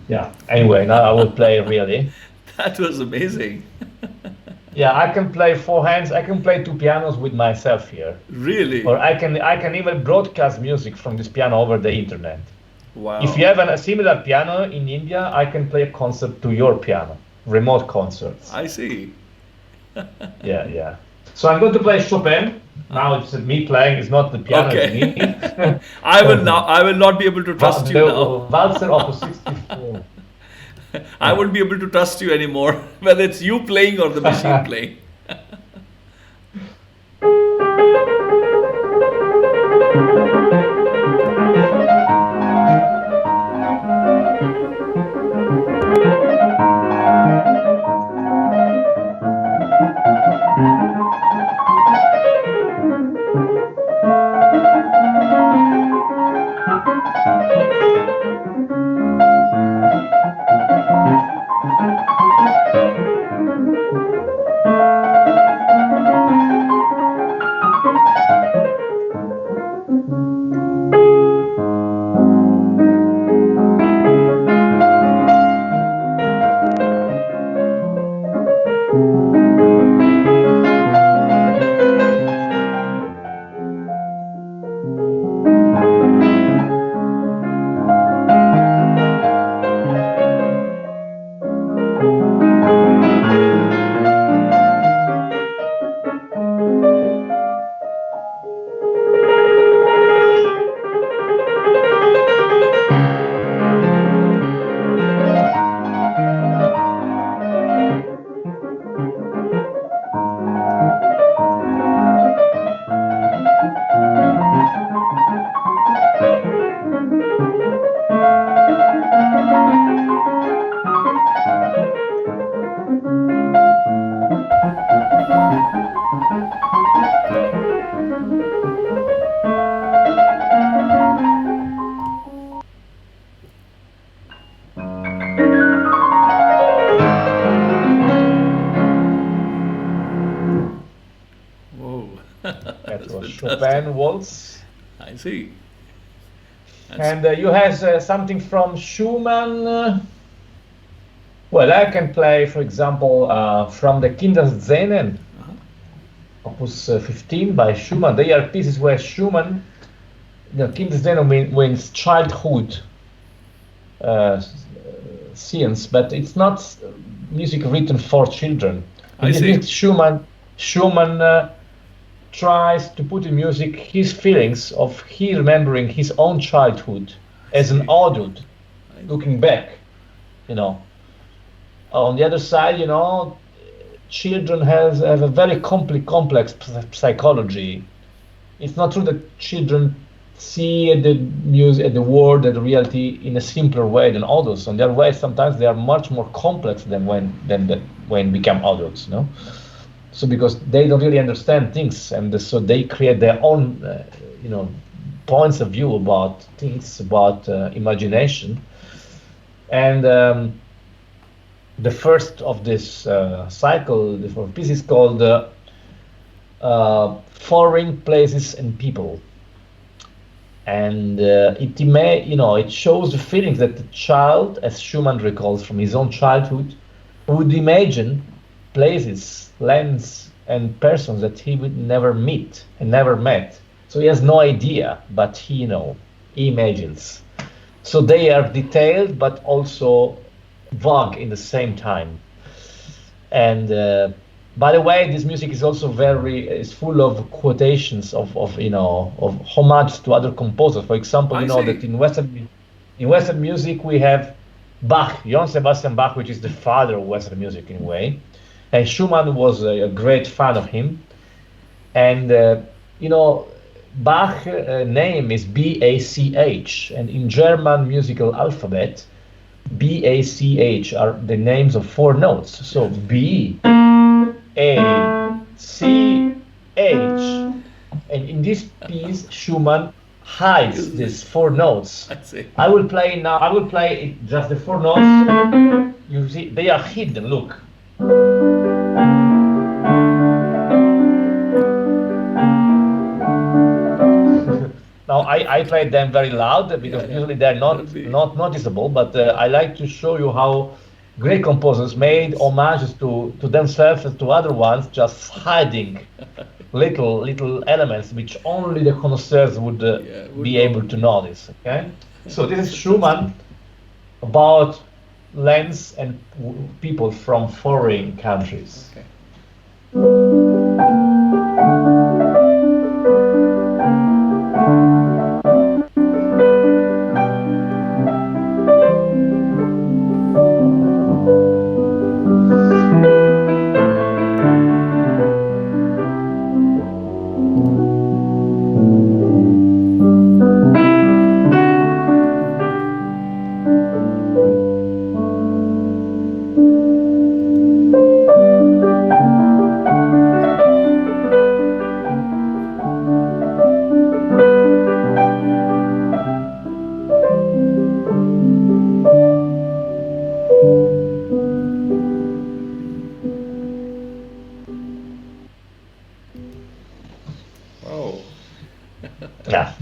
B: Yeah. Anyway, now I will play really.
A: That was amazing.
B: Yeah, I can play four hands. I can play two pianos with myself here.
A: Really?
B: Or I can even broadcast music from this piano over the internet.
A: Wow.
B: If you have a similar piano in India, I can play a concert to your piano, remote concerts.
A: I see.
B: Yeah. So I'm going to play Chopin. Now it's me playing. It's not the piano.
A: Okay.
B: It's me.
A: I will not be able to trust you now.
B: Valser Opus 64.
A: I won't be able to trust you anymore, whether it's you playing or the machine playing.
B: That was Chopin Waltz.
A: I see.
B: And you have something from Schumann. Well, I can play, for example, from the Kinderszenen, Opus 15 by Schumann. They are pieces where Schumann, Kinderszenen means childhood, scenes, but it's not music written for children.
A: I see.
B: Schumann tries to put in music his feelings of he remembering his own childhood as an adult, looking back, you know. On the other side, you know, children have a very complex psychology. It's not true that children see the music, the world, the reality in a simpler way than adults. On the other way, sometimes they are much more complex than when become adults, you know. So because they don't really understand things, and so they create their own, you know, points of view about things, about imagination. And the first of this cycle, the fourth piece, is called Foreign Places and People. And it shows the feelings that the child, as Schumann recalls from his own childhood, would imagine places, lands, and persons that he would never meet and never met. So he has no idea, but he imagines. So they are detailed, but also vague in the same time. And by the way, this music is also is full of quotations of homage to other composers. For example, that in Western music we have Bach, Johann Sebastian Bach, which is the father of Western music in a way. And Schumann was a great fan of him. And, Bach name is B-A-C-H. And in German musical alphabet, B-A-C-H are the names of 4 notes. So B-A-C-H. And in this piece, Schumann hides these 4 notes. I will play just the 4 notes. You see, they are hidden, look. Now I played them very loud because usually they're not noticeable, but I like to show you how great composers made homages to themselves and to other ones, just hiding little elements which only the connoisseurs would be able to notice. Okay, so this is Schumann about lands and people from foreign countries. Okay.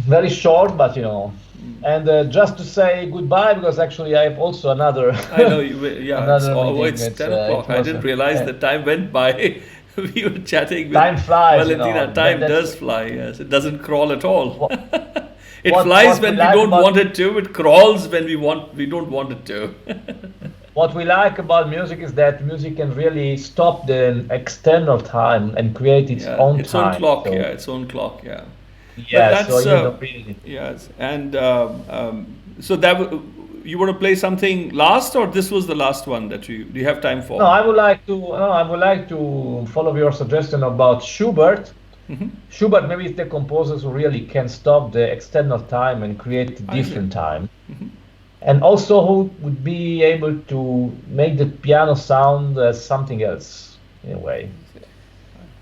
B: Very short, but and just to say goodbye, because actually I have also another.
A: I know, it's 10 o'clock. I didn't realize the time went by. We were chatting with
B: time flies,
A: Valentina. Time does fly, yes. It doesn't crawl at all. It flies when we don't want it to. It crawls when we don't want it to.
B: What we like about music is that music can really stop the external time and create its own time.
A: Its own clock, yeah.
B: Yes,
A: yes, and so that you want to play something last, or this was the last one that do you have time for?
B: No, I would like to follow your suggestion about Schubert. Mm-hmm. Schubert maybe is the composers who really can stop the external time and create a different time, and also who would be able to make the piano sound as something else in a way.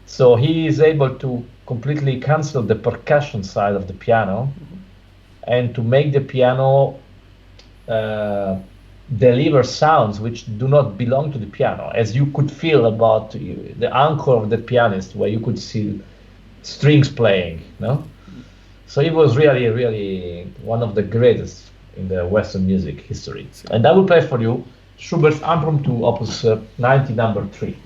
B: So he is able to completely cancel the percussion side of the piano and to make the piano deliver sounds which do not belong to the piano, as you could feel about the encore of the pianist, where you could see strings playing. So he was really, really one of the greatest in the Western music history. And I will play for you Schubert's Impromptu Opus 90, number 3.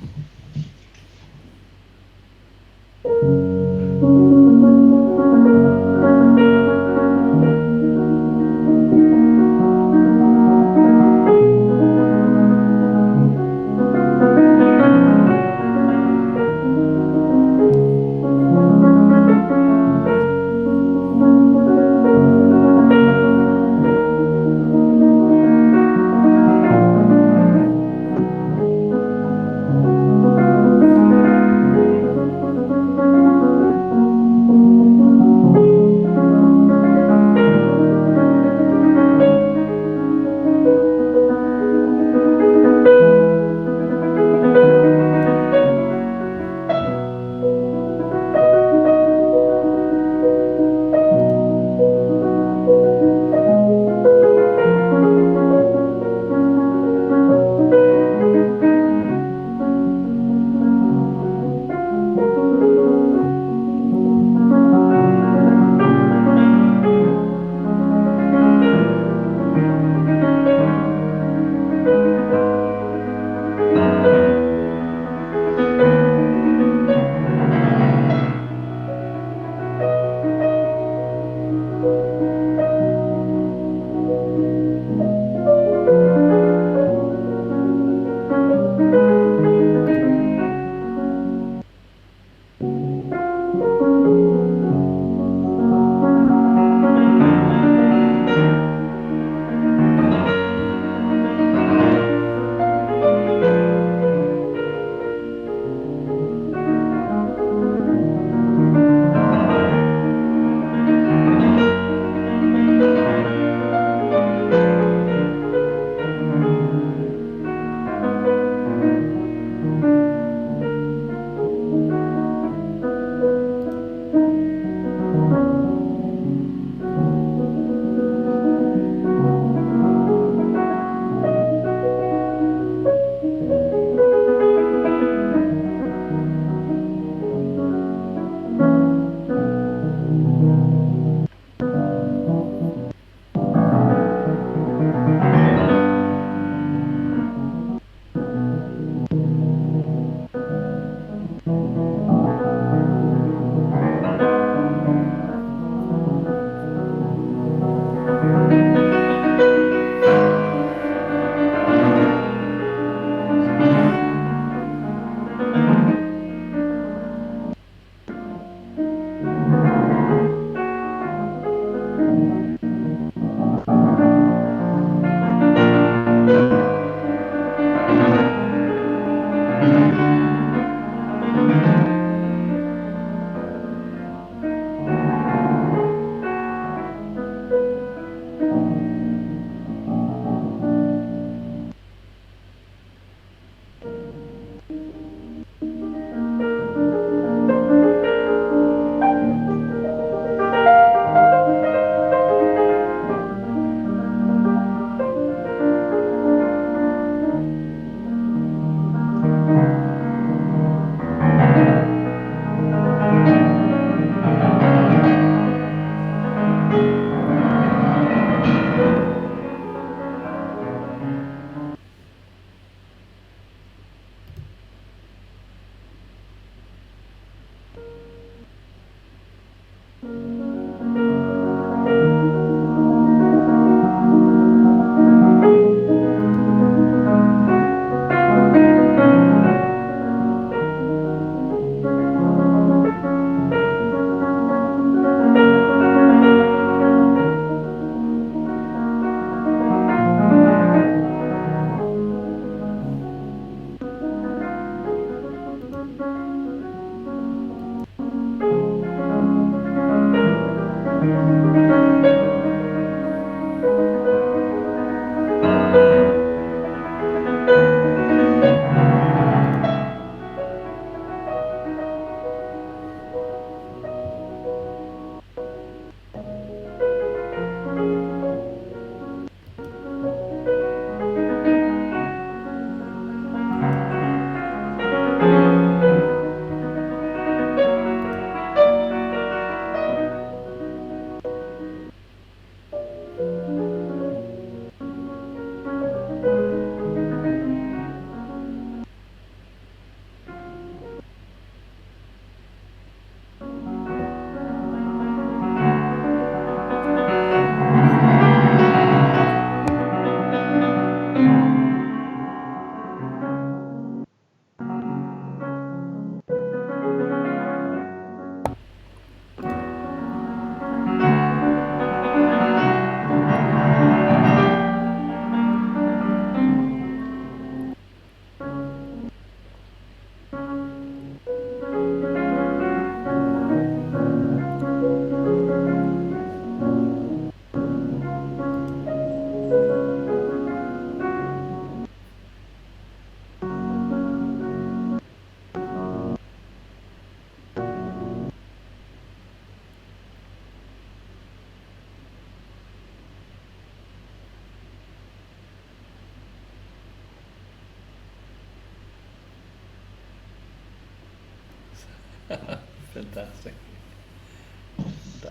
A: Fantastic.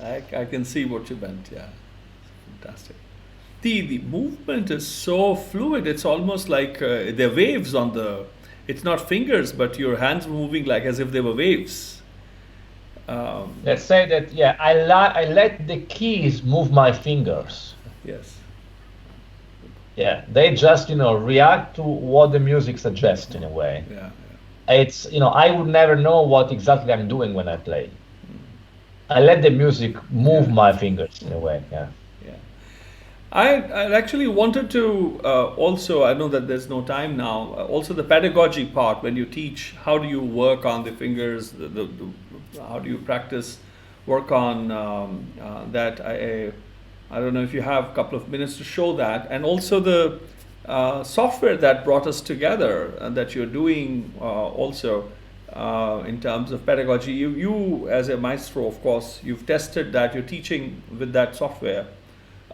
A: I can see what you meant. Yeah, fantastic. The movement is so fluid. It's almost like there are waves on the. It's not fingers, but your hands moving like as if they were waves.
B: Let's say that. Yeah, I let the keys move my fingers.
A: Yes.
B: Yeah, they just react to what the music suggests in a way.
A: Yeah.
B: It's I would never know what exactly I'm doing when I play. I let the music move my fingers in a way. Yeah.
A: Yeah. I actually wanted to also, I know that there's no time now, also the pedagogy part when you teach, how do you work on the fingers, how do you practice, work on that. I don't know if you have a couple of minutes to show that, and also the software that brought us together and that you're doing also in terms of pedagogy. You as a maestro, of course, you've tested that, you're teaching with that software.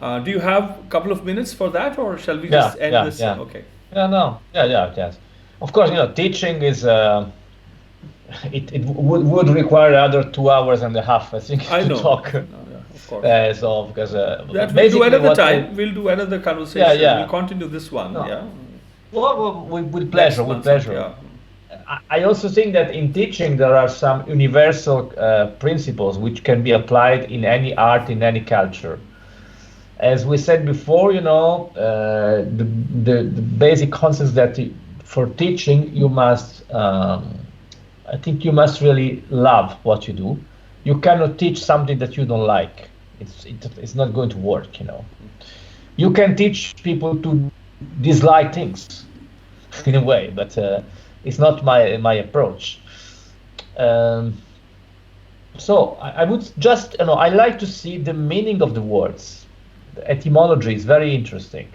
A: Do you have a couple of minutes for that, or shall we just end this?
B: Yeah.
A: Okay.
B: Yes. Of course, teaching is it would require another 2 hours and a half, I think, to talk.
A: No, of course.
B: So because
A: that we'll do another time. We'll do another conversation. We'll continue this one.
B: No.
A: Yeah.
B: Well, with pleasure.
A: Yeah.
B: I also think that in teaching there are some universal principles which can be applied in any art, in any culture. As we said before, the basic concepts that for teaching you must, I think you must really love what you do. You cannot teach something that you don't like. It's not going to work. You can teach people to dislike things in a way, but it's not my approach. So I would just, I like to see the meaning of the words. The etymology is very interesting.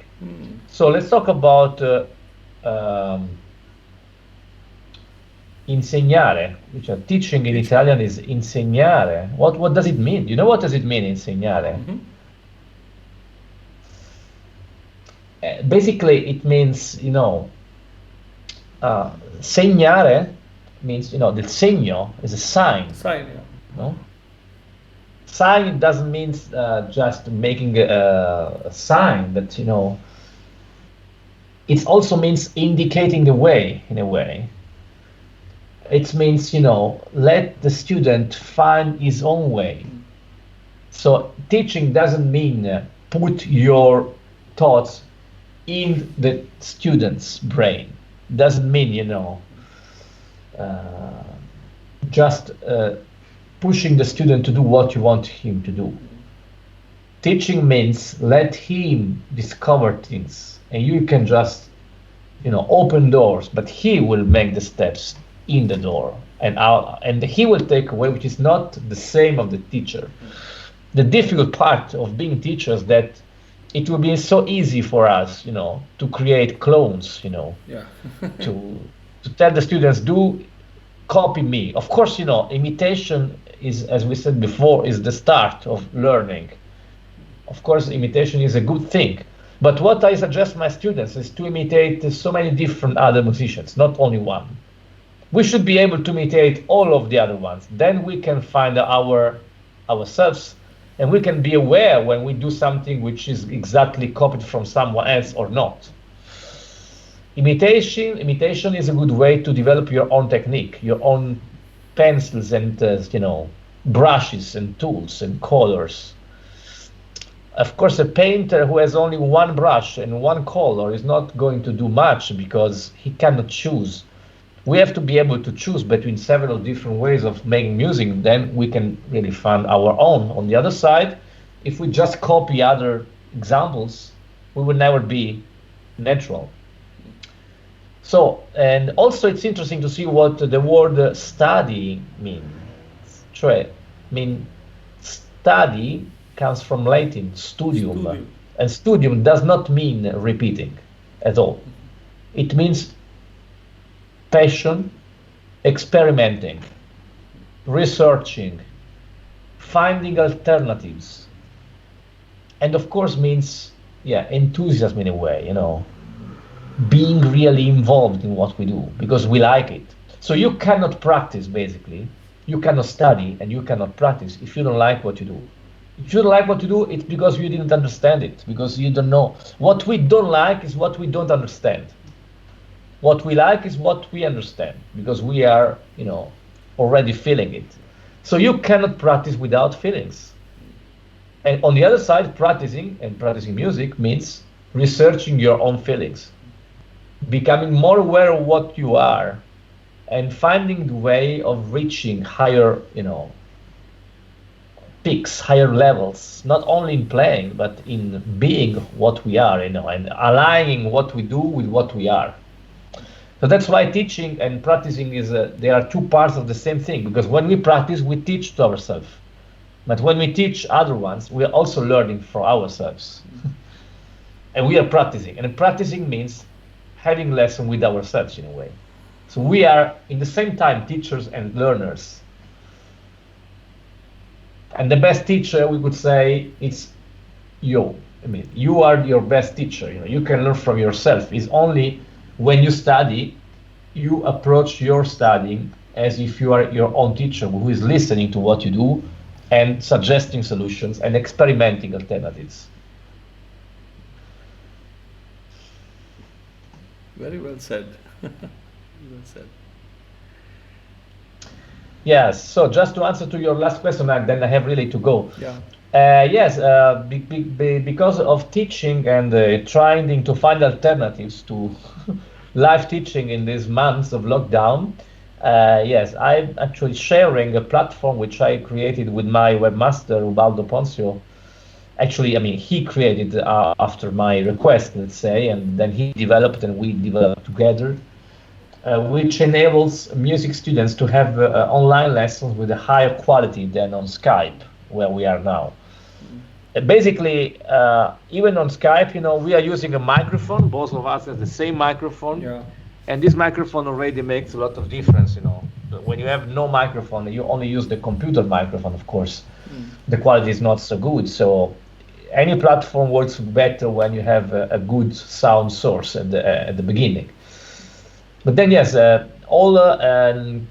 B: So let's talk about insegnare, which teaching in Italian is insegnare. What does it mean? You know what does it mean, insegnare? Basically, it means, segnare means, the segno is a sign.
A: Sign, yeah.
B: No? Sign doesn't mean just making a sign, but it also means indicating the way in a way. It means let the student find his own way. So teaching doesn't mean put your thoughts in the student's brain. Doesn't mean just pushing the student to do what you want him to do. Teaching means let him discover things, and you can just, open doors, but he will make the steps in the door, and he will take away, which is not the same of the teacher. The difficult part of being teachers that it will be so easy for us, to create clones,
A: Yeah.
B: to tell the students, do copy me. Of course, imitation is, as we said before, is the start of learning. Of course, imitation is a good thing. But what I suggest my students is to imitate so many different other musicians, not only one. We should be able to imitate all of the other ones. Then we can find ourselves, and we can be aware when we do something which is exactly copied from someone else or not. Imitation is a good way to develop your own technique, your own pencils and brushes and tools and colors. Of course, a painter who has only one brush and one color is not going to do much because he cannot choose. We have to be able to choose between several different ways of making music. Then we can really find our own. On the other side, if we just copy other examples, we will never be natural. So, and also it's interesting to see what the word study means. Study comes from Latin, studium. And studium does not mean repeating at all. It means passion, experimenting, researching, finding alternatives. And of course means, enthusiasm in a way, being really involved in what we do because we like it. So you cannot practice basically you cannot study and you cannot practice if you don't like what you do. If you don't like what you do, it's because you didn't understand it, because you don't know. What we don't like is what we don't understand. What we like is what we understand, because we are, already feeling it. So you cannot practice without feelings. And on the other side, practicing music means researching your own feelings, becoming more aware of what you are, and finding the way of reaching higher, peaks, higher levels, not only in playing, but in being what we are, and aligning what we do with what we are. So that's why teaching and practicing they are two parts of the same thing, because when we practice, we teach to ourselves. But when we teach other ones, we are also learning for ourselves. And we are practicing. And practicing means having lesson with ourselves in a way. So we are, in the same time, teachers and learners. And the best teacher, we could say, it's you. You are your best teacher. You can learn from yourself. It's only when you study, you approach your studying as if you are your own teacher who is listening to what you do and suggesting solutions and experimenting alternatives.
A: Very well said. Well said.
B: Yes, so just to answer to your last question, then I have really to go.
A: Yeah.
B: Yes, because of teaching and trying to find alternatives to live teaching in these months of lockdown, yes, I'm actually sharing a platform which I created with my webmaster, Ubaldo Ponzio. Actually, he created after my request, let's say, and then he developed and we developed together, which enables music students to have online lessons with a higher quality than on Skype, where we are now. Basically, even on Skype, we are using a microphone. Both of us have the same microphone.
A: Yeah.
B: And this microphone already makes a lot of difference, When you have no microphone, you only use the computer microphone, of course. The quality is not so good. So any platform works better when you have a good sound source at the beginning. But then, yes, all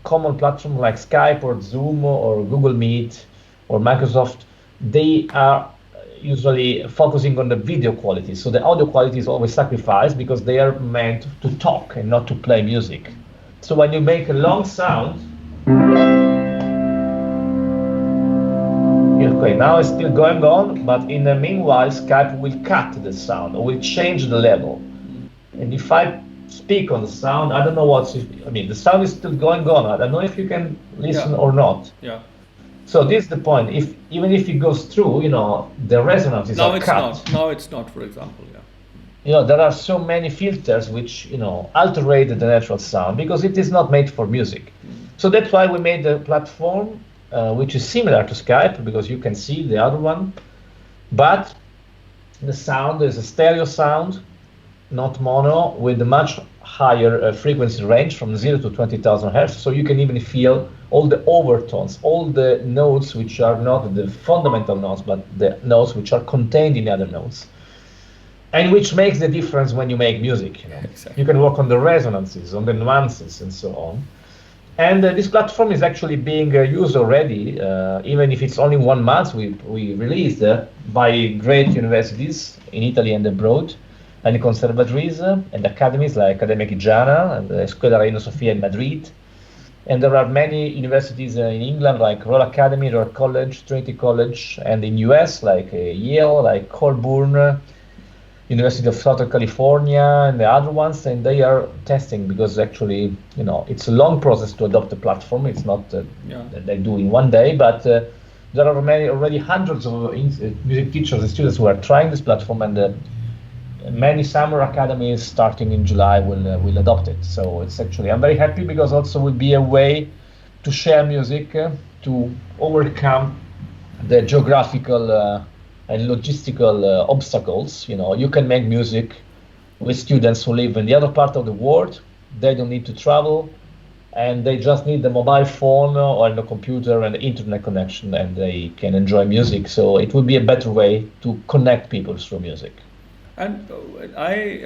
B: common platforms like Skype or Zoom or Google Meet or Microsoft, they are usually focusing on the video quality. So the audio quality is always sacrificed because they are meant to talk and not to play music. So when you make a long sound, okay, now it's still going on, but in the meanwhile, Skype will cut the sound or will change the level. And if I speak on the sound, I don't know the sound is still going on. I don't know if you can listen or not.
A: Yeah.
B: So this is the point. Even if it goes through, the resonance is cut.
A: Now it's not, for example, yeah.
B: There are so many filters which, alter the natural sound because it is not made for music. So that's why we made a platform which is similar to Skype because you can see the other one, but the sound is a stereo sound, not mono, with a much higher frequency range from 0 to 20,000 hertz. So you can even feel all the overtones, all the notes which are not the fundamental notes, but the notes which are contained in other notes, and which makes the difference when you make music.
A: Exactly.
B: You can work on the resonances, on the nuances, and so on. And this platform is actually being used already, even if it's only 1 month. We released by great universities in Italy and abroad, and conservatories and academies like Accademia Chigiana and the Scuola Reina Sofia in Madrid. And there are many universities in England like Royal Academy, Royal College, Trinity College, and in US like Yale, like Colburn, University of Southern California, and the other ones, and they are testing because actually, it's a long process to adopt the platform. It's not that they do in 1 day, but there are already hundreds of music teachers and students who are trying this platform, and many summer academies starting in July will adopt it. So it's actually, I'm very happy because also will be a way to share music, to overcome the geographical and logistical obstacles. You can make music with students who live in the other part of the world. They don't need to travel, and they just need the mobile phone or the computer and the internet connection, and they can enjoy music. So it will be a better way to connect people through music.
A: And I,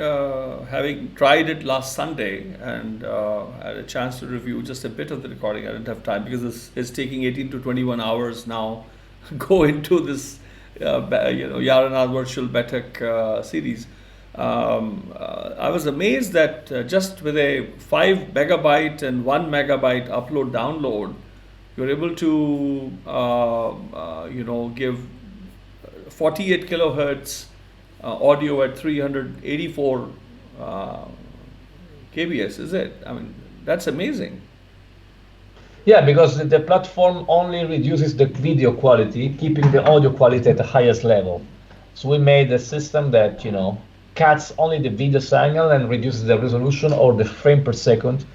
A: having tried it last Sunday and had a chance to review just a bit of the recording, I didn't have time because it's taking 18 to 21 hours now go into this, YaarAnād Virtual Baithak Series. I was amazed that just with a 5 megabyte and 1 megabyte upload download, you're able to, give 48 kilohertz audio at 384 kbs, is it? I mean, that's amazing.
B: Yeah, because the platform only reduces the video quality, keeping the audio quality at the highest level. So we made a system that, cuts only the video signal and reduces the resolution or the frame per second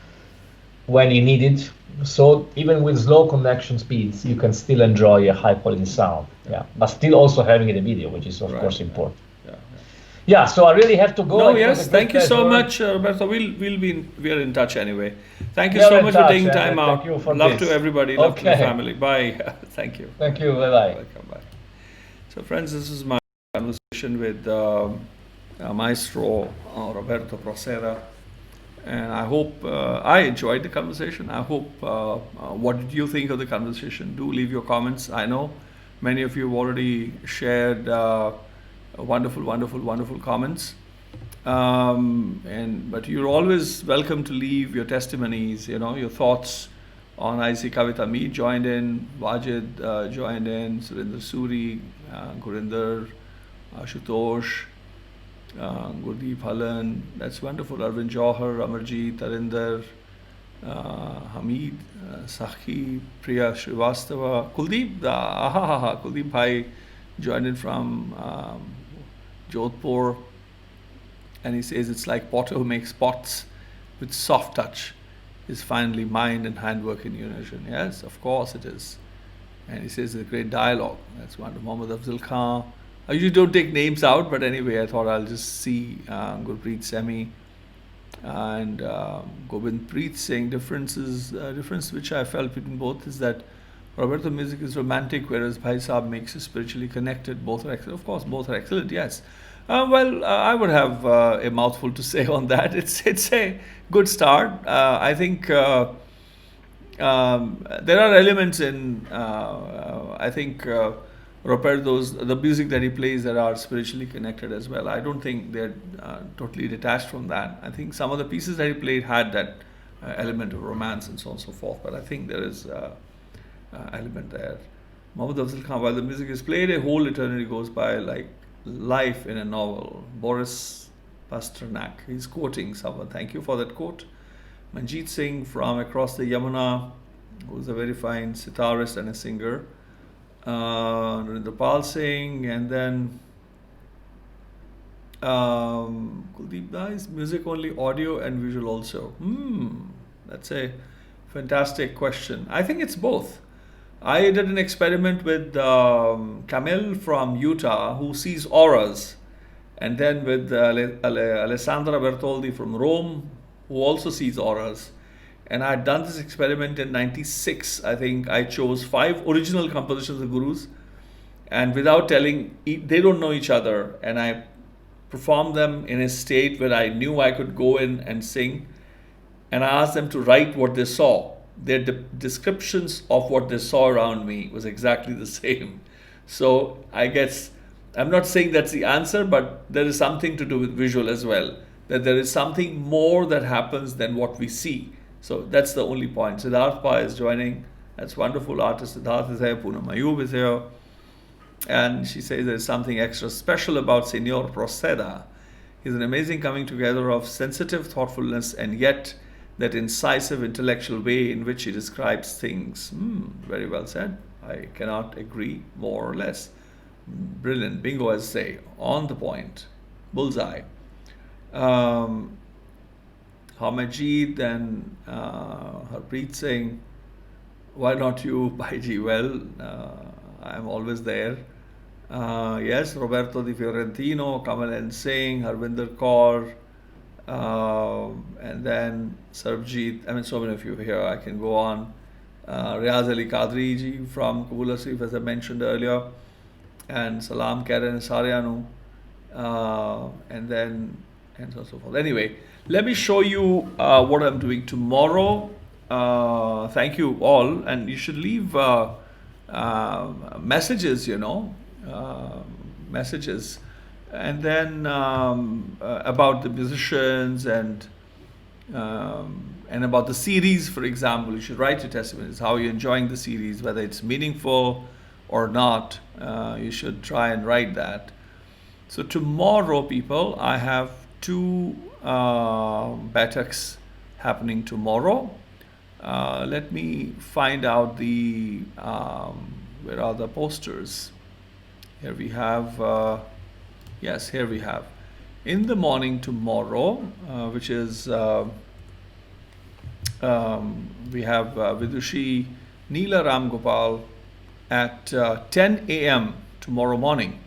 B: when you need it. So even with slow connection speeds, you can still enjoy a high quality sound. Yeah, but still also having the video, which is of course important. Yeah, so I really have to go.
A: No, yes, thank you so much, Roberto. We are in touch anyway. Thank you so much for taking time out. Love to everybody. Love to the family. Bye. Thank you.
B: Thank you. Bye bye.
A: Welcome. Bye. So, friends, this is my conversation with maestro Roberto Prosseda, and I hope I enjoyed the conversation. I hope. What did you think of the conversation? Do leave your comments. I know many of you have already shared. Wonderful comments, but you're always welcome to leave your testimonies, your thoughts on IC Kavita. Me joined in, Wajid joined in, Surinder Suri, Gurinder, Ashutosh, Gurdeep Halan, that's wonderful, Arvind Jauhar, Amarjeet, Arinder, Hamid, Sakhi, Priya Srivastava, Kuldeep, Kuldeep Bhai joined in from Jodhpur, and he says it's like potter who makes pots with soft touch is finally mind and handwork in unison. Yes, of course it is. And he says it's a great dialogue. That's wonderful. Mohammad Afzal Khan. I usually don't take names out, but anyway, I thought I'll just see Gurpreet Semi and Gobind Preet saying difference which I felt between both is that Roberto music is romantic, whereas Bhai Saab makes you spiritually connected. Both are excellent. Of course, both are excellent, yes. I would have a mouthful to say on that. It's a good start. I think there are elements in, Roberto's, the music that he plays that are spiritually connected as well. I don't think they're totally detached from that. I think some of the pieces that he played had that element of romance and so on and so forth, but I think there is element there. Mohammad Afzal Khan, while the music is played, a whole eternity goes by like life in a novel. Boris Pasternak, he's quoting someone. Thank you for that quote. Manjeet Singh from across the Yamuna, who's a very fine sitarist and a singer. Narendra Pal Singh, and then Kuldeep Dai's music only audio and visual also. That's a fantastic question. I think it's both. I did an experiment with Camille from Utah, who sees auras, and then with Alessandra Bertoldi from Rome, who also sees auras. And I had done this experiment in '96. I think I chose 5 original compositions of Guru's, and without telling, they don't know each other, and I performed them in a state where I knew I could go in and sing, and I asked them to write what they saw. Their descriptions of what they saw around me was exactly the same. So I guess, I'm not saying that's the answer, but there is something to do with visual as well, that there is something more that happens than what we see. So that's the only point. Siddharth Pa is joining. That's wonderful. Artist Siddharth is here. Poonam Ayub is here. And she says there's something extra special about Senor Prosseda. He's an amazing coming together of sensitive thoughtfulness and yet that incisive intellectual way in which he describes things. Very well said. I cannot agree more or less. Brilliant. Bingo, as say. On the point. Bullseye. Hamajid and Harpreet Singh, why not you, Bhaiji? Well, I'm always there. Yes, Roberto Di Fiorentino, Kamal N. Singh, Harvinder Kaur, and then Sarbjeet. I mean, so many of you here. I can go on. Riaz Ali Qadri ji from Kabul Asif, as I mentioned earlier, and Salam Karen Saryanu. and then and so on and so forth. Anyway, let me show you what I'm doing tomorrow. Thank you all, and you should leave messages, messages, and then about the musicians and about the series, for example. You should write your testimonies, how you're enjoying the series, whether it's meaningful or not. You should try and write that. So tomorrow, people, I have two Baiṭhaks happening tomorrow. Let me find out the where are the posters. Here we have yes, here we have in the morning tomorrow, which is we have Vidushi Neela Ram Gopal at 10 a.m. tomorrow morning,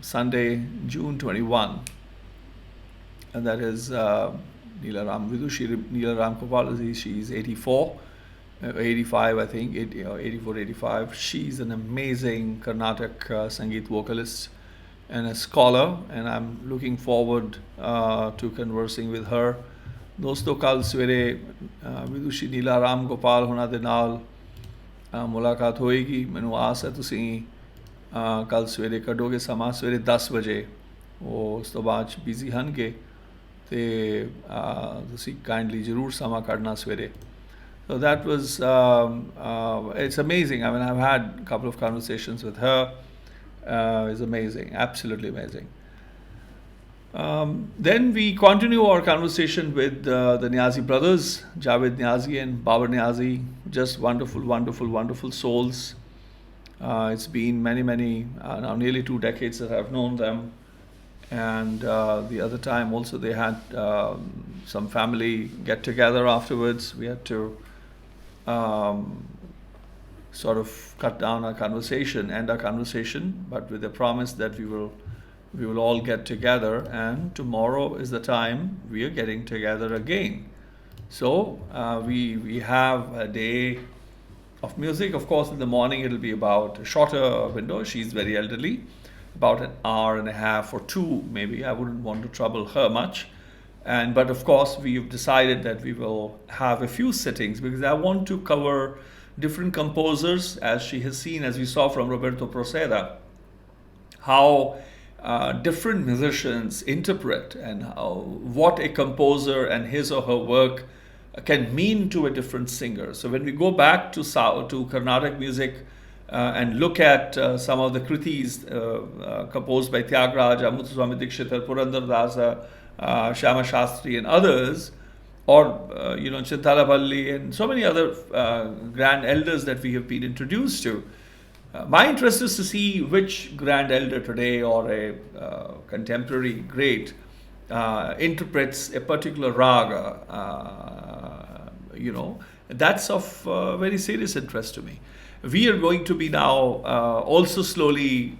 A: Sunday, June 21, and that is Vidushi Neela Ram Gopal. She's 84, 85, I think, 84, 85. She's an amazing Carnatic Sangeet vocalist and a scholar, and I'm looking forward to conversing with her. दोस्तों कल सवेरे विदुषी नीला राम गोपाल होना दे नाल मुलाकात होएगी। मैनू आस है तुसी कल सवेरे कढोगे समा सवेरे 10 बजे। वो उस तो बाद बिजी हनगे ते तुसी काइंडली जरूर समा कढना सवेरे। So that was it's amazing. I mean, I've had a couple of conversations with her. It's amazing, absolutely amazing. Then we continue our conversation with the Niazi brothers, Javed Niazi and Babar Niazi. Just wonderful, wonderful, wonderful souls. It's been many, now nearly 2 decades that I've known them. And the other time also they had some family get together afterwards. We had to sort of cut down our conversation, end our conversation, but with the promise that we will all get together, and tomorrow is the time we are getting together again. So we have a day of music. Of course, in the morning it'll be about a shorter window. She's very elderly, about an hour and a half or 2 maybe. I wouldn't want to trouble her much. But of course, we've decided that we will have a few sittings because I want to cover different composers, as she has seen, as we saw from Roberto Prosseda, how different musicians interpret and what a composer and his or her work can mean to a different singer. So when we go back to Carnatic music and look at some of the kritis composed by Tyagaraja, Muthuswami Dikshitar, Purandar Dasa, Shyama Shastri and others, or Chintalavalli and so many other grand elders that we have been introduced to. My interest is to see which grand elder today or a contemporary great interprets a particular raga. That's of very serious interest to me. We are going to be now also slowly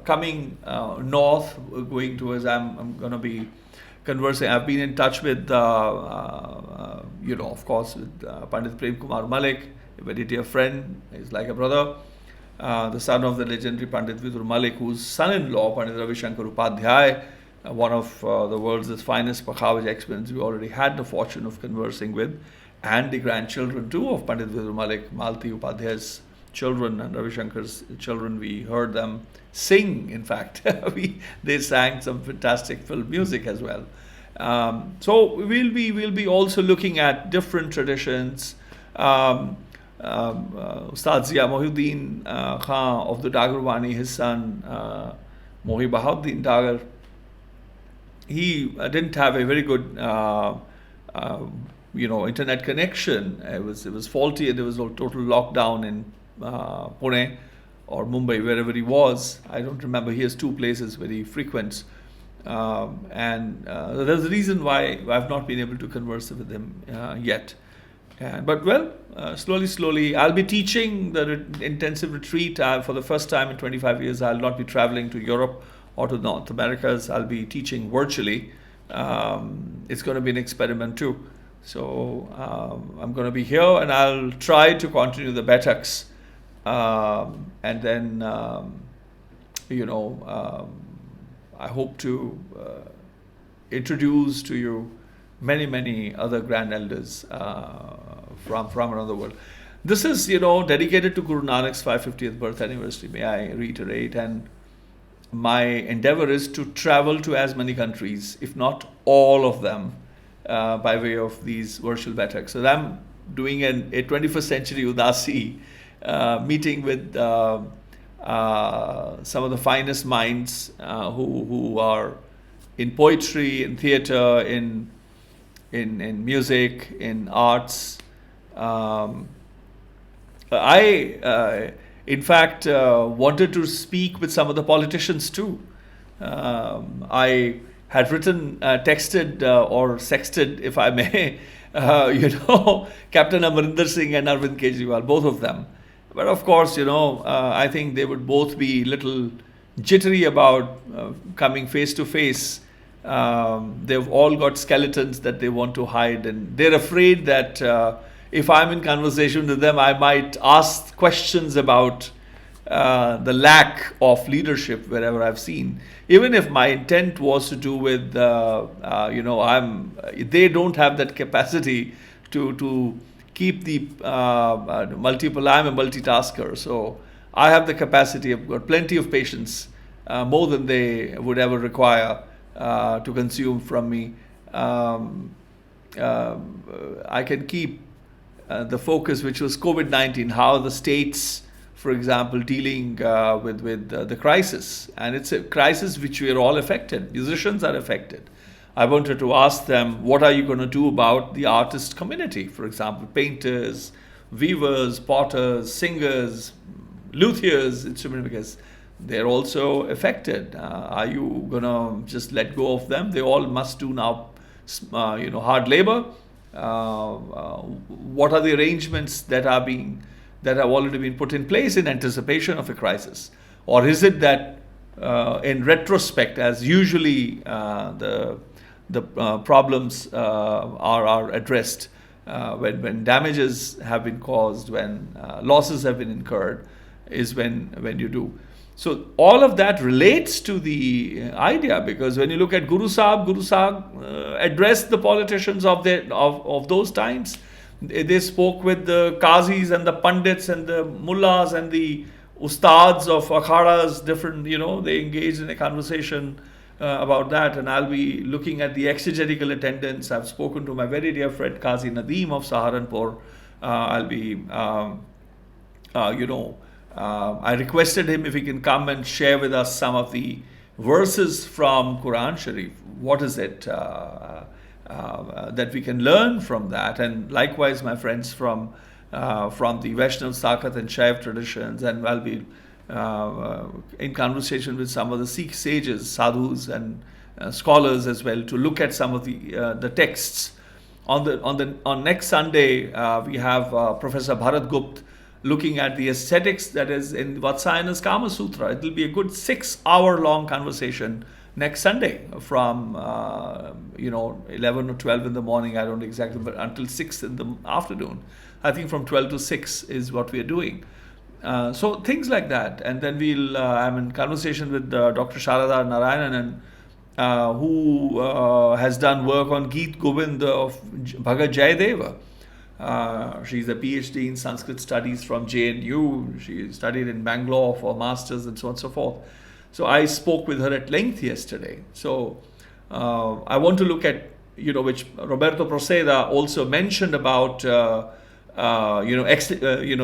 A: coming north, going towards, I'm going to be conversing. I've been in touch with, of course, with Pandit Prem Kumar Malik, a very dear friend. He's like a brother. The son of the legendary Pandit Vidur Malik, whose son-in-law, Pandit Ravi Shankar Upadhyay, one of the world's finest Pakhavaj experts we already had the fortune of conversing with, and the grandchildren too of Pandit Vidur Malik, Malti Upadhyay's children and Ravi Shankar's children. We heard them sing, in fact. They sang some fantastic film music as well. So we'll be also looking at different traditions. Ustad Zia Mohiuddin Khan of the Dagarwani, his son Mohi Bahauddin Dagar, he didn't have a very good internet connection. It was faulty, and there was a total lockdown in Pune or Mumbai, wherever he was. I don't remember. He has 2 places where he frequents, and there's a reason why I've not been able to converse with him yet. But slowly, I'll be teaching the intensive retreat for the first time in 25 years. I'll not be traveling to Europe or to North Americas. I'll be teaching virtually. It's going to be an experiment too. So I'm going to be here, and I'll try to continue the Baiṭhaks, and then I hope to introduce to you many other grand elders from around the world. This is, dedicated to Guru Nanak's 550th birth anniversary, may I reiterate, and my endeavor is to travel to as many countries, if not all of them, by way of these virtual Baiṭhaks. So I'm doing a 21st century Udasi, meeting with some of the finest minds who are in poetry, in theater, in music, in arts. I in fact wanted to speak with some of the politicians too. I had written, texted or sexted, if I may, Captain Amarinder Singh and Arvind Kejriwal, both of them. But of course, I think they would both be little jittery about coming face to face. They've all got skeletons that they want to hide, and they're afraid that if I'm in conversation with them, I might ask questions about the lack of leadership wherever I've seen. Even if my intent was to do with, they don't have that capacity to keep the multiple. I'm a multitasker, so I have the capacity. I've got plenty of patience, more than they would ever require to consume from me. I can keep the focus, which was COVID-19, how the states, for example, dealing with the crisis. And it's a crisis which we are all affected. Musicians are affected. I wanted to ask them, what are you going to do about the artist community? For example, painters, weavers, potters, singers, luthiers, instrument makers. They're also affected. Are you going to just let go of them? They all must do now, hard labor. What are the arrangements that have already been put in place in anticipation of a crisis? Or is it that in retrospect, as usually the problems are addressed when damages have been caused, when losses have been incurred, is when you do. So all of that relates to the idea, because when you look at Guru Sahib addressed the politicians of those times. They spoke with the Qazis and the Pandits and the Mullahs and the Ustads of Akhadas, different, they engaged in a conversation about that. And I'll be looking at the exegetical attendance. I've spoken to my very dear friend Qazi Nadeem of Saharanpur. I'll be, I requested him if he can come and share with us some of the verses from Quran Sharif. What is it that we can learn from that? And likewise, my friends from the Vaishnav, Sakat and Shaiv traditions, and I'll be in conversation with some of the Sikh sages, sadhus and scholars as well, to look at some of the texts. On next Sunday, we have Professor Bharat Gupt looking at the aesthetics that is in Vatsayana's Kama Sutra. It will be a good 6-hour long conversation next Sunday from 11 or 12 in the morning, I don't know exactly, but until 6 in the afternoon. I think from 12 to 6 is what we are doing. So things like that. And then I'm in conversation with Dr. Sharada Narayanan, who has done work on Geet Govind of Bhagat Jayadeva. She's a PhD in Sanskrit studies from JNU. She studied in Bangalore for masters and so on and so forth. So I spoke with her at length yesterday. So I want to look at, which Roberto Prosseda also mentioned about, the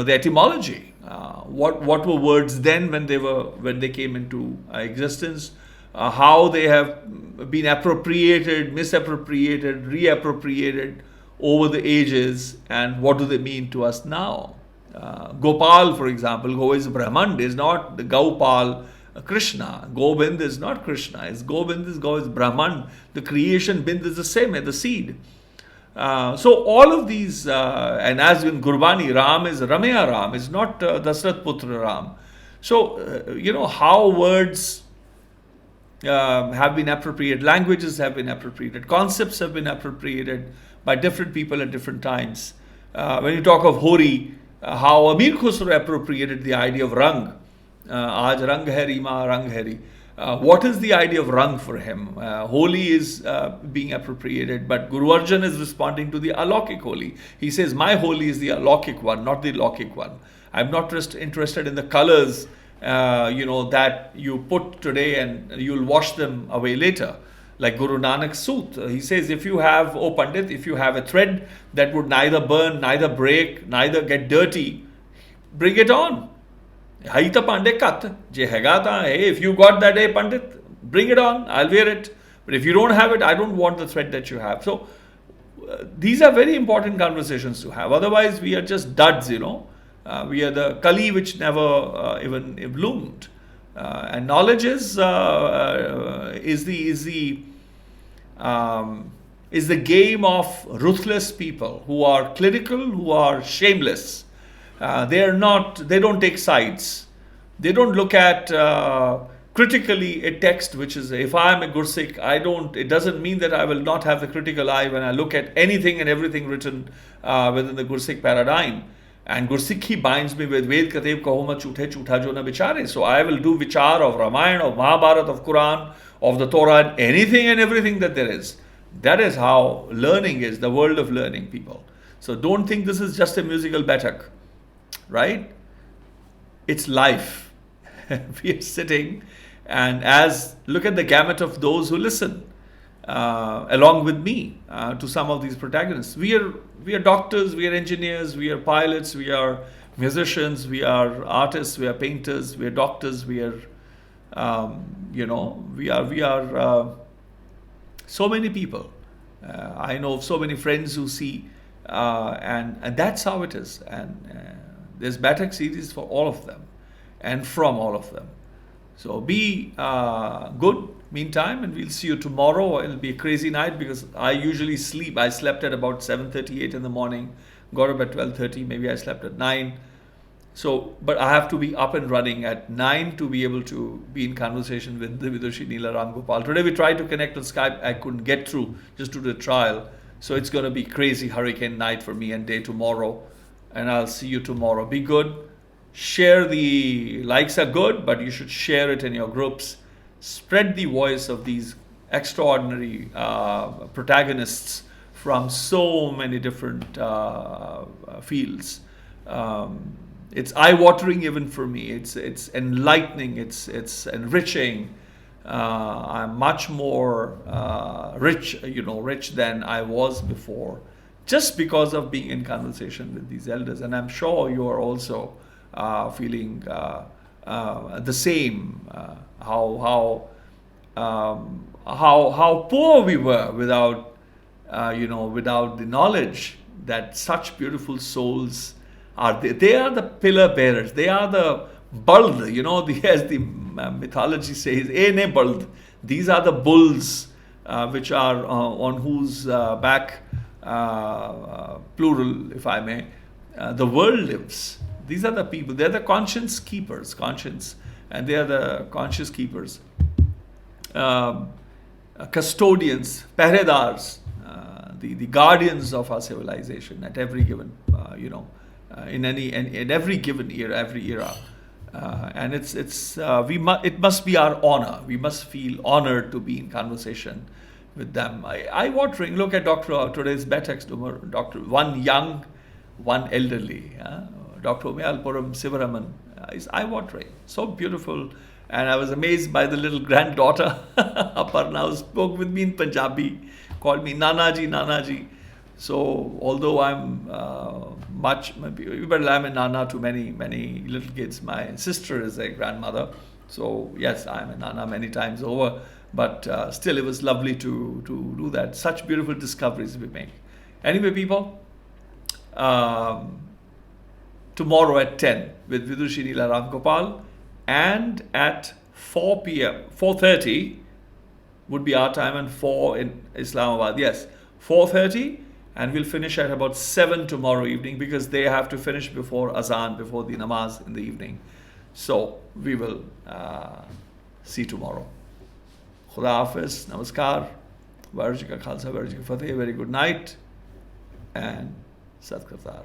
A: etymology. What were words then when they came into existence? How they have been appropriated, misappropriated, reappropriated over the ages, and what do they mean to us now? Gopal, for example, Go is Brahman, is not the Gaupal Krishna. Govind is not Krishna. Go is Brahman. The creation Bind is the same, the seed. So all of these, and as in Gurbani, Ram is Ramaya Ram, is not Dasrath Putra Ram. So, how words have been appropriated, languages have been appropriated, concepts have been appropriated by different people at different times. When you talk of Hori, how Amir Khusro appropriated the idea of Rang. Aaj rang hai Rima, rang hai ri. What is the idea of rang for him? Holi is being appropriated, but Guru Arjan is responding to the alaukik Holi. He says, my Holi is the alaukik one, not the laukik one. I'm not just interested in the colors, that you put today and you'll wash them away later. Like Gurū Nānak Sooth, he says, if you have, oh Pandit, if you have a thread that would neither burn, neither break, neither get dirty, bring it on. Hai ta Pandit kat, je hega ta, hey, if you got that, hey Pandit, bring it on, I'll wear it. But if you don't have it, I don't want the thread that you have. So these are very important conversations to have. Otherwise, we are just duds, we are the kali which never even bloomed. And knowledge is the game of ruthless people who are clinical, who are shameless. They don't take sides. They don't look at critically a text which is, if I am a Gursikh, it doesn't mean that I will not have the critical eye when I look at anything and everything written within the Gursikh paradigm. And Gursikhi binds me with Ved Katev Kahoma Chuthe Chutha Jo Na Bichare. So I will do vichar of Ramayana, of Mahabharata, of Quran, of the Torah, and anything and everything that there is. That is how learning is, the world of learning, people. So don't think this is just a musical Baiṭhak, right? It's life. We are sitting and look at the gamut of those who listen along with me to some of these protagonists. We are doctors, we are engineers, we are pilots, we are musicians, we are artists, we are painters, we are doctors, we are so many people. I know of so many friends who see, and that's how it is. And there's Baithak series for all of them, and from all of them. So be good meantime, and we'll see you tomorrow. It'll be a crazy night because I usually sleep. I slept at about 7:38 in the morning, got up at 12:30, maybe I slept at 9. So, but I have to be up and running at 9 to be able to be in conversation with the Vidushi Neela Ram Gopal. Today we tried to connect on Skype. I couldn't get through just to do the trial. So it's going to be crazy hurricane night for me and day tomorrow. And I'll see you tomorrow. Be good. Share the likes are good, but you should share it in your groups. Spread the voice of these extraordinary protagonists from so many different fields. It's eye-watering even for me. It's enlightening. It's enriching. I'm much more rich than I was before, just because of being in conversation with these elders. And I'm sure you are also feeling the same. How poor we were without the knowledge that such beautiful souls are there. They are the pillar bearers. They are the bald, as the mythology says, ne bald. These are the bulls which are on whose back, plural if I may, the world lives. These are the people. They're the conscience keepers, and they are the conscious keepers, custodians, paredars, the guardians of our civilization at every given, in every given era, every era. And it must be our honor. We must feel honored to be in conversation with them. Eye-watering. Look at today's Baiṭhaks, Doctor, one young, one elderly. Dr. Umayalpuram Sivaraman is eye-watering. So beautiful. And I was amazed by the little granddaughter, Aparna, who spoke with me in Punjabi, called me Nanaji, Nanaji. So although I'm I'm a Nana to many, many little kids, my sister is a grandmother. So yes, I'm a Nana many times over. But still, it was lovely to do that. Such beautiful discoveries we make. Anyway, people, tomorrow at 10 with Vidushi Neela Ram Gopal, and at 4 p.m., 4:30 would be our time, and 4 in Islamabad. Yes, 4:30, and we'll finish at about 7 tomorrow evening because they have to finish before Azan, before the namaz in the evening. So we will see tomorrow. Khuda Hafiz, Namaskar, Varji Ka Khalsa, Varji Ka Fateh, very good night, and Sat Kartar.